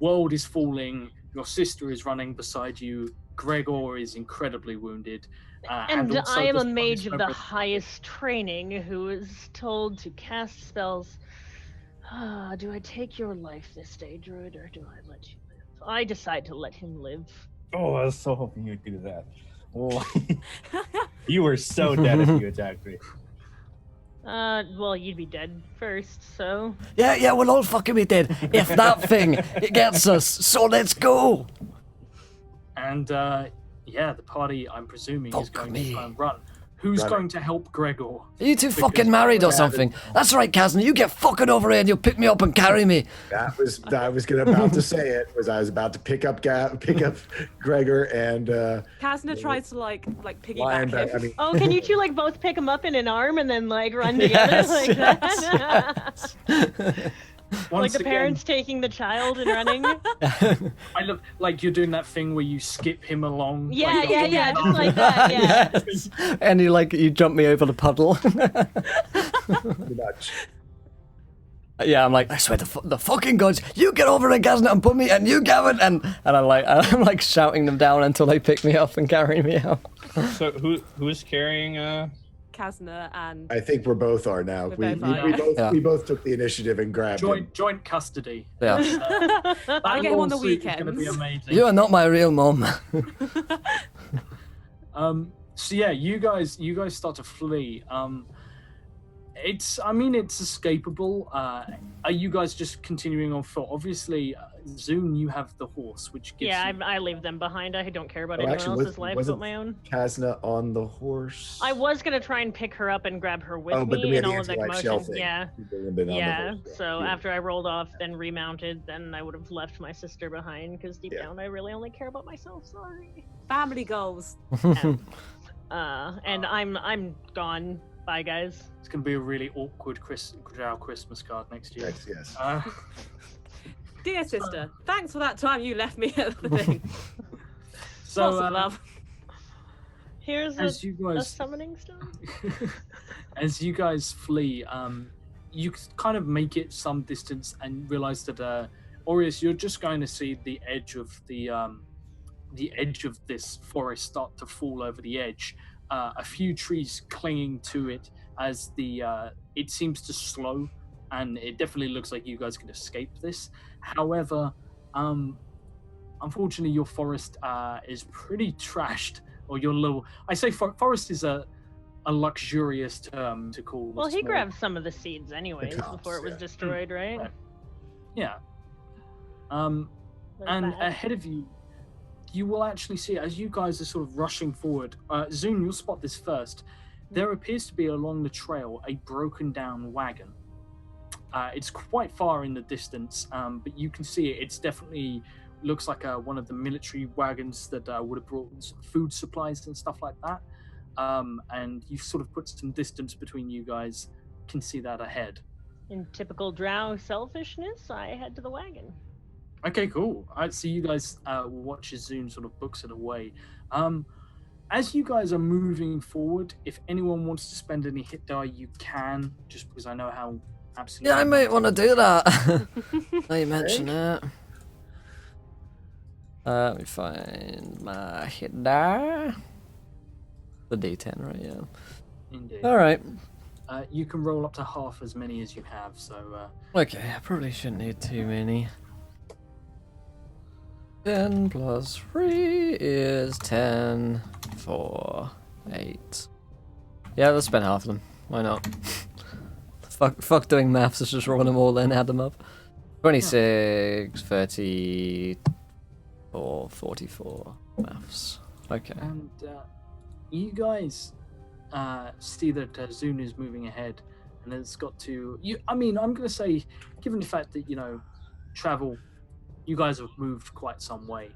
world is falling. Your sister is running beside you. Gregor is incredibly wounded. And I am a mage of the highest training who is told to cast spells. Do I take your life this day, Druid, or do I let you live? I decide to let him live. Oh, I was so hoping you'd do that. Oh. You were so dead if you attacked me. Well, you'd be dead first, so... Yeah, we'll all fucking be dead if that thing it gets us, so let's go! And, the party, I'm presuming, is going to try and run. Who's going to help Gregor? Are you two fucking married or something? That's right, Kazna, you get fucking over here and you'll pick me up and carry me. I was about to say it. I was about to pick up Gregor and Kazna tries to like piggyback him. I mean, can you two both pick him up in an arm and then run together that? Like the parents taking the child and running. I love you're doing that thing where you skip him along. Yeah, just like that. Yeah. Yes. And you jump me over the puddle. pretty much. Yeah, I'm like, I swear to the fucking gods, you get over it, Kazna, and put me, and you, Gavin, and I'm shouting them down until they pick me up and carry me out. So who's carrying? Kazna and I think we both are now. We both took the initiative and grabbed him. Joint custody. Yeah. I get him on the weekends. Going to be amazing. You are not my real mom. So yeah, you guys start to flee. It's escapable. Are you guys just continuing on foot? Obviously, Zune, you have the horse, which gives I leave them behind. I don't care about anyone else's life but my own. Kazna on the horse? I was gonna try and pick her up and grab her with me and all of the commotion. Yeah. So after I rolled off, then remounted, then I would have left my sister behind because deep down I really only care about myself. Sorry. Family goals. And I'm gone. Bye, guys. It's going to be a really awkward Christmas card next year. Yes. Dear sister, thanks for that time you left me at the thing. So, Lots of love. Here's a summoning stone. As you guys flee, you kind of make it some distance and realize that, Aureus, you're just going to see the edge of the edge of this forest start to fall over the edge. A few trees clinging to it as it seems to slow, and it definitely looks like you guys can escape this. However, unfortunately, your forest is pretty trashed, or your little. I say forest is a luxurious term to call. Well, he grabbed some of the seeds anyways before it was destroyed, right? Yeah. And ahead of you. You will actually see, as you guys are sort of rushing forward, Zune, you'll spot this first. There appears to be along the trail a broken down wagon. It's quite far in the distance, but you can see it. It's definitely looks like one of the military wagons that would have brought some food supplies and stuff like that. And you've sort of put some distance between you guys. Can see that ahead. In typical drow selfishness, I head to the wagon. Okay, cool. So you guys watch as Zoom sort of books it away. As you guys are moving forward, if anyone wants to spend any hit die, you can, just because I know how absolutely... Yeah, I might want to do that. Now you mention it. Let me find my hit die. The D10, right? Yeah. Indeed. All right. You can roll up to half as many as you have, so... Okay, I probably shouldn't need too many. 10 plus 3 is 10, 4, 8. Yeah, let's spend half of them. Why not? Fuck doing maths, let's just roll them all in, add them up. 26, 34, 44 maths. Okay. And you guys see that Zune is moving ahead, and it's got to... I'm going to say, given the fact that, travel... You guys have moved quite some way.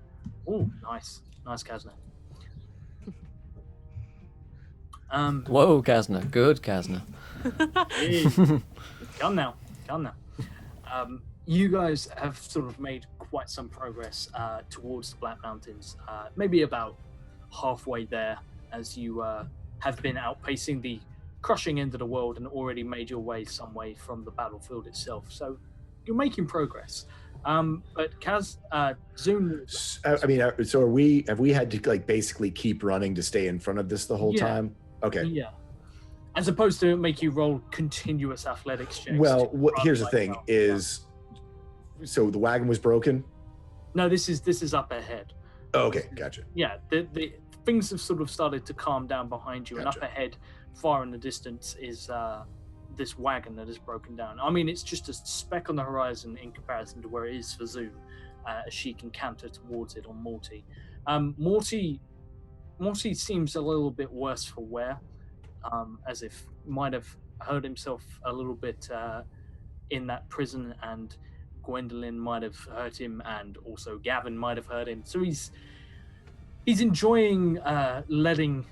Oh, nice. Nice, Kazna. Whoa, Kazna. Good, Kazna. Hey. Come now. You guys have sort of made quite some progress towards the Black Mountains. Maybe about halfway there, as you have been outpacing the crushing end of the world and already made your way some way from the battlefield itself. So you're making progress. But Kaz, Zune... so have we had to basically keep running to stay in front of this the whole time? Okay. Yeah. As opposed to make you roll continuous athletics checks. Well, here's the thing is, so the wagon was broken? No, this is up ahead. Oh, okay, gotcha. Yeah, the things have sort of started to calm down behind you, Gotcha. and up ahead, far in the distance, is this wagon that is broken down. It's just a speck on the horizon in comparison to where it is for Zoom, as she can canter towards it on Morty. Morty seems a little bit worse for wear, as if might have hurt himself a little bit in that prison, and Gwendolyn might have hurt him, and also Gavin might have hurt him. So he's enjoying letting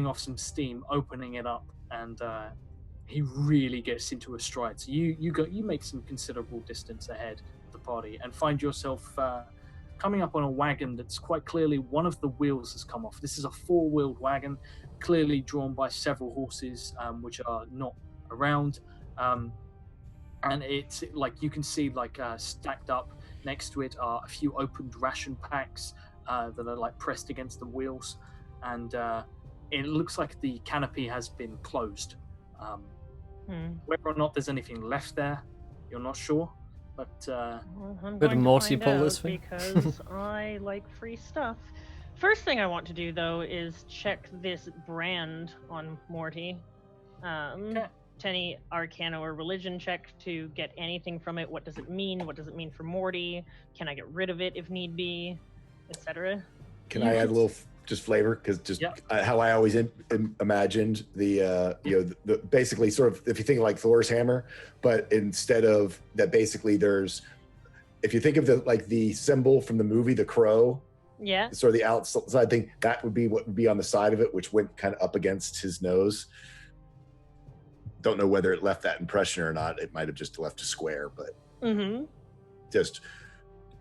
off some steam, opening it up, and he really gets into a stride. So you make some considerable distance ahead of the party and find yourself coming up on a wagon that's quite clearly one of the wheels has come off. This is a four-wheeled wagon, clearly drawn by several horses, which are not around. And it's like you can see stacked up next to it are a few opened ration packs that are pressed against the wheels, and it looks like the canopy has been closed. Whether or not there's anything left there, you're not sure, but I'm Could going to Morty find pull this out thing? because I like free stuff. First thing I want to do though is check this brand on Morty. Okay. Any Arcana or religion check to get anything from it. What does it mean? What does it mean for Morty? Can I get rid of it if need be, etc.? Can I add a little just flavor? Because how I always imagined the basically sort of, if you think of Thor's hammer, but instead of that, basically if you think of the symbol from the movie The Crow, sort of the outside thing, that would be what would be on the side of it, which went kind of up against his nose. Don't know whether it left that impression or not. It might have just left a square, but just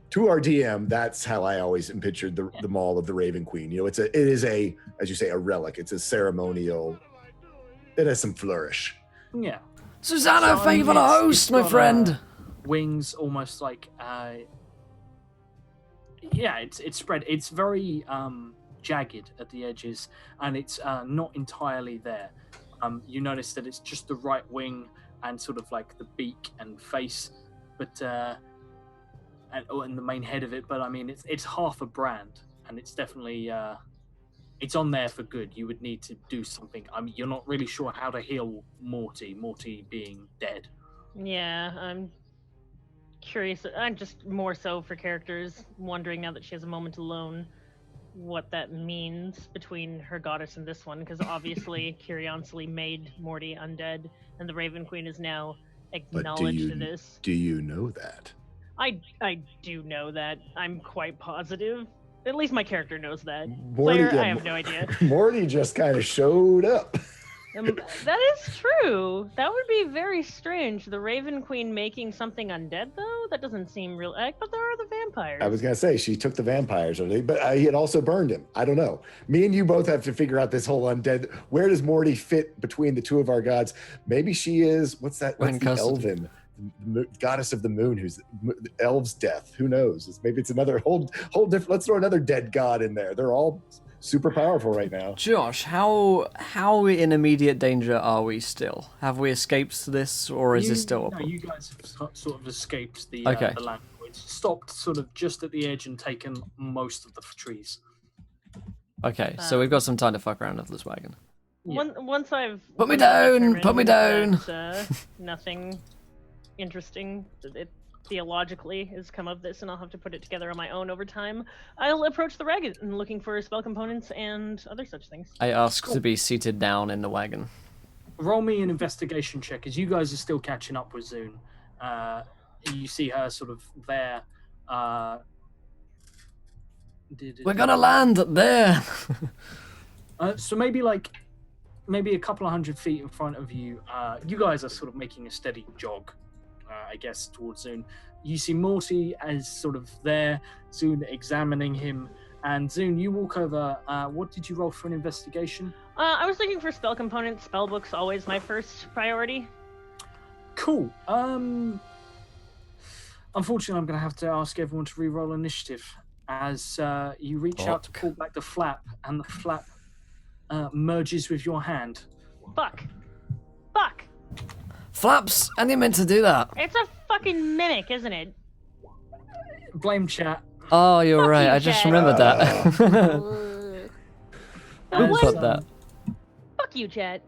to our DM, that's how I always pictured the Mall of the Raven Queen. It is a, as you say, a relic. It's a ceremonial. It has some flourish. Yeah. Susanna, thank you for the host, my friend. Wings, almost it's spread. It's very jagged at the edges, and it's not entirely there. You notice that it's just the right wing and sort of the beak and face, but and the main head of it. But it's half a brand, and it's definitely it's on there for good. You would need to do something. You're not really sure how to heal Morty being dead. Yeah, I'm curious. I'm just more so for characters wondering now that she has a moment alone what that means between her goddess and this one, because obviously Kyriansely made Morty undead, and the Raven Queen is now acknowledge this. Do you know that? I do know that. I'm quite positive. At least my character knows that. Morty, Player, I have no idea. Morty just kind of showed up. That is true. That would be very strange. The Raven Queen making something undead, though? That doesn't seem real. But there are the vampires. I was going to say, she took the vampires, but he had also burned him. I don't know. Me and you both have to figure out this whole undead. Where does Morty fit between the two of our gods? Maybe she is, what's the elven? The goddess of the moon, who's the elves' death. Who knows? Maybe it's another whole different. Let's throw another dead god in there. They're all super powerful right now. Josh, how in immediate danger are we still? Have we escaped this, or is this still? No, you guys have sort of escaped the okay. The land. It's stopped sort of just at the edge and taken most of the trees. Okay, so we've got some time to fuck around with this wagon. Yeah. Once I've put me down. That, nothing interesting theologically has come of this, and I'll have to put it together on my own over time. I'll approach the wagon and looking for spell components and other such things. I ask to be seated down in the wagon. Roll me an investigation check, as you guys are still catching up with Zune. You see her sort of there. We're gonna land there. So maybe a couple of 100 feet in front of you. You guys are sort of making a steady jog, I guess, towards Zune. You see Morty as sort of there, Zune examining him, and Zune, you walk over. What did you roll for an investigation? I was looking for spell components. Spell book's always my first priority. Cool. Unfortunately, I'm going to have to ask everyone to re-roll initiative as you reach out to pull back the flap, and the flap merges with your hand. Fuck. Flaps, and you meant to do that. It's a fucking mimic, isn't it? Blame chat. Oh, you're right. You, I just Chat. remembered that. Who put that? Fuck you, chat.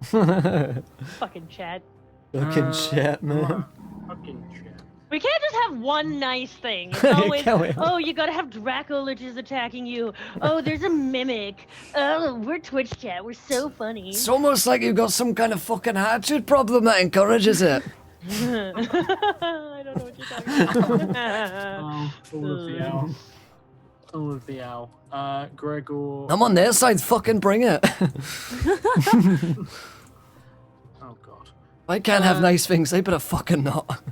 Fucking chat. Fucking shit, man. Fucking shit. We can't just have one nice thing. It's always, Can we? oh, you gotta have Dracoliches attacking you. Oh, there's a mimic. Oh, we're Twitch chat. We're so funny. It's almost like you've got some kind of fucking attitude problem that encourages it. I don't know what you're talking about. All of the owl. Gregor. I'm on their side, fucking bring it. Oh, God. I can't have nice things, they better fucking not.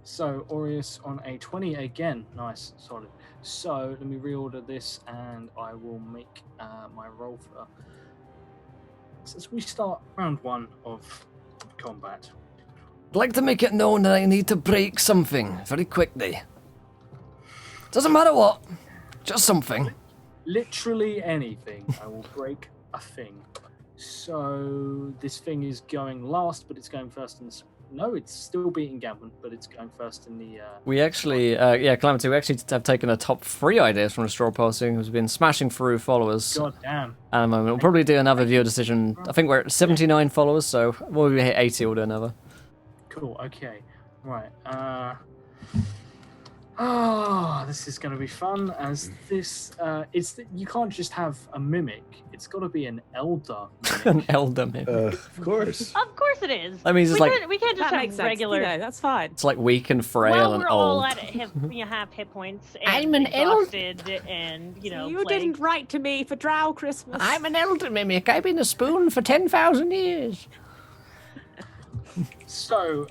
So, Aureus on a 20 again. Nice, solid. So, let me reorder this and I will make my roll for... Since we start round 1 of combat. I'd like to make it known that I need to break something very quickly. Doesn't matter what, just something. Literally anything. I will break a thing. So, this thing is going last, but it's going first in the... No, it's still beating Gavin, but it's going first in the... We actually, Calamity, we actually have taken a top 3 ideas from the straw posting, who's been smashing through followers. God damn. At the moment. We'll probably do another viewer decision. I think we're at 79 followers, so when we hit 80, we'll do another. Cool, okay. Right, this is going to be fun, as this, you can't just have a mimic, it's got to be an elder mimic. An elder mimic. Of course. Of course it is. That means it's we can't just That makes have sense. regular. You know, that's fine. It's like weak and frail Well, and we're all old. at half hit points. And I'm an exhausted and You plagued. didn't write to me for Drow Christmas. I'm an elder mimic. I've been a spoon for 10,000 years. So,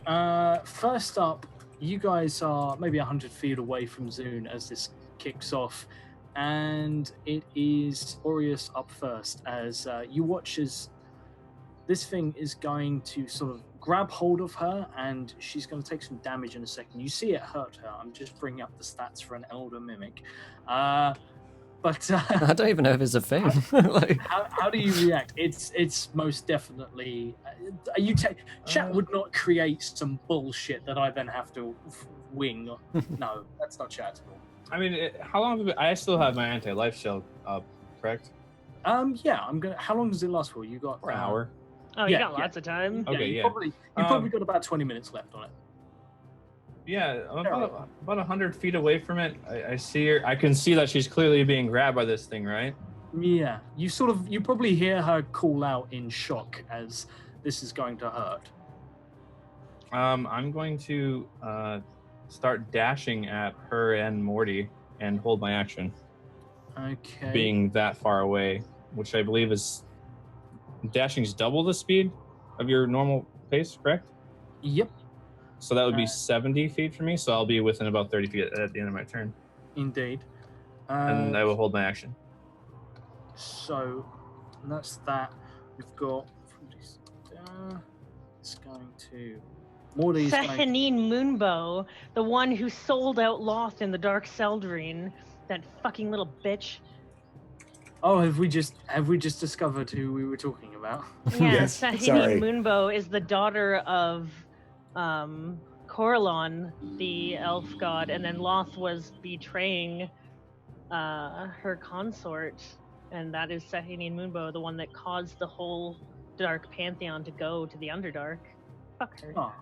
first up, you guys are maybe 100 feet away from Zune as this kicks off, and it is Aureus up first as you watch as this thing is going to sort of grab hold of her, and she's going to take some damage in a second. You see it hurt her. I'm just bringing up the stats for an elder mimic. But I don't even know if it's a thing. how do you react? It's most definitely. Chat would not create some bullshit that I then have to wing. No, that's not chat at all. I mean, how long have it been? I still have my anti-life shield up, correct? Yeah, I'm gonna. How long does it last for? You got For an hour. Oh, you got lots of time. Okay, you yeah. probably got about 20 minutes left on it. Yeah, I'm about 100 feet away from it. I see her. I can see that she's clearly being grabbed by this thing, right? Yeah, you probably hear her call out in shock as this is going to hurt. I'm going to start dashing at her and Morty and hold my action. Okay. Being that far away, which I believe is dashing's double the speed of your normal pace, correct? Yep. So that would be 70 feet for me. So I'll be within about 30 feet at the end of my turn, Indeed. and I will hold my action. So that's that. We've got. It's going to. Morty's going. Sehanine Moonbow, the one who sold out Lost in the Dark Seldrine, that fucking little bitch. Oh, have we just discovered who we were talking about? Yeah, Yes, Sehanine sorry. Moonbow is the daughter of Coralon, the elf god, and then Loth was betraying her consort, and that is Sehanine Moonbow, the one that caused the whole Dark Pantheon to go to the Underdark. Fuck her. Oh,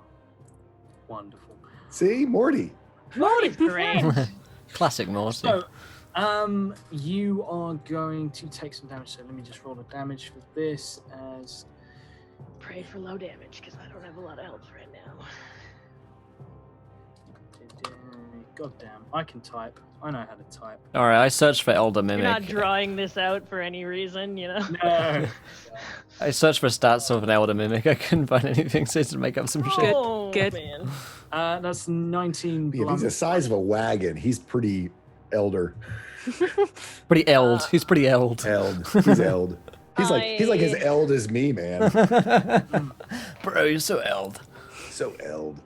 wonderful. See, Morty. Morty's great. Classic Morty. So, you are going to take some damage. So let me just roll the damage for this as. Pray for low damage, because I don't have a lot of health right now. Goddamn, I can type. I know how to type. All right, I searched for Elder You're Mimic. not drawing this out for any reason, you know? No. I searched for stats of an Elder Mimic. I couldn't find anything, so I had to make up some shit. Oh, Good. man. That's 19. If he's the size of a wagon, he's pretty elder. Pretty eld. He's pretty eld. Eld. He's eld. He's like as eld as me, man. Bro, you're so eld. So eld.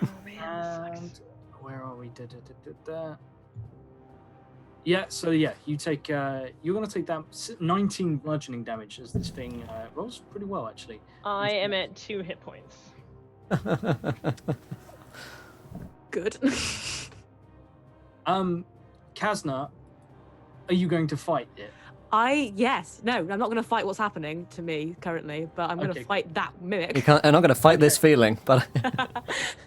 Oh, man. And where are we? Yeah, so yeah, you take you're gonna take that 19 bludgeoning damage as this thing rolls pretty well actually. I am at 2 hit points. Good. Kazna, are you going to fight it? Yes. No, I'm not going to fight what's happening to me currently, but I'm going to Okay. fight that mimic. I'm not going to fight this feeling, but I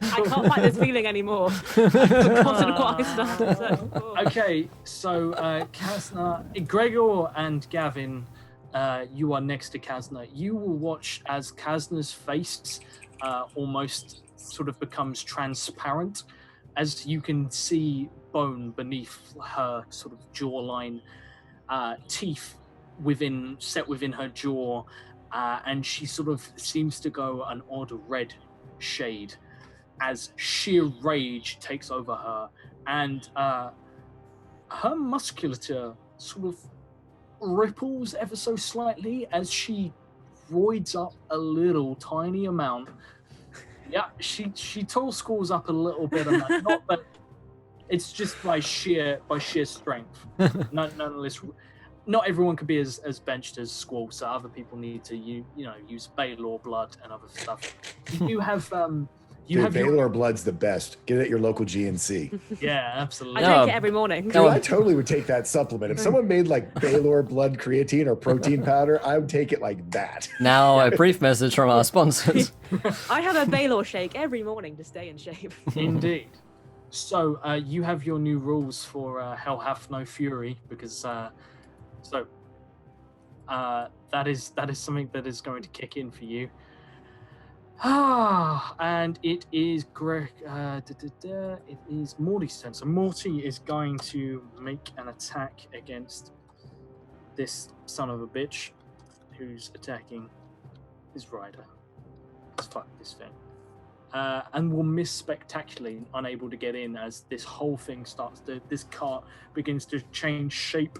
can't fight this feeling anymore. I've forgotten what I started. So. Okay, so Kazna, Gregor and Gavin, you are next to Kazna. You will watch as Kazna's face almost sort of becomes transparent, as you can see beneath her sort of jawline, teeth set within her jaw, and she sort of seems to go an odd red shade as sheer rage takes over her, and her musculature sort of ripples ever so slightly as she roids up a little tiny amount. Yeah, she tall scores up a little bit on that, not that it's just by sheer strength. Nonetheless, not everyone can be as benched as Squall, so other people need to use Baylor blood and other stuff. You have Baylor blood's the best. Get it at your local GNC. Yeah, absolutely. I take it every morning. Dude, I totally would take that supplement. If someone made like Baylor blood creatine or protein powder, I would take it like that. now a brief message from our sponsors. I have a Baylor shake every morning to stay in shape. Indeed. So you have your new rules for Hell Hath No Fury, because that is something that is going to kick in for you. And it is it is Morty's turn. So Morty is going to make an attack against this son of a bitch who's attacking his rider. Fuck this thing. And will miss spectacularly, unable to get in as this whole thing this cart begins to change shape,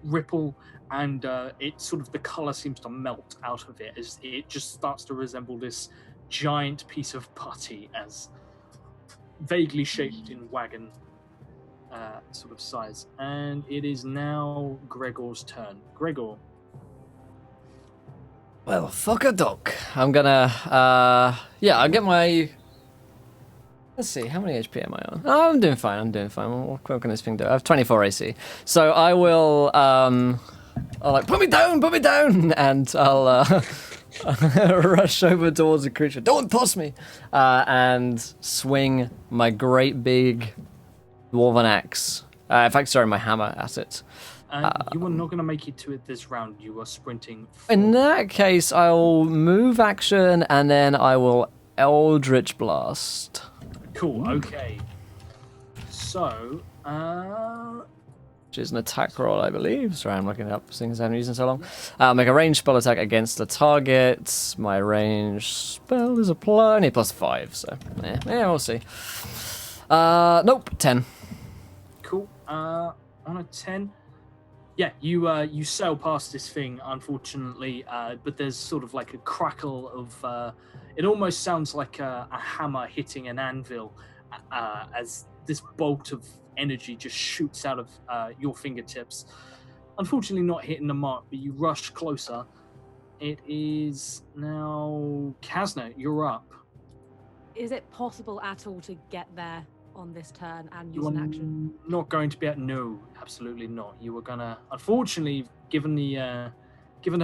ripple, and it sort of the color seems to melt out of it as it just starts to resemble this giant piece of putty, as vaguely shaped in wagon sort of size. And it is now Gregor's turn. Gregor. Well, fuck a duck. I'm gonna, I'll get my... Let's see, how many HP am I on? Oh, I'm doing fine. What can this thing do? I have 24 AC. So I will, I'll like, put me down! And I'll, rush over towards the creature. Don't toss me! And swing my great big dwarven axe. In fact, sorry, my hammer at it. You are not going to make it to it this round. You are sprinting In that case, I'll move action, and then I will Eldritch Blast. Cool. Okay. So, Which is an attack roll, I believe. Sorry, I'm looking it up things I haven't used in so long. I'll make a ranged spell attack against the target. My ranged spell is only +5, so we'll see. Nope, 10. cool. On a 10. Yeah, you sail past this thing, unfortunately, but there's sort of like a crackle of. It almost sounds like a hammer hitting an anvil, as this bolt of energy just shoots out of your fingertips. Unfortunately, not hitting the mark, but you rush closer. It is now Kazna. You're up. Is it possible at all to get there on this turn and You use are an action? not going to be at no, absolutely not. You were gonna, unfortunately, given the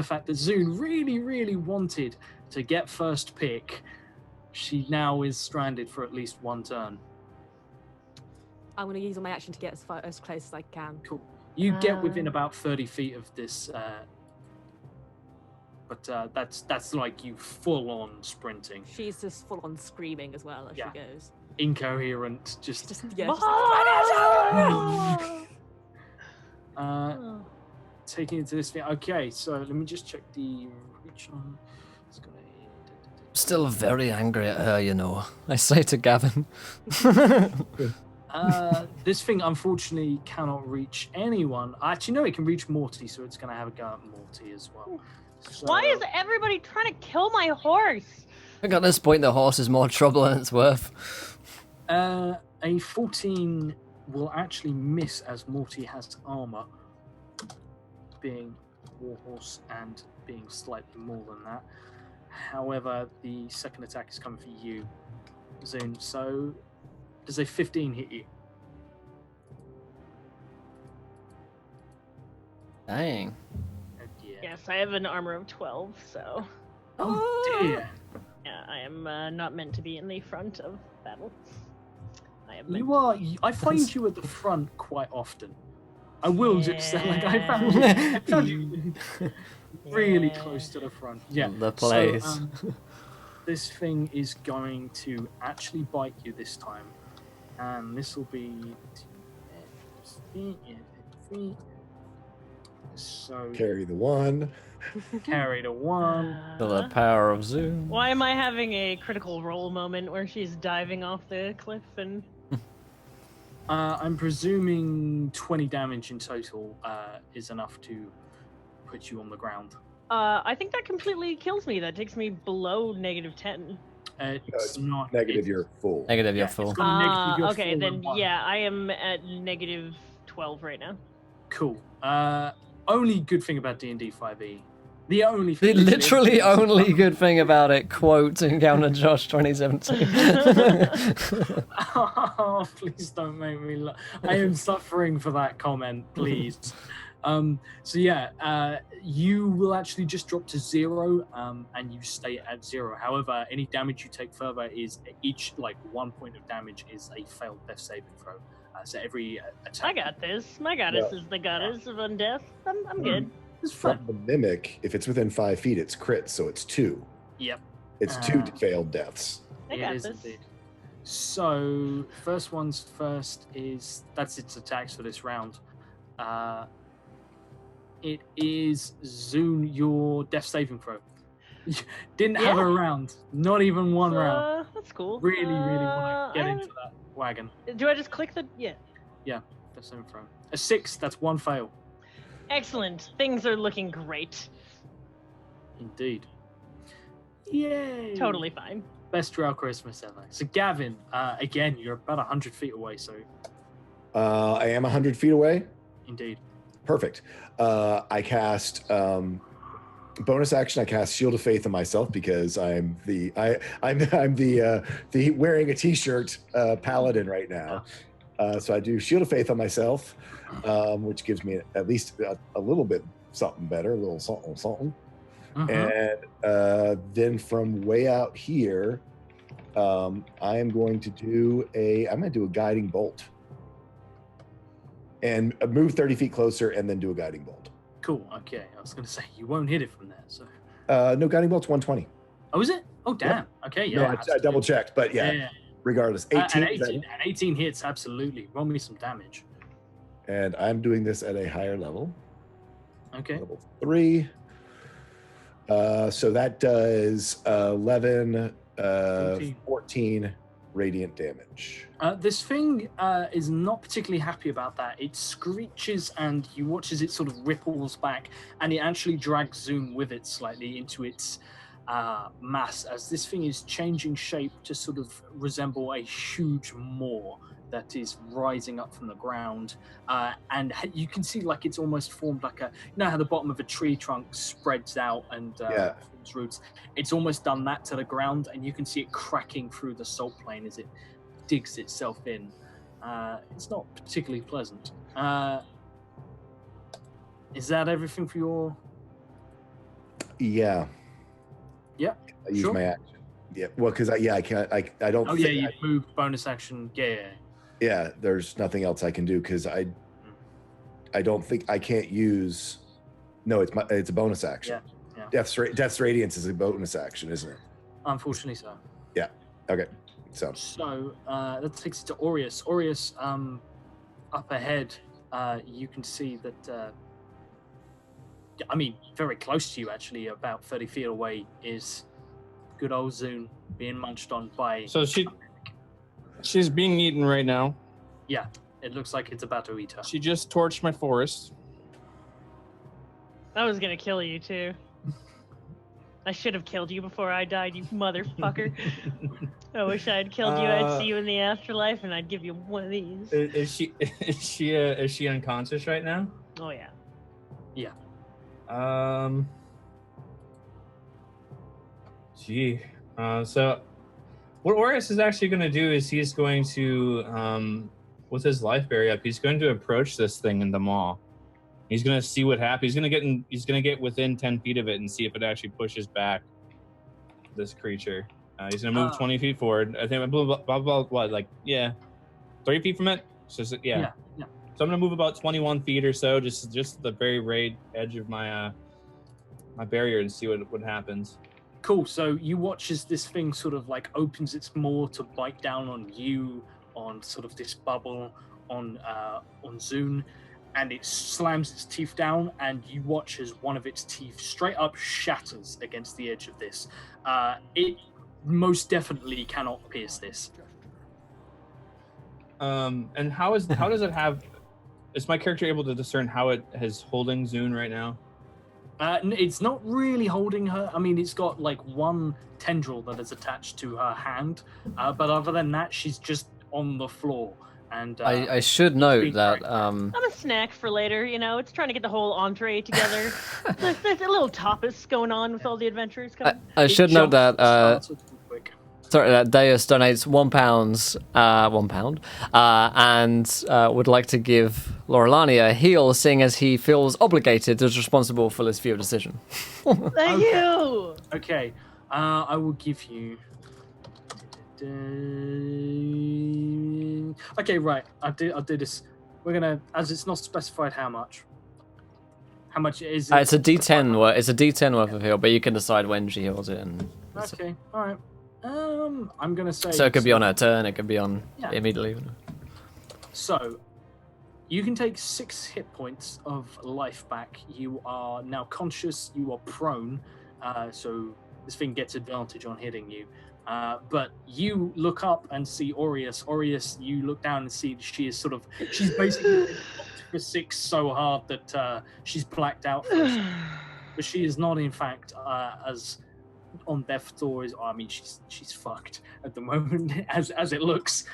fact that Zune really wanted to get first pick, she now is stranded for at least one turn. I'm going to use all my action to get as close as I can. Cool. You get within about 30 feet of this, but that's like you full on sprinting, She's just full on screaming as well as Yeah. she goes. incoherent, just taking it to this thing. Okay, so let me just check the reach on. It's gonna. Still very angry at her, you know. I say to Gavin. This thing unfortunately cannot reach anyone. Actually, no, it can reach Morty, so it's gonna have a go at Morty as well. So, Why is everybody trying to kill my horse? I think at this point the horse is more trouble than it's worth. a 14 will actually miss as Morty has armor, being warhorse and being slightly more than that. However, the second attack is coming for you, Zune. So, does a 15 hit you? Dang. Oh dear. Yes, I have an armor of 12, so Oh dear. yeah, I am not meant to be in the front of battle. I am meant You are. I find you at the front quite often. I will just say, like, I found you really close to the front. Yeah. The place. So, this thing is going to actually bite you this time, and this will be. So Carry the one. carry the one. To the power of Zoom. Why am I having a critical roll moment where she's diving off the cliff and... I'm presuming 20 damage in total is enough to put you on the ground. I think that completely kills me. That takes me below -10. It's not Negative, you're full. Negative, you're it's full. got a negative, you're Okay, full then and one. yeah, I am at -12 right now. Cool. Only good thing about D&D5E. The only The thing. literally only good thing about it, quote, Encounter Josh 2017. Oh, please don't make me laugh. I am suffering for that comment, please. So yeah, you will actually just drop to 0, and you stay at 0. However, any damage you take further is each, like, 1 point of damage is a failed death saving throw. So every attack. I got this. My goddess is the goddess of undeath. I'm good. It's fun. But the mimic, if it's within 5 feet, it's crit, so it's 2. Yep. It's 2 failed deaths. I It got is this. indeed. So, first one's first is that's its attacks for this round. It is Zune, your death saving throw. Didn't have a round, not even one round. That's cool. Really want to get I into that wagon. Do I just click the... Yeah. Death saving throw. A 6, that's 1 fail. Excellent. Things are looking great. Indeed. Yay! Totally fine. Best Drow Christmas ever. So, Gavin, again, you're about 100 feet away, so I am 100 feet away. indeed. Perfect. I cast bonus action. I cast Shield of Faith on myself because I'm the wearing a t-shirt paladin right now. So I do Shield of Faith on myself, which gives me at least a little bit something better, a little something. And then from way out here, I am going to do a guiding bolt. And move 30 feet closer and then do a guiding bolt. Cool, okay. I was going to say, you won't hit it from there, so. No, guiding bolt's 120. Oh, is it? Oh, damn. Okay, yeah. No, I double checked, but yeah. Regardless, 18. And 18 hits, absolutely. Roll me some damage. And I'm doing this at a higher level. Okay. Level 3. So that does 11, 14 radiant damage. This thing is not particularly happy about that. It screeches, and you watch as it sort of ripples back, and it actually drags Zoom with it slightly into its mass, as this thing is changing shape to sort of resemble a huge maw that is rising up from the ground, and you can see like it's almost formed like a, you know how the bottom of a tree trunk spreads out and forms roots. It's almost done that to the ground, and you can see it cracking through the salt plain as it digs itself in. It's not particularly pleasant. Is that everything for your? Yeah. Yeah. I use my action. Yeah. Well, because I can't. I don't. Oh yeah, you move bonus action. Yeah. Yeah. There's nothing else I can do because I don't think I can't use. No, it's a bonus action. Yeah. Death's Radiance is a bonus action, isn't it? Unfortunately, so. Yeah. Okay. So that takes it to Aureus. Aureus, up ahead, you can see that. I mean, very close to you, actually, about 30 feet away, is good old Zune being munched on by. So she's being eaten right now. Yeah, it looks like it's about to eat her. She just torched my forest. I was gonna kill you too. I should have killed you before I died, you motherfucker. I wish I had killed you. I'd see you in the afterlife, and I'd give you one of these. Is she unconscious right now? Oh yeah. Yeah. So what Aureus is actually going to do is he's going to, with his life berry up, he's going to approach this thing in the maw. He's going to see what happens. He's going to get within 10 feet of it and see if it actually pushes back this creature. He's going to move 20 feet forward. I think about what, like, 3 feet from it. So yeah. So I'm gonna move about 21 feet or so, just the very right edge of my my barrier, and see what happens. Cool. So you watch as this thing sort of like opens its maw to bite down on you, on sort of this bubble, on Zune, and it slams its teeth down, and you watch as one of its teeth straight up shatters against the edge of this. It most definitely cannot pierce this. And how does it have? Is my character able to discern how it is holding Zune right now? It's not really holding her. I mean, it's got like one tendril that is attached to her hand, but other than that, she's just on the floor. And I should note that I'm a snack for later. You know, it's trying to get the whole entree together. there's a little tapas going on with all the adventurers coming. I should note that. Sorry, that Deus donates £1, and would like to give Lorelani a heal, seeing as he feels obligated as responsible for this viewer decision. Thank you. Okay, I will give you. Okay, right. I'll do this. We're gonna, as it's not specified how much. How much is it? It's a D10. It's a D10 worth of heal, but you can decide when she heals it. And okay, all right. I'm gonna say. So it could be on her turn. It could be on immediately. So, you can take 6 hit points of life back. You are now conscious. You are prone. So this thing gets advantage on hitting you. But you look up and see Aureus. Aureus, you look down and see she's basically for 6 so hard that she's blacked out for a second. But she is not, in fact, as on death's door. I mean, she's fucked at the moment as it looks.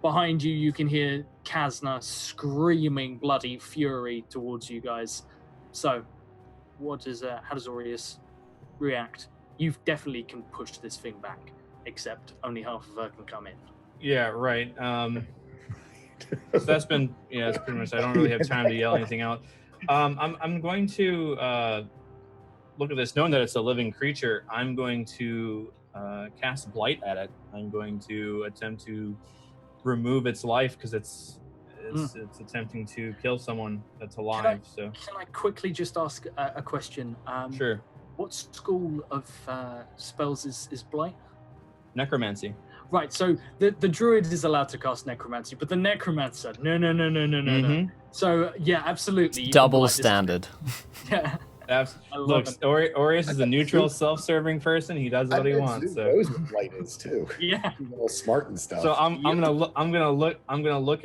Behind you, you can hear Kazna screaming bloody fury towards you guys. So, how does Aureus react? You definitely can push this thing back, except only half of her can come in. Yeah, right. So that's been that's pretty much. I don't really have time to yell anything out. I'm going to look at this, knowing that it's a living creature. I'm going to cast Blight at it. I'm going to attempt to remove its life because it's attempting to kill someone that's alive. Can I quickly just ask a question? Sure. what school of spells is Blight? Necromancy. Right, so the druid is allowed to cast necromancy, but the necromancer, no. Mm-hmm. So yeah, absolutely. you can Double blight this- standard. Yeah. Look, it. Aureus is a neutral, self-serving person. He does what he wants. So. knows what light is too. Yeah. He's all smart and stuff. So I'm gonna look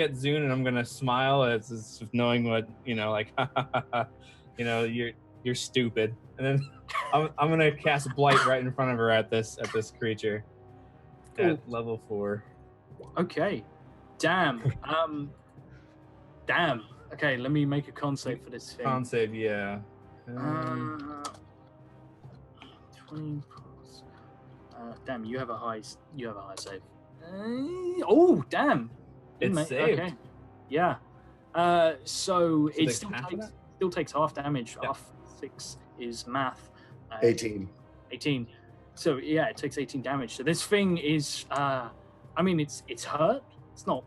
at Zune and I'm gonna smile as if knowing what like you're stupid, and then I'm gonna cast Blight right in front of her at this creature at level 4. Okay. Damn. Damn. Okay, let me make a con save for this thing. Con save, yeah. 20 plus. Damn, you have a high save. Oh, damn. It's saved. Okay. Yeah. So it takes half of that? still takes half damage. Yeah. Half 6 is math. 18. 18. So yeah, it takes 18 damage. So this thing is, it's hurt. It's not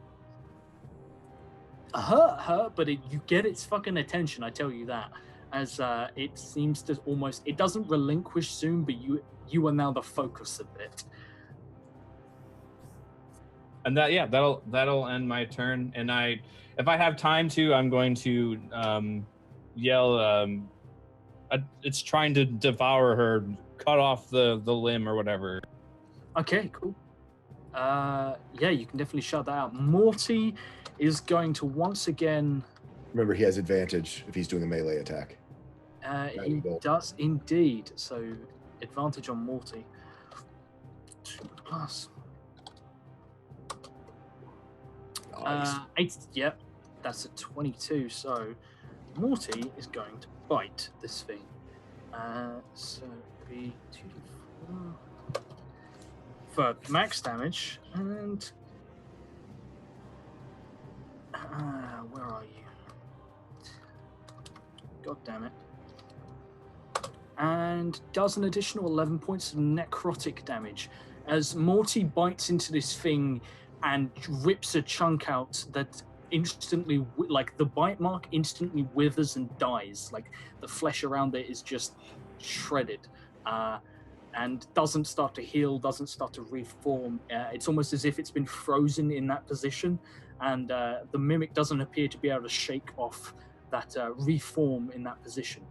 hurt, but you get its fucking attention. I tell you that. As it seems to it doesn't relinquish soon, but you are now the focus of it. And that'll end my turn. And if I have time to, I'm going to yell. It's trying to devour her, cut off the limb or whatever. Okay, cool. Yeah, you can definitely shut that out. Morty is going to once again. Remember, he has advantage if he's doing a melee attack. He does indeed. So advantage on Morty. 2 plus. Nice. 8. Yep, that's a 22. So Morty is going to bite this thing. So it'll be 2d4 for max damage. And where are you? God damn it. And does an additional 11 points of necrotic damage as Morty bites into this thing and rips a chunk out that instantly, like the bite mark instantly withers and dies. Like the flesh around it is just shredded and doesn't start to heal, doesn't start to reform. It's almost as if it's been frozen in that position, and the mimic doesn't appear to be able to shake off that reform in that position.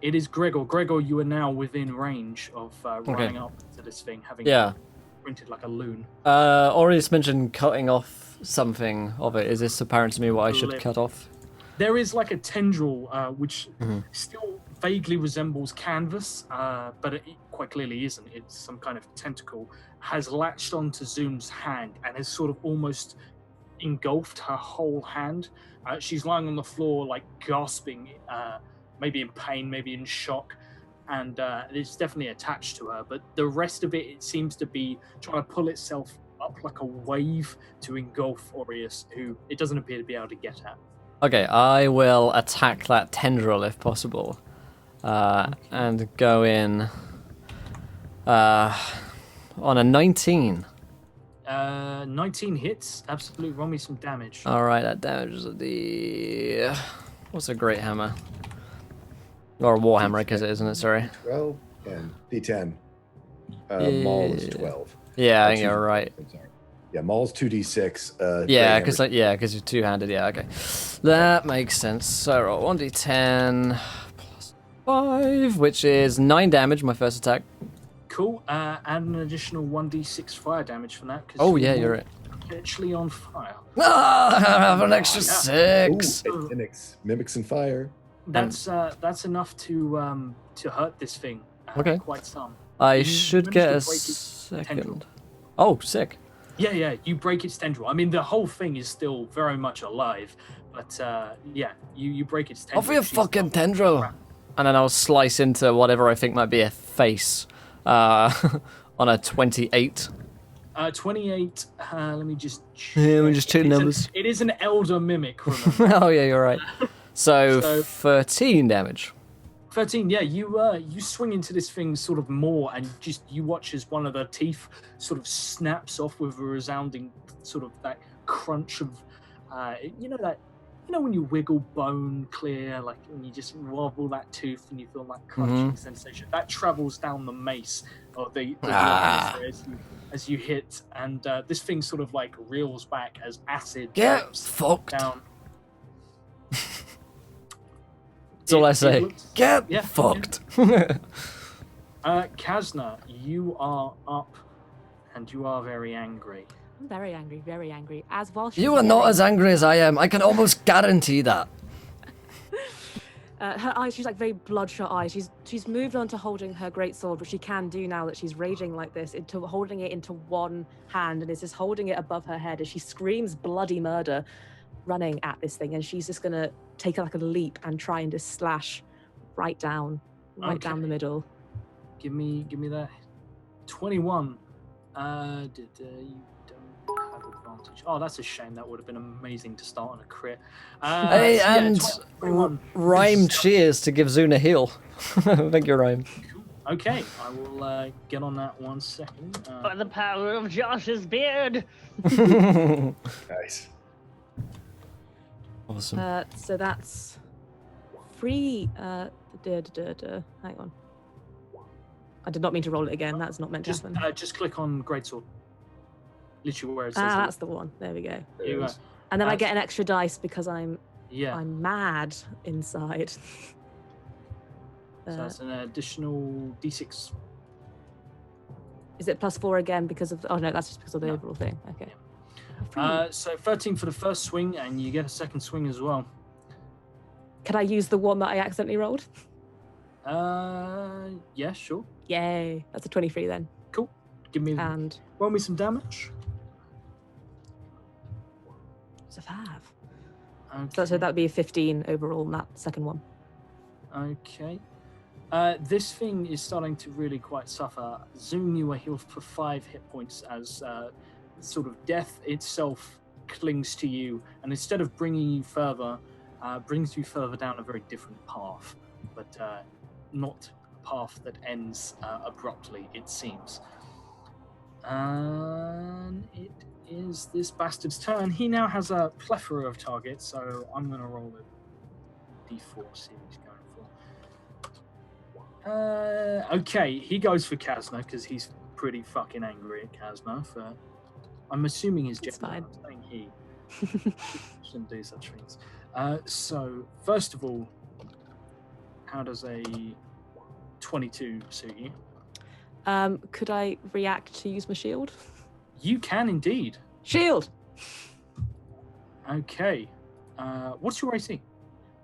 It is Gregor. Gregor, you are now within range of running up to this thing, having printed like a loon. Aureus mentioned cutting off something of it. Is this apparent to me what I should cut off? There is like a tendril which still vaguely resembles canvas, but it quite clearly isn't. It's some kind of tentacle, has latched onto Zoom's hand and has sort of almost engulfed her whole hand. She's lying on the floor, like gasping, maybe in pain, maybe in shock, and it's definitely attached to her. But the rest of it seems to be trying to pull itself up like a wave to engulf Aureus, who it doesn't appear to be able to get at. Okay, I will attack that tendril if possible, and go in on a 19. 19 hits. Absolutely, roll me some damage. All right, that damages the... What's a great hammer? Or a warhammer, because it isn't it? Sorry. 12 and D10. Maul is 12. Yeah, I think you're right. Sorry. Yeah, Maul's 2d6. Yeah, because you're two-handed. Yeah, okay, that makes sense. So roll 1d10 plus 5, which is 9 damage. My first attack. Cool. Add an additional 1d6 fire damage from that. Oh yeah, you're right. Literally on fire. Ah, I have an extra 6. Ooh, mimics and fire. That's enough to hurt this thing. Okay. Quite some. I should get a second. tendril. Oh, sick. Yeah, you break its tendril. I mean, the whole thing is still very much alive, but you break its tendril. Off your fucking tendril. And then I'll slice into whatever I think might be a face on a 28. 28. Let me just check. Yeah, we just check numbers. It is an elder mimic, remember? Oh yeah, you're right. So 13 damage. 13. Yeah, you swing into this thing sort of more, and you watch as one of the teeth sort of snaps off with a resounding sort of that crunch of, you know when you wiggle bone clear, like when you just wobble that tooth and you feel that crunching sensation, that travels down the mace of the lines there as you hit, and this thing sort of like reels back as acid drips fucked down. That's all I say. Get fucked. Kazna, you are up, and you are very angry. I'm very angry, very angry. As while You are not as angry as I am. I can almost guarantee that. Her eyes, she's like very bloodshot eyes. She's moved on to holding her great sword, which she can do now that she's raging like this, into holding it into one hand, and is just holding it above her head as she screams bloody murder, running at this thing. And she's just gonna take like a leap and try and just slash right down the middle. Give me that 21. You don't have advantage. Oh, that's a shame. That would have been amazing to start on a crit. Hey, and 21. Rhyme cheers to give Zune a heal. Thank you, Rhyme. Cool. Okay, I will get on that 1 second. By the power of Josh's beard. Nice. Awesome. So that's 3. Hang on. I did not mean to roll it again. That's not meant to happen. Just click on Greatsword. Literally where it says. That's the one. There we go. You go. And then I get an extra dice because I'm Yeah. mad inside. So that's an additional D6. Is it +4 again because of? Oh no, that's just because of the overall thing. Okay. So 13 for the first swing, and you get a second swing as well. Can I use the one that I accidentally rolled? Yeah, sure. Yay! That's a 23 then. Cool. Give me And roll me some damage. it's a 5. Okay. So that would be a 15 overall in that second one. Okay. This thing is starting to really quite suffer. Zoom, you are healed for 5 hit points as sort of death itself clings to you, and instead of bringing you further, brings you further down a very different path, but not a path that ends abruptly, it seems. And it is this bastard's turn. He now has a plethora of targets, so I'm going to roll a d4, see what he's going for. Okay, he goes for Kazna because he's pretty fucking angry at Kazna for. I'm assuming his It's gender. fine. I'm saying he shouldn't do such things. So first of all, how does a 22 suit you? Could I react to use my shield? You can indeed. Shield. Okay. What's your AC?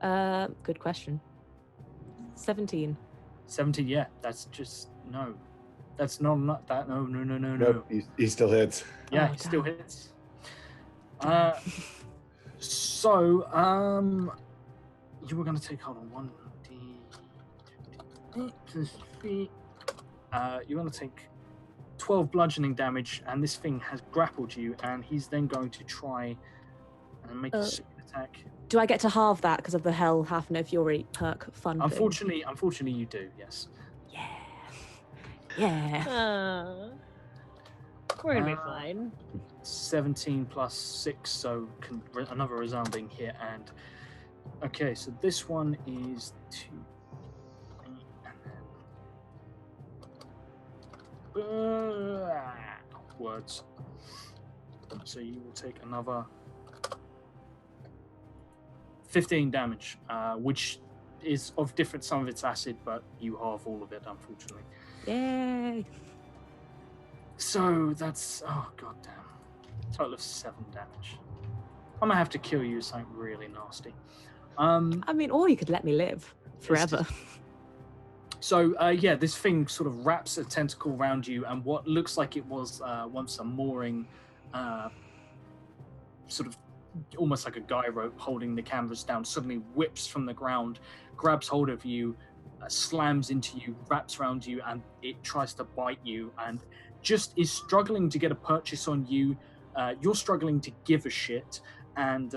Good question. 17. 17. Yeah, that's just no. That's not that. No. Nope, he still hits. Yeah, Oh, he still damn. hits. So, you were going to take, hold on, 1d plus 3. You're going to take 12 bludgeoning damage, and this thing has grappled you, and he's then going to try and make a second attack. Do I get to halve that because of the Hell Half No Fury perk fun thing? Unfortunately, you do, yes. Yeah. We're gonna be fine. 17 plus 6, so another resounding hit. And okay, so this one is 2, and then words. So you will take another 15 damage, which is of different. Some of it's acid, but you halve all of it, unfortunately. Yay. So that's goddamn, total of 7 damage. I'm gonna have to kill you with something really nasty. I mean, or you could let me live forever. So yeah, this thing sort of wraps a tentacle around you, and what looks like it was once a mooring, sort of almost like a guy rope holding the canvas down, suddenly whips from the ground, grabs hold of you, slams into you, wraps around you, and it tries to bite you, and just is struggling to get a purchase on you. You're struggling to give a shit, and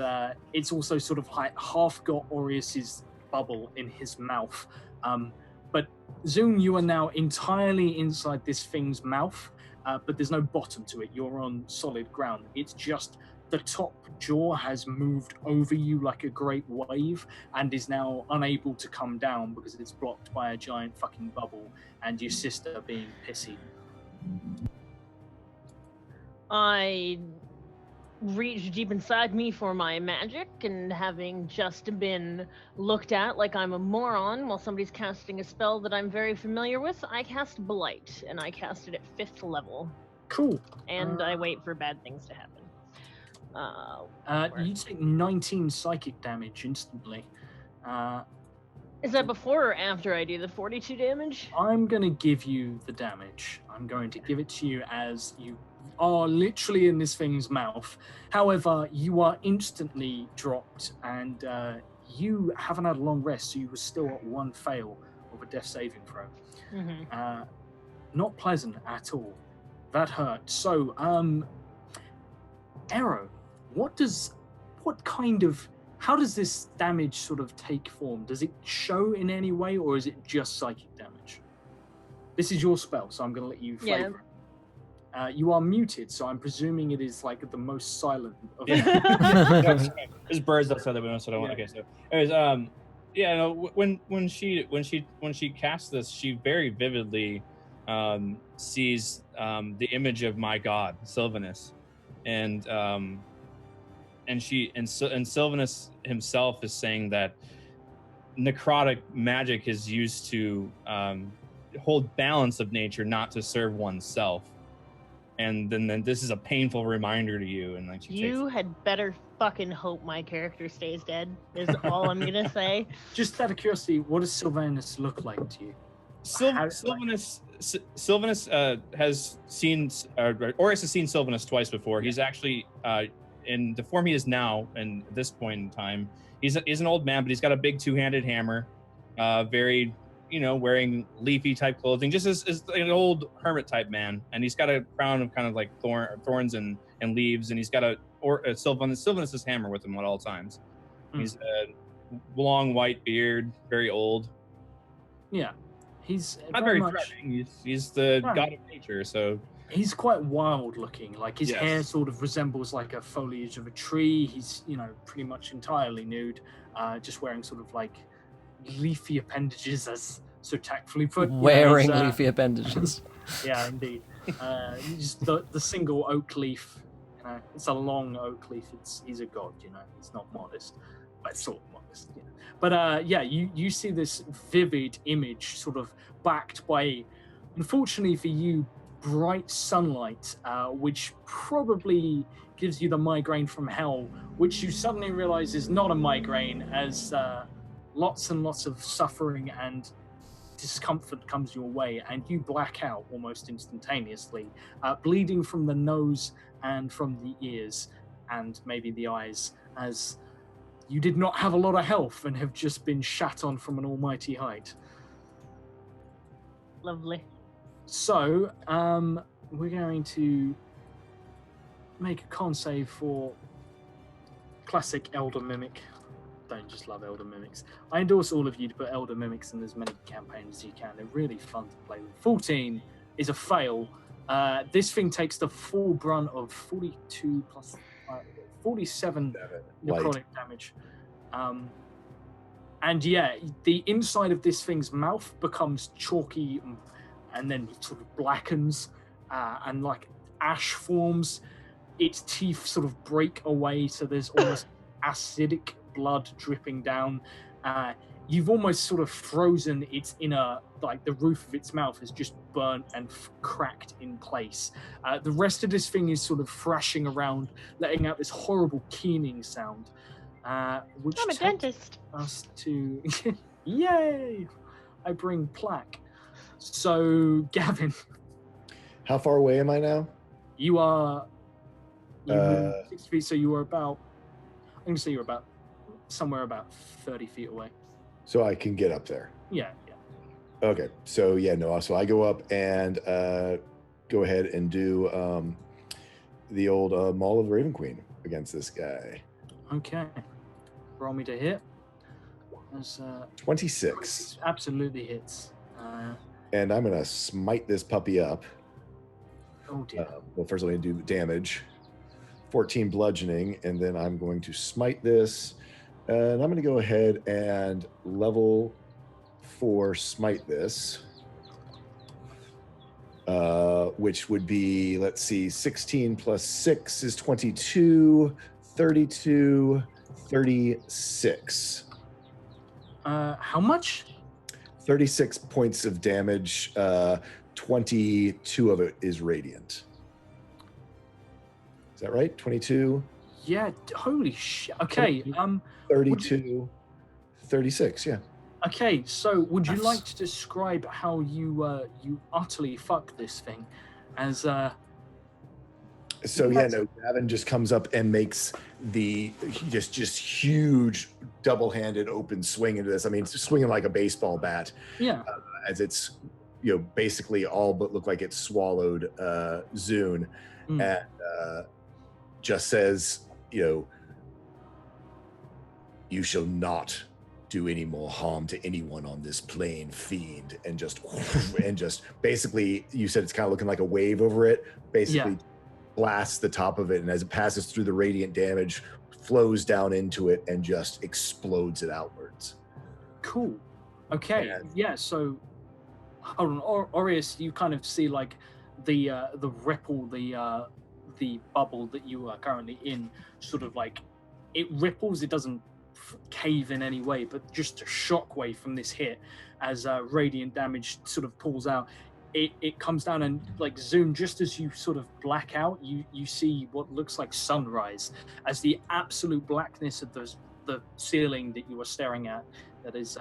it's also sort of like half got Aureus's bubble in his mouth. But Zoom, you are now entirely inside this thing's mouth, but there's no bottom to it. You're on solid ground. It's just the top jaw has moved over you like a great wave and is now unable to come down because it's blocked by a giant fucking bubble and your sister being pissy. I reach deep inside me for my magic, and having just been looked at like I'm a moron while somebody's casting a spell that I'm very familiar with, I cast Blight, and I cast it at 5th level. Cool. And I wait for bad things to happen. You take 19 psychic damage instantly. Is that before or after I do the 42 damage? I'm going to give you the damage. I'm going to give it to you as you are literally in this thing's mouth. However, you are instantly dropped, and you haven't had a long rest, so you were still at 1 fail of a death saving throw. Mm-hmm. Not pleasant at all. That hurt. So, Arrow, how does this damage sort of take form? Does it show in any way, or is it just psychic damage? This is your spell, so I'm going to let you flavor it. You are muted, so I'm presuming it is like the most silent of There's birds outside the window, so I don't want. Okay, so anyways, when she casts this, she very vividly sees the image of my god, Sylvanus, and Sylvanus himself is saying that necrotic magic is used to hold balance of nature, not to serve oneself. And then this is a painful reminder to you. And like you had better fucking hope my character stays dead. Is all I'm gonna say. Just out of curiosity, what does Sylvanus look like to you? Sylvanus has seen Orius has seen Sylvanus twice before. He's actually in the form he is now, and at this point in time, he's an old man, but he's got a big 2-handed hammer, very, wearing leafy type clothing, just as an old hermit type man, and he's got a crown of kind of like thorns and leaves, and he's got a Sylvanus's hammer with him at all times. He's a long white beard, very old. Yeah, he's not very threatening. He's the god of nature, so. He's quite wild looking. Like his hair sort of resembles like a foliage of a tree. He's, pretty much entirely nude, just wearing sort of like leafy appendages, as so tactfully put. Wearing leafy appendages. Yeah, indeed. Just the single oak leaf. It's a long oak leaf. He's a god. He's not modest, but sort of modest. But you see this vivid image, sort of backed by, unfortunately for you, bright sunlight, which probably gives you the migraine from hell, which you suddenly realize is not a migraine, as lots and lots of suffering and discomfort comes your way, and you black out almost instantaneously, bleeding from the nose and from the ears and maybe the eyes, as you did not have a lot of health and have just been shat on from an almighty height. Lovely. So, we're going to make a con save for classic Elder Mimic. Don't just love Elder Mimics. I endorse all of you to put Elder Mimics in as many campaigns as you can. They're really fun to play with. 14 is a fail. This thing takes the full brunt of 42 plus 47 necrotic damage. And the inside of this thing's mouth becomes chalky and then sort of blackens, and like ash forms. Its teeth sort of break away, so there's almost acidic blood dripping down. You've almost sort of frozen its inner, like the roof of its mouth is just burnt and cracked in place. The rest of this thing is sort of thrashing around, letting out this horrible keening sound. Which I'm a dentist. Us to yay! I bring plaque. So, Gavin. How far away am I now? You are 6 feet, so you are about, I'm going to say you're about somewhere about 30 feet away. So I can get up there? Yeah. Okay, so so I go up and go ahead and do the old Maul of the Raven Queen against this guy. Okay. Roll me to hit. That's 26. Absolutely hits. And I'm going to smite this puppy up. Oh dear. Well, first I'm going to do the damage. 14 bludgeoning, and then I'm going to smite this. And I'm going to go ahead and level 4 smite this. Which would be, let's see, 16 plus 6 is 22, 32, 36. How much? 36 points of damage. 22 of it is radiant. Is that right? 22? Yeah, holy shit. Okay, 32, 36, yeah. Okay, so would you like to describe how you utterly fuck this thing as So Gavin just comes up and makes the just huge double-handed open swing into this. I mean, it's swinging like a baseball bat. Yeah. As it's basically all but look like it swallowed Zune, and just says, you shall not do any more harm to anyone on this plane, fiend, and just basically, you said it's kind of looking like a wave over it, basically blasts the top of it, and as it passes through, the radiant damage flows down into it and just explodes it outwards. Cool. Okay. Yeah, so hold on, Aureus, you kind of see like the ripple, the bubble that you are currently in, sort of like it ripples, it doesn't cave in any way, but just a shockwave from this hit as radiant damage sort of pulls out. It comes down, and like Zune, just as you sort of black out, you see what looks like sunrise as the absolute blackness of the ceiling that you were staring at, that is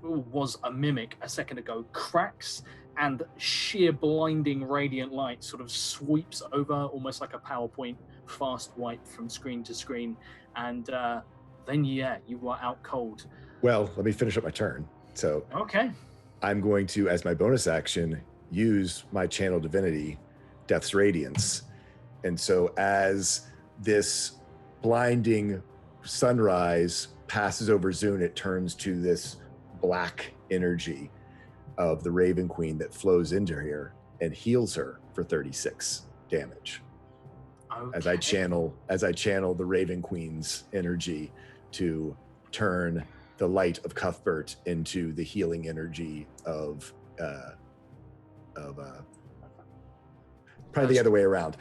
was a mimic a second ago, cracks, and sheer blinding radiant light sort of sweeps over, almost like a PowerPoint fast wipe from screen to screen, and then you are out cold. Well, let me finish up my turn. So okay, I'm going to, as my bonus action, use my channel divinity, Death's Radiance, and so as this blinding sunrise passes over Zune, it turns to this black energy of the Raven Queen that flows into here and heals her for 36 damage. Okay. As I channel the Raven Queen's energy to turn the light of Cuthbert into the healing energy of probably the other way around.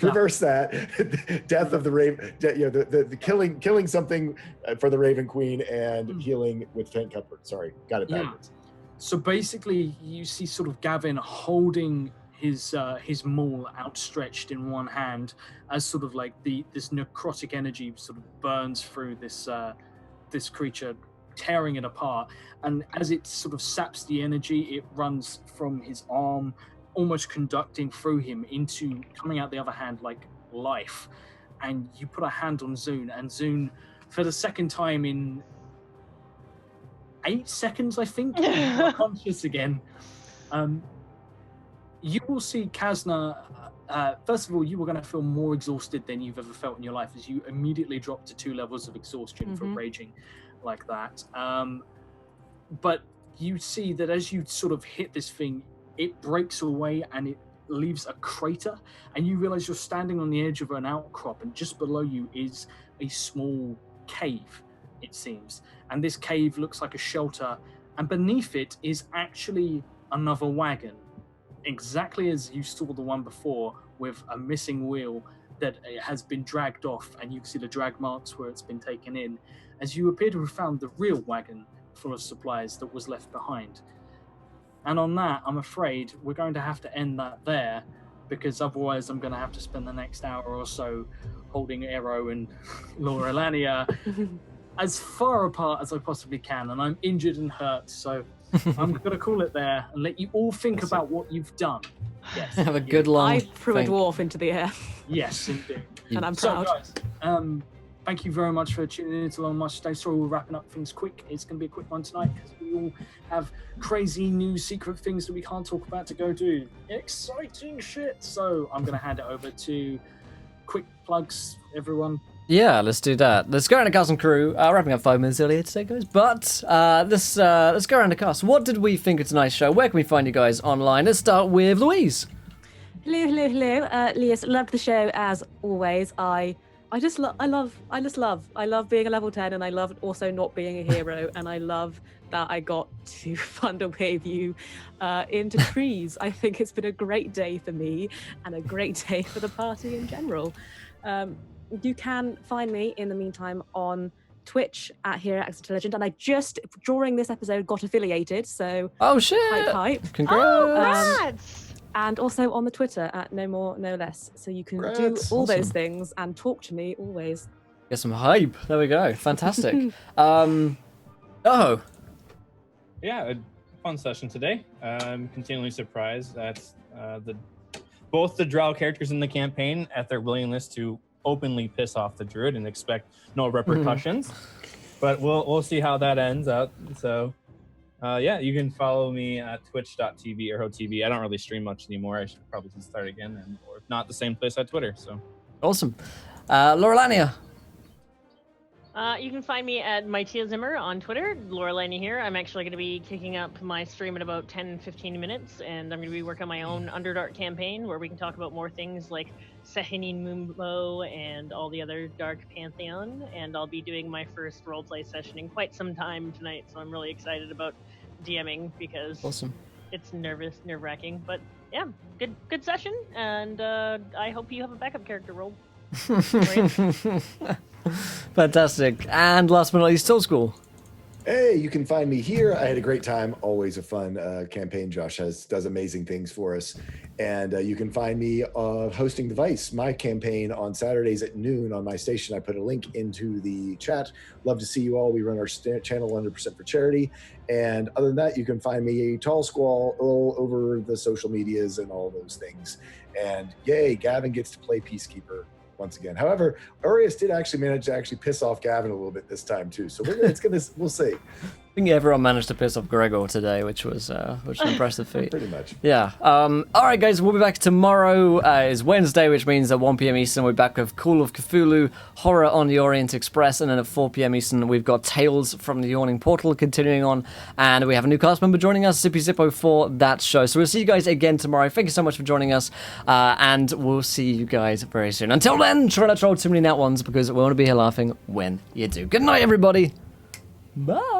Reverse that. Death of the Raven. The killing something for the Raven Queen and healing with Saint Cuthbert. Sorry, got it backwards. So basically, you see sort of Gavin holding his maul outstretched in one hand, as sort of like this necrotic energy sort of burns through this creature, tearing it apart. And as it sort of saps the energy, it runs from his arm, almost conducting through him into coming out the other hand like life. And you put a hand on Zune, and Zune, for the second time in 8 seconds, I think, you're conscious again. You will see Kazna. First of all, you were going to feel more exhausted than you've ever felt in your life, as you immediately drop to 2 levels of exhaustion from raging like that. But you see that as you sort of hit this thing, it breaks away and it leaves a crater, and you realize you're standing on the edge of an outcrop, and just below you is a small cave, it seems. And this cave looks like a shelter, and beneath it is actually another wagon, exactly as you saw the one before, with a missing wheel that has been dragged off, and you can see the drag marks where it's been taken in, as you appear to have found the real wagon full of supplies that was left behind. And on that, I'm afraid we're going to have to end that there, because otherwise I'm going to have to spend the next hour or so holding Aero and Laura Lania as far apart as I possibly can, and I'm injured and hurt, so I'm going to call it there and let you all think about what you've done. Yes. Have a good long I threw a dwarf into the air. Yes, indeed. And I'm proud. So, guys, thank you very much for tuning in to Long March today. Sorry we're wrapping up things quick. It's going to be a quick one tonight because we all have crazy new secret things that we can't talk about to go do. Exciting shit. So I'm going to hand it over to quick plugs, everyone. Yeah, let's do that. Let's go around the cast and crew. Wrapping up 5 minutes earlier today, guys. But let's go around the cast. What did we think of tonight's show? Where can we find you guys online? Let's start with Louise. Hello. Lias, loved the show as always. I love being a level 10, and I love also not being a hero, and I love that I got to thunderwave you into trees. I think it's been a great day for me and a great day for the party in general. You can find me in the meantime on Twitch at Hero X Intelligent, and I just during this episode got affiliated, so shit! hype. Congrats! Congrats! And also on the Twitter at No More No Less, so you can do Congrats. all those Awesome. things and talk to me always. Get some hype. There we go. Fantastic. Oh, Yeah, a fun session today. I'm continually surprised that both the Drow characters in the campaign at their willingness to openly piss off the druid and expect no repercussions. But we'll see how that ends out. So you can follow me at twitch.tv or HoTV. I don't really stream much anymore. I should probably start again, or if not, the same place at Twitter. So awesome. Laurelania. You can find me at Maitia Zimmer on Twitter. Lorelani here. I'm actually going to be kicking up my stream in about 10-15 minutes, and I'm going to be working on my own Underdark campaign where we can talk about more things like Sehinin Mumbo and all the other Dark Pantheon, and I'll be doing my first roleplay session in quite some time tonight, so I'm really excited about DMing because Awesome. it's nerve-wracking, but yeah, good session, and I hope you have a backup character role. Fantastic. And last but not least, Soul School. Hey, you can find me here. I had a great time. Always a fun campaign. Josh does amazing things for us. And you can find me hosting The Vice, my campaign on Saturdays at noon on my station. I put a link into the chat. Love to see you all. We run our channel 100% for charity. And other than that, you can find me Tall Squall all over the social medias and all those things. And yay, Gavin gets to play Peacekeeper once again. However, Aureus did actually manage to piss off Gavin a little bit this time too. So we'll see. I think everyone managed to piss off Gregor today, which was an impressive feat. Pretty much. Yeah. All right, guys, we'll be back tomorrow. Is Wednesday, which means at 1 p.m. Eastern, we're back with Call of Cthulhu, Horror on the Orient Express, and then at 4 p.m. Eastern, we've got Tales from the Yawning Portal continuing on, and we have a new cast member joining us, Zippy Zippo, for that show. So we'll see you guys again tomorrow. Thank you so much for joining us, and we'll see you guys very soon. Until then, try not to roll too many nat ones, because we want to be here laughing when you do. Good night, everybody. Bye.